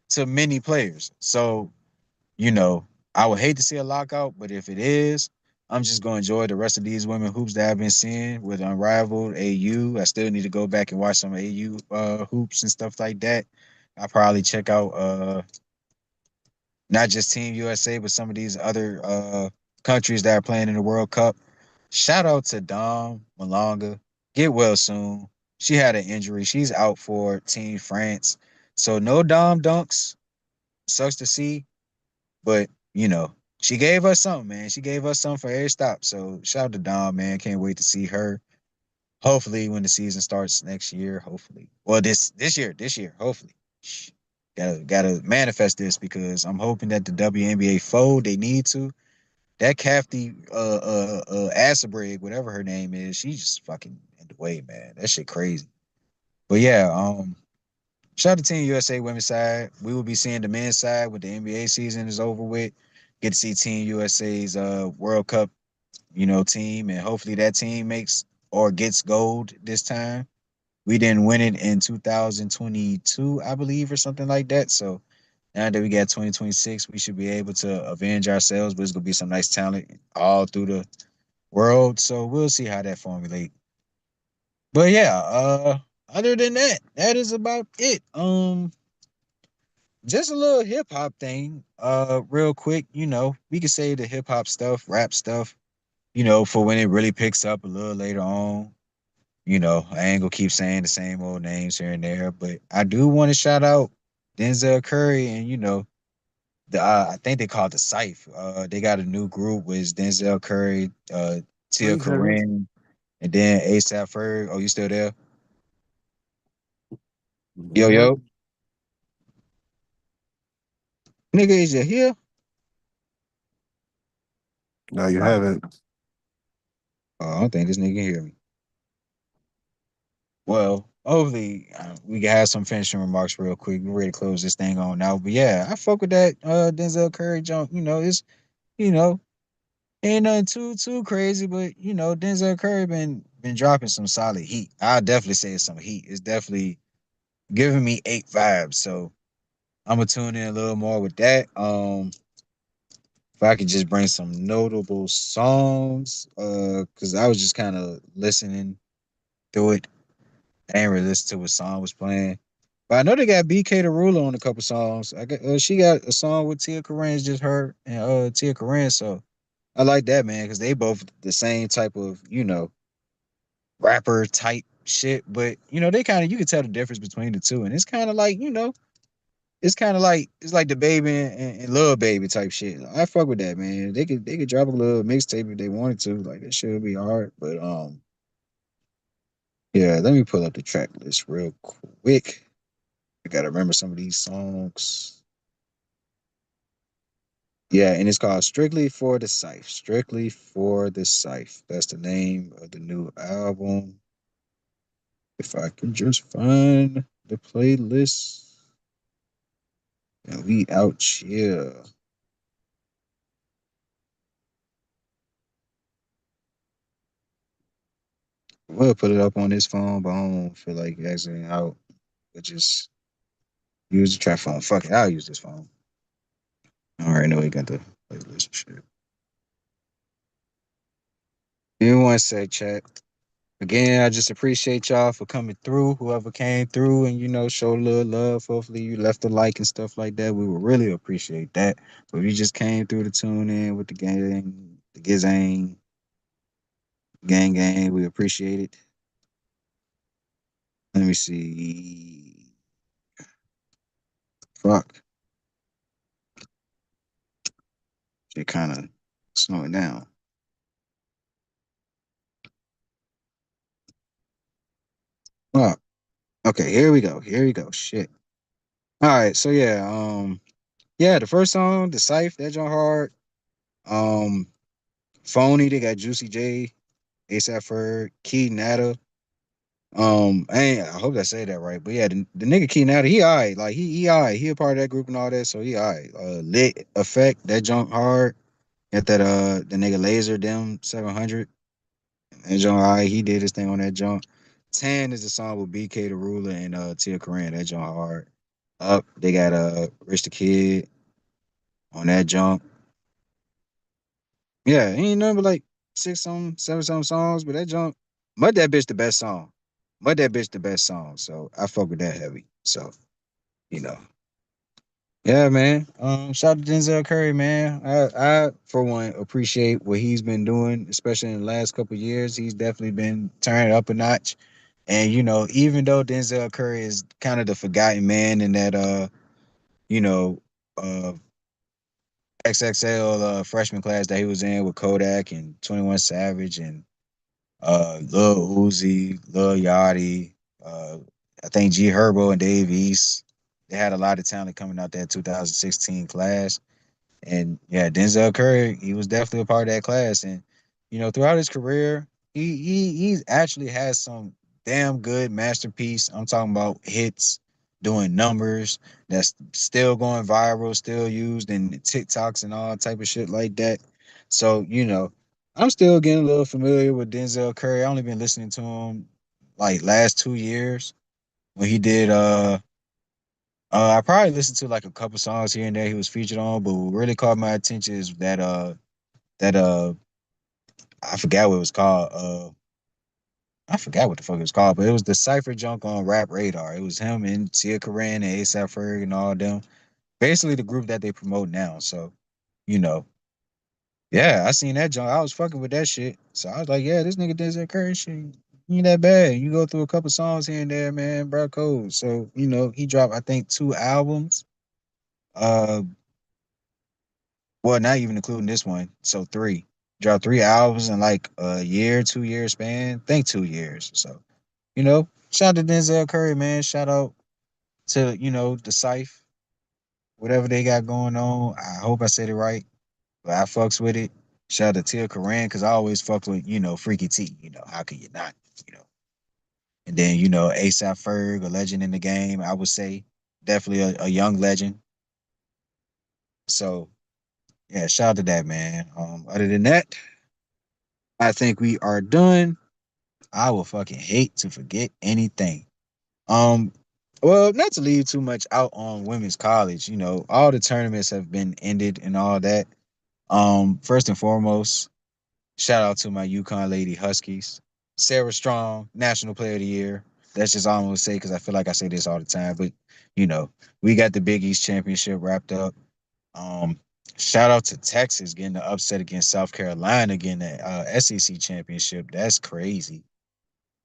to many players. So you know, I would hate to see a lockout, but if it is, I'm just gonna enjoy the rest of these women hoops that I've been seeing with Unrivaled AU. I still need to go back and watch some AU hoops and stuff like that. I probably check out not just Team USA, but some of these other countries that are playing in the World Cup. Shout out to Dom Malonga. Get well soon. She had an injury. She's out for Team France. So no Dom dunks. Sucks to see. But she gave us something, man. She gave us something for every stop. So shout out to Dom, man. Can't wait to see her. Hopefully, when the season starts next year, hopefully. Well, this year, hopefully. Shh. Gotta manifest this because I'm hoping that the WNBA fold. They need to. That Kathy Asabrig, whatever her name is, she's just fucking in the way, man. That shit crazy. But yeah, shout out to Team USA women's side. We will be seeing the men's side when the NBA season is over with. Get to see Team USA's World Cup, team, and hopefully that team makes or gets gold this time. We didn't win it in 2022, I believe, or something like that. So now that we got 2026, we should be able to avenge ourselves. But it's gonna be some nice talent all through the world. So we'll see how that formulate. But yeah, other than that, that is about it. Just a little hip hop thing, real quick. We could say the hip hop stuff, rap stuff, for when it really picks up a little later on. I ain't gonna keep saying the same old names here and there, but I do want to shout out Denzel Curry and I think they call it the Scythe. They got a new group with Denzel Curry, Tia 27. Corinne, and then ASAP Ferg. Oh, you still there? Yo, Yep. yo, nigga, is you here? No, you Nah. haven't. I don't think this nigga can hear me. Well, hopefully we can have some finishing remarks real quick. We're ready to close this thing on now. But yeah, I fuck with that Denzel Curry jump. It's you know, ain't nothing too crazy, but Denzel Curry been dropping some solid heat. I'll definitely say it's some heat. It's definitely giving me 8 vibes. So I'm gonna tune in a little more with that. If I could just bring some notable songs, because I was just kind of listening through it. I ain't really listened to what song was playing. But I know they got BK the Ruler on a couple songs. She got a song with Tia Corinne's just her and Tia Corinne. So I like that, man, because they both the same type of, rapper type shit. But, they kind of, you can tell the difference between the two. And it's kind of like, it's kind of like it's like the baby and Lil Baby type shit. I fuck with that, man. They could drop a little mixtape if they wanted to. Like that shit would be hard. But yeah, let me pull up the track list real quick. I gotta remember some of these songs. Yeah, and it's called Strictly for the Scythe. Strictly for the Scythe. That's the name of the new album. If I can just find the playlist. And we out here. We'll put it up on this phone, but I don't feel like exiting out. But just use the trap phone. Fuck it, I'll use this phone. I already know we got the playlist and shit. Give me one sec, chat. Again, I just appreciate y'all for coming through. Whoever came through and showed a little love. Hopefully you left a like and stuff like that. We would really appreciate that. But if you just came through to tune in with the gang, the Gizang, gang, we appreciate it. Let me see. Fuck. Shit kind of slowing down. Fuck. Okay, here we go. Here we go. Shit. All right, so yeah, the first song, the Scythe, that joint hard. Um, Phony, they got Juicy J, ASAP Ferg, Key Nada. I hope I say that right, but yeah, the nigga Key Nada, he alright, like he alright, he a part of that group and all that, so he alright. Lit Effect, that jump hard. Got that the nigga Laser them 700. That jump alright, he did his thing on that jump. 10 is the song with BK the Ruler and Tia Corinne, that jump hard. Up, they got Rich the Kid on that jump. Yeah, ain't nothing but like six some, seven some songs, but that jump, Mud That Bitch the best song. Mud That Bitch the best song. So I fuck with that heavy. So, you know. Yeah, man. Shout out to Denzel Curry, man. I for one appreciate what he's been doing, especially in the last couple of years. He's definitely been turning up a notch. And even though Denzel Curry is kind of the forgotten man in that you know, uh XXL freshman class that he was in with Kodak and 21 Savage and Lil Uzi, Lil Yachty, uh, I think G Herbo and Dave East. They had a lot of talent coming out that 2016 class. And yeah, Denzel Curry, he was definitely a part of that class. And throughout his career, he's actually has some damn good masterpiece. I'm talking about hits, doing numbers that's still going viral, still used in TikToks and all type of shit like that. So I'm still getting a little familiar with Denzel Curry. I only been listening to him like last 2 years when he did I probably listened to like a couple songs here and there he was featured on, but what really caught my attention is that I forgot what it was called. I forgot what the fuck it was called, but it was the Cypher junk on Rap Radar. It was him and Tia Corinne and ASAP Ferg and all them. Basically the group that they promote now. So, you know, yeah, I seen that junk. I was fucking with that shit. So I was like, yeah, this nigga Denzel Curry shit ain't that bad. You go through a couple songs here and there, man, bro, cold. So, he dropped I think 2 albums. Uh Well, not even including this one. So three. Dropped 3 albums in like a year, 2 year span. Think 2 years. So, shout out to Denzel Curry, man. Shout out to, the Scythe, whatever they got going on. I hope I said it right, but I fucks with it. Shout out to Tia Corinne, because I always fuck with, Freaky T. How can you not? You know. And then, ASAP Ferg, a legend in the game, I would say. Definitely a young legend. So yeah, shout out to that, man. Other than that, I think we are done. I will fucking hate to forget anything. Um, well, not to leave too much out on women's college. All the tournaments have been ended and all that. First and foremost, shout out to my UConn Lady Huskies. Sarah Strong, National Player of the Year. That's just all I'm gonna say because I feel like I say this all the time. But you know, we got the Big East championship wrapped up. Um, Shout out to Texas getting the upset against South Carolina, getting the SEC championship. That's crazy.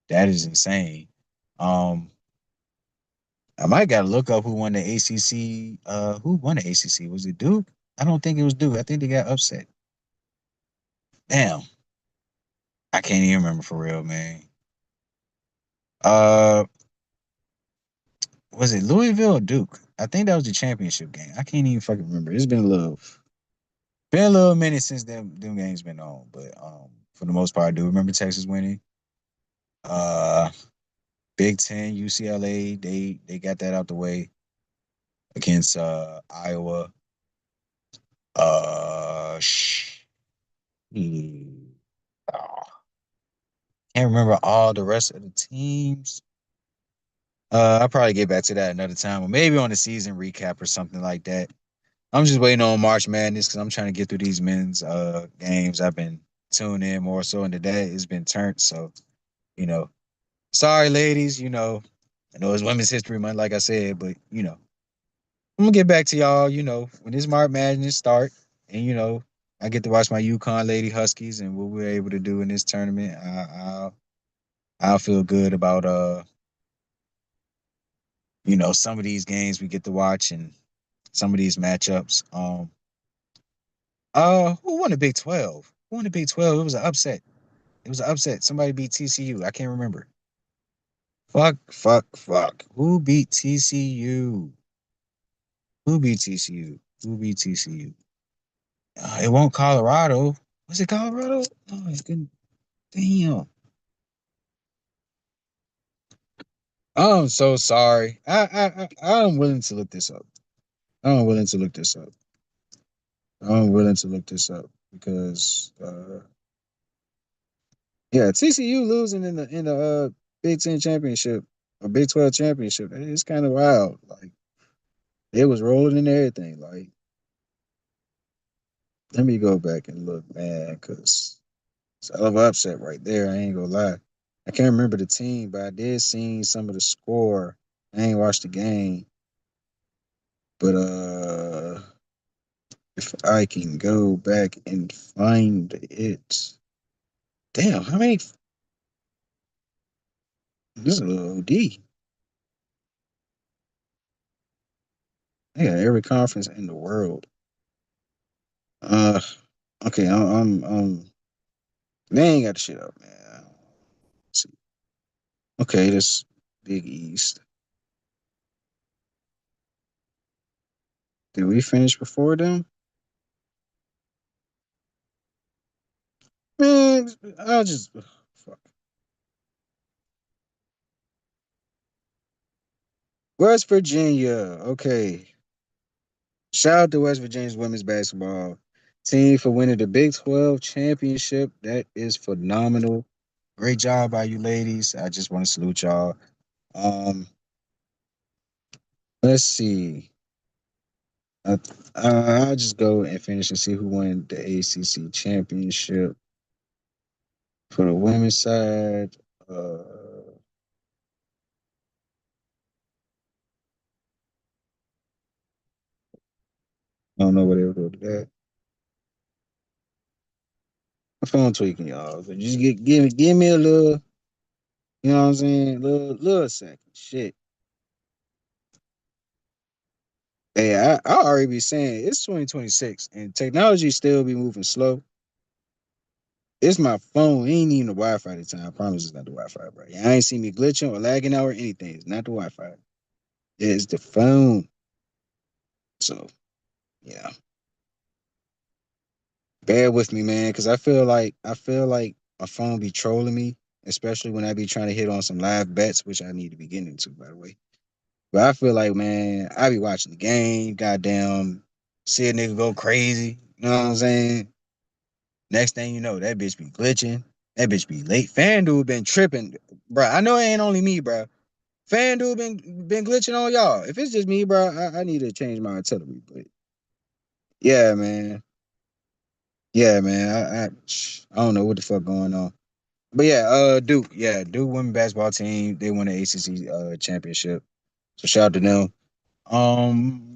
That is insane. Um, I might gotta look up who won the ACC. Who won the ACC? Was it Duke? I don't think it was Duke. I think they got upset. Damn, I can't even remember for real, man. Uh, was it Louisville or Duke? I think that was the championship game. I can't even fucking remember. It's been a little minute since them games been on, but for the most part, I do remember Texas winning. Uh, Big Ten, UCLA, they got that out the way against Iowa. Sh- oh, can't remember all the rest of the teams. I'll probably get back to that another time, or maybe on the season recap or something like that. I'm just waiting on March Madness because I'm trying to get through these men's games. I've been tuning in more so into that. It's been turned. So, you know, sorry, ladies, I know it's Women's History Month, like I said, but I'm gonna get back to y'all, when this March Madness start and I get to watch my UConn Lady Huskies and what we're able to do in this tournament. I'll feel good about some of these games we get to watch and some of these matchups. Who won the Big 12? Who won the Big 12? It was an upset. It was an upset. Somebody beat TCU. I can't remember. Fuck, fuck, fuck. Who beat TCU? Who beat TCU? Who beat TCU? It won't Colorado. Was it Colorado? Oh, it's good. Damn. I'm so sorry. I'm willing to look this up. I'm willing to look this up. I'm willing to look this up because yeah, TCU losing in the Big Ten championship or Big 12 championship. It's kind of wild. Like it was rolling and everything. Like let me go back and look, man, because it's a hell of an upset right there. I ain't gonna lie. I can't remember the team, but I did see some of the score. I ain't watched the game, but if I can go back and find it. Damn, how many? This is a little OD. They got every conference in the world. Uh, okay, they ain't got the shit up, man. Let's see. Okay, this Big East. Did we finish before them? Man, I'll just fuck. West Virginia. Okay. Shout out to West Virginia's women's basketball team for winning the Big 12 championship. That is phenomenal. Great job by you ladies. I just want to salute y'all. Um, let's see. I, I'll just go and finish and see who won the ACC championship for the women's side. I don't know where they would go to that. My phone tweaking, y'all. So just give me a little, you know what I'm saying? Little second. Shit. Hey, I already be saying it's 2026 and technology still be moving slow. It's my phone. It ain't even the Wi-Fi this time. I promise it's not the Wi-Fi, bro. I ain't seen me glitching or lagging out or anything. It's not the Wi-Fi. It's the phone. So yeah, bear with me, man, because I feel like my phone be trolling me, especially when I be trying to hit on some live bets, which I need to be getting into, by the way. But I feel like, man, I be watching the game, goddamn, see a nigga go crazy. You know what I'm saying? Next thing you know, that bitch be glitching. That bitch be late. FanDuel been tripping, bro. I know it ain't only me, bro. FanDuel been glitching on y'all. If it's just me, bro, I need to change my artillery. But yeah, man. Yeah, man. I don't know what the fuck going on. But Duke women basketball team. They won the ACC championship. So shout out to them.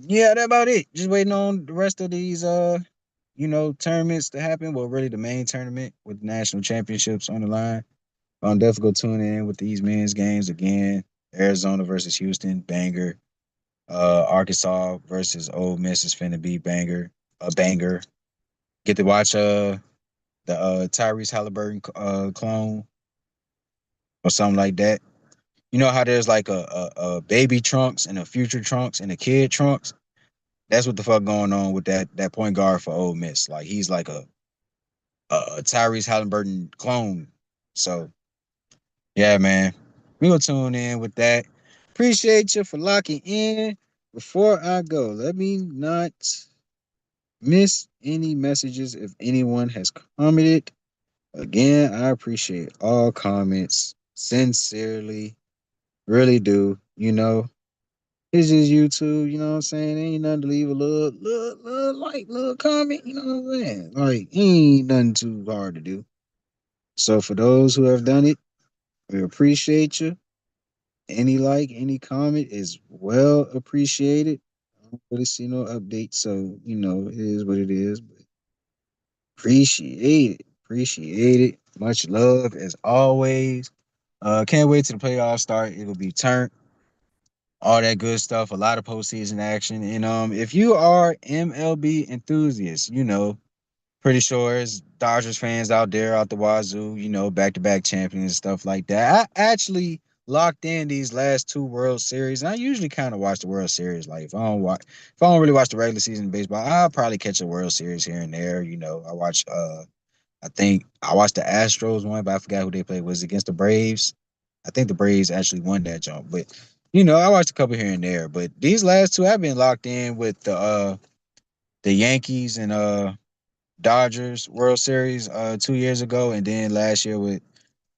Yeah, that about it. Just waiting on the rest of these tournaments to happen. Well, really the main tournament with national championships on the line. I'm definitely gonna tune in with these men's games again. Arizona versus Houston, banger. Arkansas versus Ole Miss is finna be banger, a banger. Get to watch the Tyrese Halliburton clone or something like that. You know how there's like a baby trunks and a future trunks and a kid trunks. That's what the fuck going on with that point guard for Ole Miss. Like he's like a Tyrese Halliburton clone. So yeah, man, we gonna tune in with that. Appreciate you for locking in. Before I go, let me not miss any messages if anyone has commented. Again, I appreciate all comments sincerely. Really do. It's just YouTube, you know what I'm saying? Ain't nothing to leave a little comment, you know what I'm saying? Like, ain't nothing too hard to do. So for those who have done it, we appreciate you. Any like, any comment is well appreciated. I don't really see no updates, so it is what it is. But appreciate it. Appreciate it. Much love as always. Can't wait till the playoffs start. It'll be turned. All that good stuff. A lot of postseason action. And if you are MLB enthusiasts, pretty sure there's Dodgers fans out there out the wazoo, back to back champions and stuff like that. I actually locked in these last two World Series. And I usually kind of watch the World Series. Like if I don't really watch the regular season baseball, I'll probably catch a World Series here and there. I think I watched the Astros one, but I forgot who they played. Was it against the Braves? I think the Braves actually won that jump. But I watched a couple here and there. But these last two I've been locked in with the Yankees and Dodgers World Series 2 years ago, and then last year with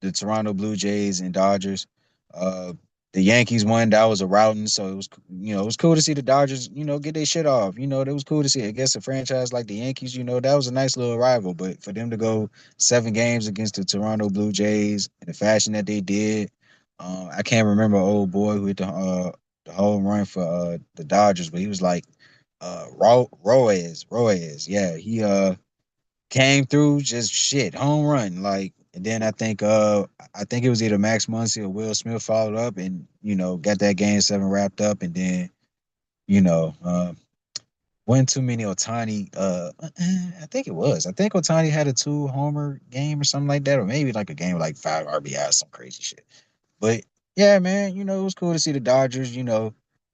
the Toronto Blue Jays and Dodgers. Uh, the Yankees won. That was a routing, so it was cool to see the Dodgers, get their shit off. It was cool to see. I guess a franchise like the Yankees, that was a nice little rival. But for them to go 7 games against the Toronto Blue Jays in the fashion that they did, I can't remember an old boy who hit the home run for the Dodgers, but he was like Royes. Yeah, he came through just shit home run like, and then I think it was either Max Muncy or Will Smith followed up and got that game 7 wrapped up, and then you know wasn't too many Otani. I think Otani had a 2 homer game or something like that, or maybe like a game with like 5 RBI, some crazy shit. But yeah, man, it was cool to see the Dodgers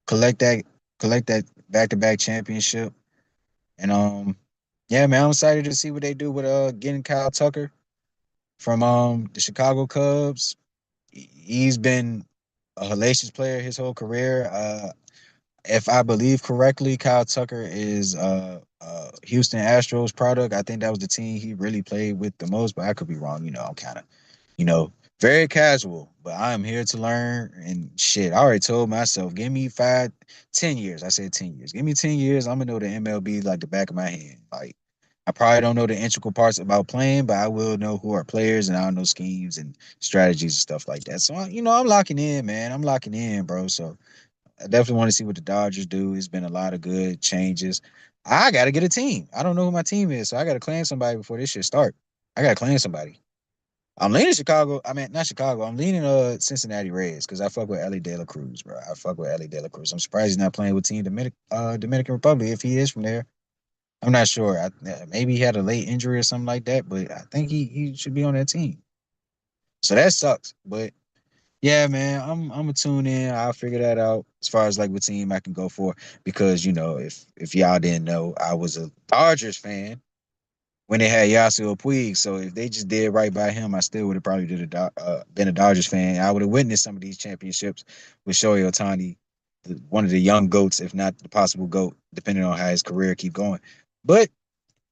collect that collect that back to back championship. And yeah, man, I'm excited to see what they do with getting Kyle Tucker from the Chicago Cubs. He's been a hellacious player his whole career. If I believe correctly, Kyle Tucker is Houston Astros product. I think that was the team he really played with the most, but I could be wrong. I'm kind of, you know, very casual, but I am here to learn and shit. I already told myself, give me 10 years. I said 10 years. Give me 10 years. I'm gonna know the MLB like the back of my hand. Like I probably don't know the integral parts about playing, but I will know who are players and I'll know schemes and strategies and stuff like that. So I'm locking in, man. I'm locking in, bro. So I definitely want to see what the Dodgers do. It's been a lot of good changes. I got to get a team. I don't know who my team is, so I got to claim somebody before this shit start. I got to claim somebody. I'm leaning Chicago. I mean, not Chicago. I'm leaning Cincinnati Reds because I fuck with Ellie De La Cruz, bro. I fuck with Ellie De La Cruz. I'm surprised he's not playing with Team Dominican Republic if he is from there. I'm not sure. Maybe he had a late injury or something like that, but I think he should be on that team. So that sucks. But yeah, man, I'm gonna tune in. I'll figure that out as far as like what team I can go for because if y'all didn't know, I was a Dodgers fan when they had Yasiel Puig. So if they just did right by him, I still would have probably been a Dodgers fan. I would have witnessed some of these championships with Shohei Ohtani, one of the young goats, if not the possible goat, depending on how his career keep going. But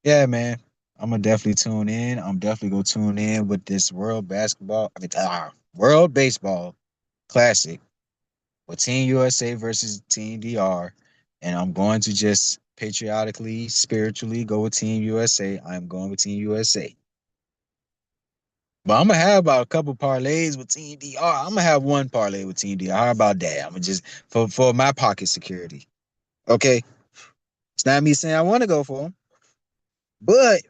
yeah, man, I'm gonna definitely tune in. I'm definitely gonna tune in with this World Baseball Classic with Team USA versus Team DR, and I'm going to just patriotically, spiritually go with Team USA. I'm going with Team USA. But I'm gonna have about a couple parlays with Team DR. I'm gonna have one parlay with Team DR. How about that? I'm gonna just for my pocket security. Okay, it's not me saying I want to go for him, but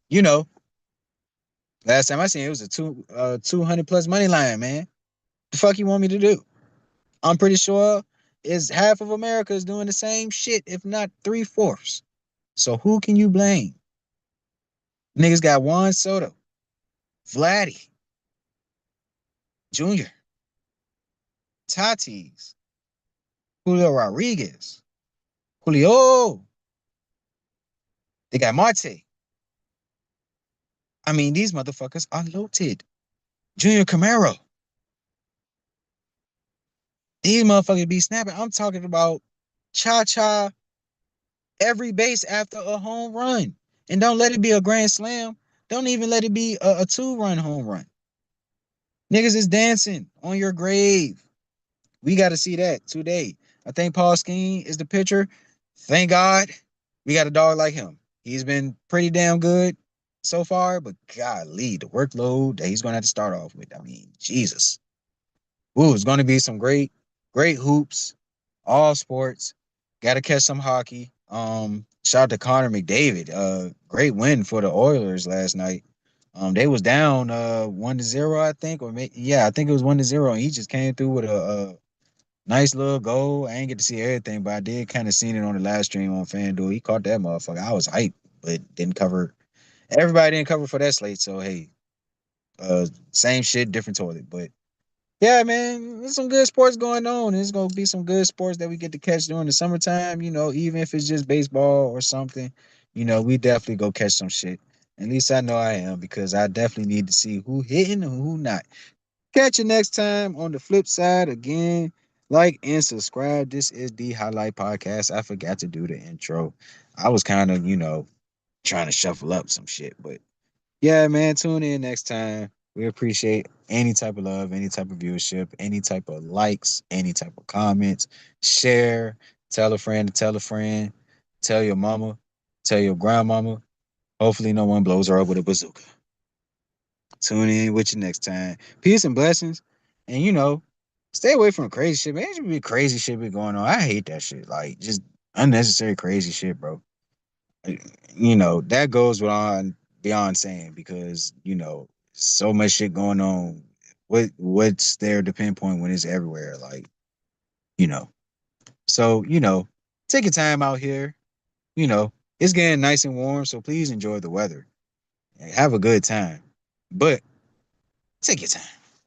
you know, last time I seen it was a 200 plus money line, man. The fuck you want me to do? I'm pretty sure is half of America is doing the same shit, if not 3/4. So who can you blame? Niggas got Juan Soto, Vladdy, Jr., Tatis, Julio Rodriguez, Julio. They got Marte. I mean, these motherfuckers are loaded. Junior Camaro. These motherfuckers be snapping. I'm talking about cha-cha every base after a home run. And don't let it be a grand slam. Don't even let it be a two-run home run. Niggas is dancing on your grave. We got to see that today. I think Paul Skeen is the pitcher. Thank God we got a dog like him. He's been pretty damn good so far, but golly, the workload that he's going to have to start off with. I mean, Jesus. Ooh, it's going to be some great hoops, all sports. Got to catch some hockey. Shout out to Connor McDavid. Great win for the Oilers last night. They was down 1-0, I think, or I think it was 1-0, and he just came through with a nice little goal. I ain't get to see everything, but I did kind of seen it on the live stream on FanDuel. He caught that motherfucker. I was hyped, but didn't cover. Everybody didn't cover for that slate, so hey, same shit, different toilet. But yeah, man, there's some good sports going on. There's gonna be some good sports that we get to catch during the summertime. Even if it's just baseball or something, we definitely go catch some shit. At least I know I am because I definitely need to see who hitting and who not. Catch you next time on the flip side again. Like and subscribe. This is the Highlight Podcast. I forgot to do the intro. I was kind of, trying to shuffle up some shit. But yeah, man, tune in next time. We appreciate any type of love, any type of viewership, any type of likes, any type of comments. Share, tell a friend to tell a friend, tell your mama, tell your grandmama. Hopefully, no one blows her up with a bazooka. Tune in with you next time. Peace and blessings. And stay away from crazy shit, man. There should be crazy shit be going on. I hate that shit. Like just unnecessary crazy shit, bro. That goes beyond saying because, so much shit going on. What's there to pinpoint when it's everywhere? Like, you know. So, take your time out here. You know, it's getting nice and warm, so please enjoy the weather. Have a good time. But take your time.